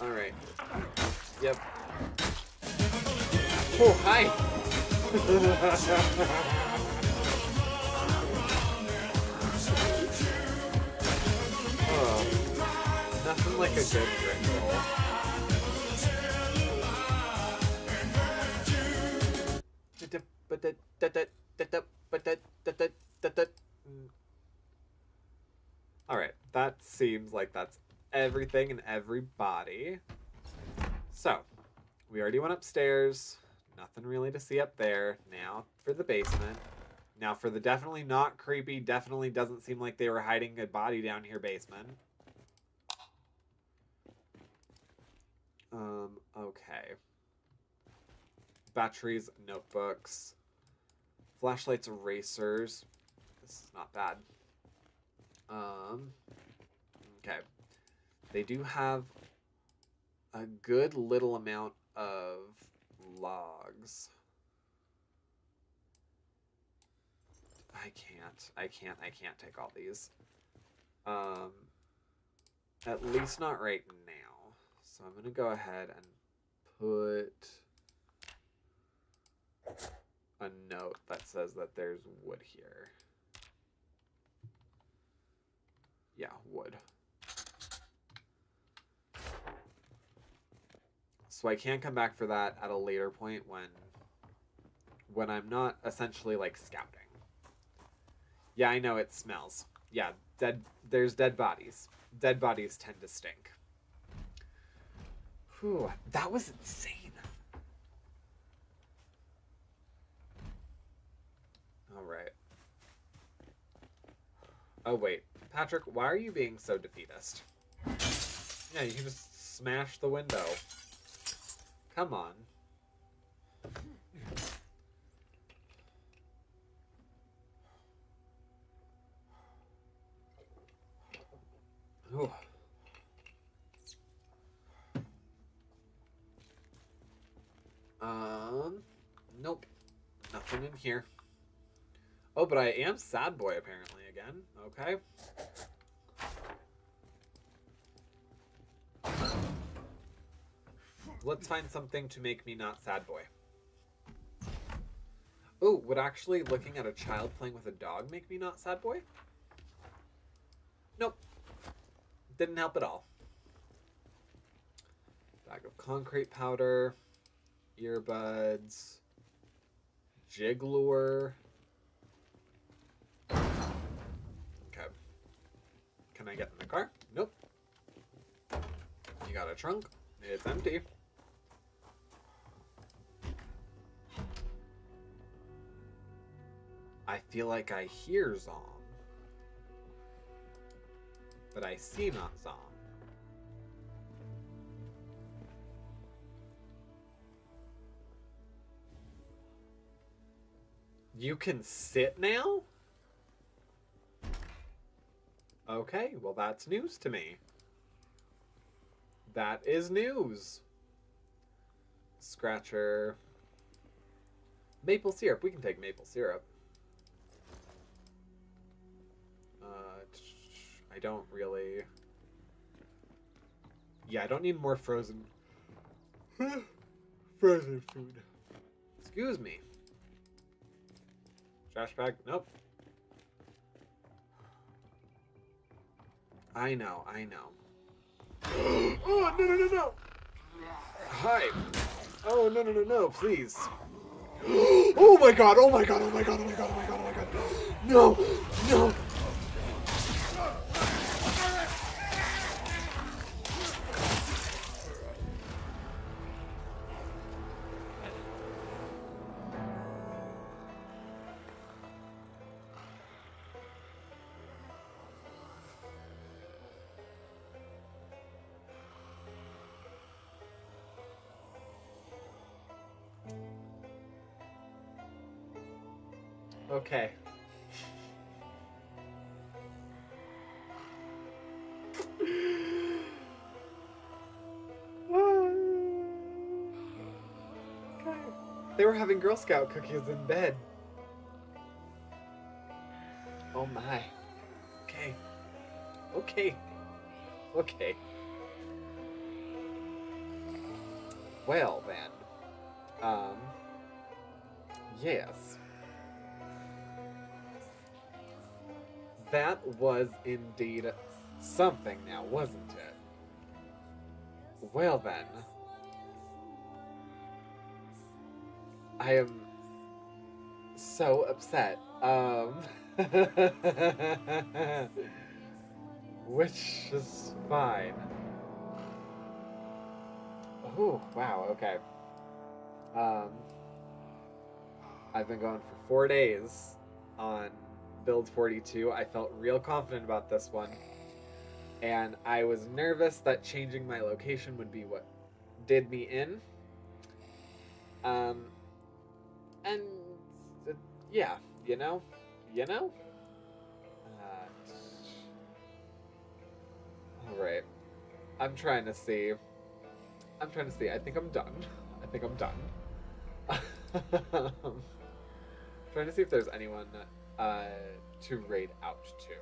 Alright. Yep. Oh, hi! Oh, nothing like a good ritual. Alright, that seems like that's everything and everybody. So, we already went upstairs. Nothing really to see up there. Now for the basement. Now for the definitely not creepy, definitely doesn't seem like they were hiding a body down here basement. Okay. Batteries, notebooks, flashlights, erasers. This is not bad. Okay. They do have a good little amount of logs. I can't take all these. At least not right now. So I'm gonna go ahead and put a note that says that there's wood here. Yeah, wood. So I can come back for that at a later point when I'm not essentially like scouting. Yeah, I know it smells. Yeah, there's dead bodies. Dead bodies tend to stink. Whew, that was insane. All right. Oh, wait. Patrick, why are you being so defeatist? Yeah, you can just smash the window. Come on. Ooh. Nope. Nothing in here. Oh, but I am sad boy apparently again. Okay. Let's find something to make me not sad boy. Oh, would actually looking at a child playing with a dog make me not sad boy? Nope. Didn't help at all. Bag of concrete powder. Earbuds. Jiglor. Okay. Can I get in the car? Nope. You got a trunk? It's empty. I feel like I hear Zom. But I see not Zom. You can sit now? Okay, well that's news to me. That is news. Scratcher. Maple syrup. We can take maple syrup. I don't really... Yeah, I don't need more frozen... frozen food. Excuse me. Trash bag? Nope. I know. Oh, no. Hi. Oh, no, please. Oh my god. No. Okay. Okay. They were having Girl Scout cookies in bed. Oh my. Okay. Well then. Yes. That was indeed something now, wasn't it? Well then. I am so upset. Which is fine. Oh, wow, okay. I've been going for 4 days on build 42. I felt real confident about this one. And I was nervous that changing my location would be what did me in. And yeah, you know? Alright. I'm trying to see. I think I'm done. Trying to see if there's anyone to raid out to.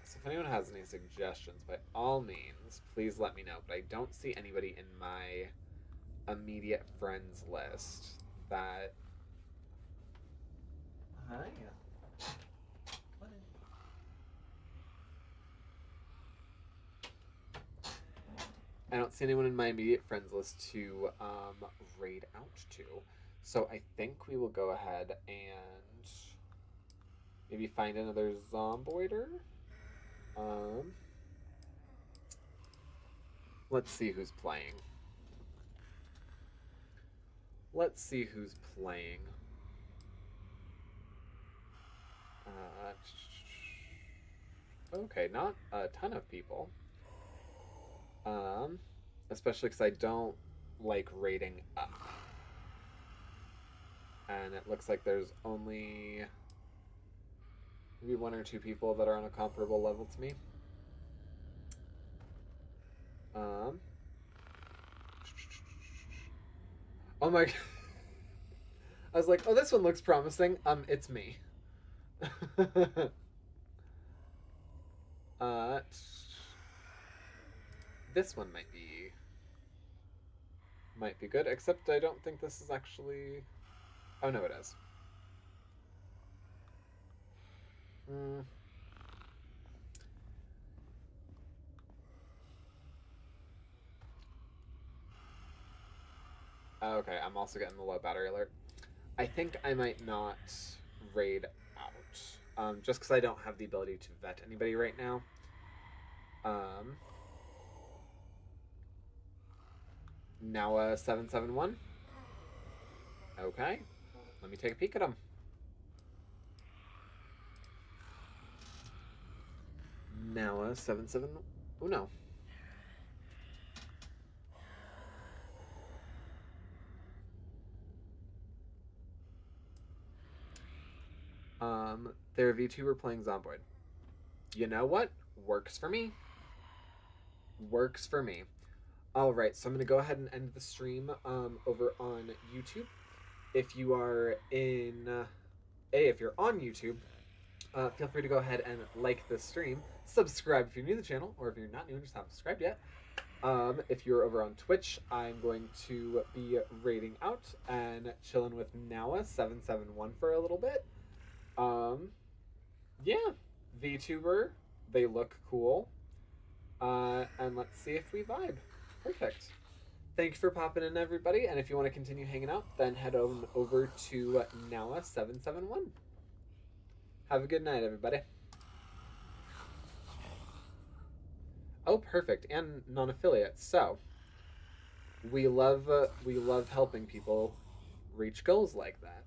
So if anyone has any suggestions, by all means, please let me know. But I don't see anybody in my immediate friends list that... Hi. I don't see anyone in my immediate friends list to raid out to. So I think we will go ahead and maybe find another Zomboider. Let's see who's playing. Okay, not a ton of people. Especially because I don't like raiding up. And it looks like there's only maybe 1 or 2 people that are on a comparable level to me. Oh my god. I was like, oh, this one looks promising. It's me. This one might be good, except I don't think this is actually... Oh, no, it is. Okay, I'm also getting the low battery alert. I think I might not raid out. Just because I don't have the ability to vet anybody right now. Um, now 771. Okay, let me take a peek at them. Now 77. Oh no. Their VTuber playing Zomboid. You know what? Works for me. Works for me. All right, so I'm gonna go ahead and end the stream over on YouTube. If you are in, if you're on YouTube, feel free to go ahead and like this stream. Subscribe if you're new to the channel, or if you're not new and just haven't subscribed yet. If you're over on Twitch, I'm going to be raiding out and chilling with Nawa771 for a little bit. Yeah, VTuber, they look cool. And let's see if we vibe. Perfect. Thanks for popping in, everybody. And if you want to continue hanging out, then head on over to Nawa771. Have a good night, everybody. Oh, perfect. And non-affiliate. So we love helping people reach goals like that.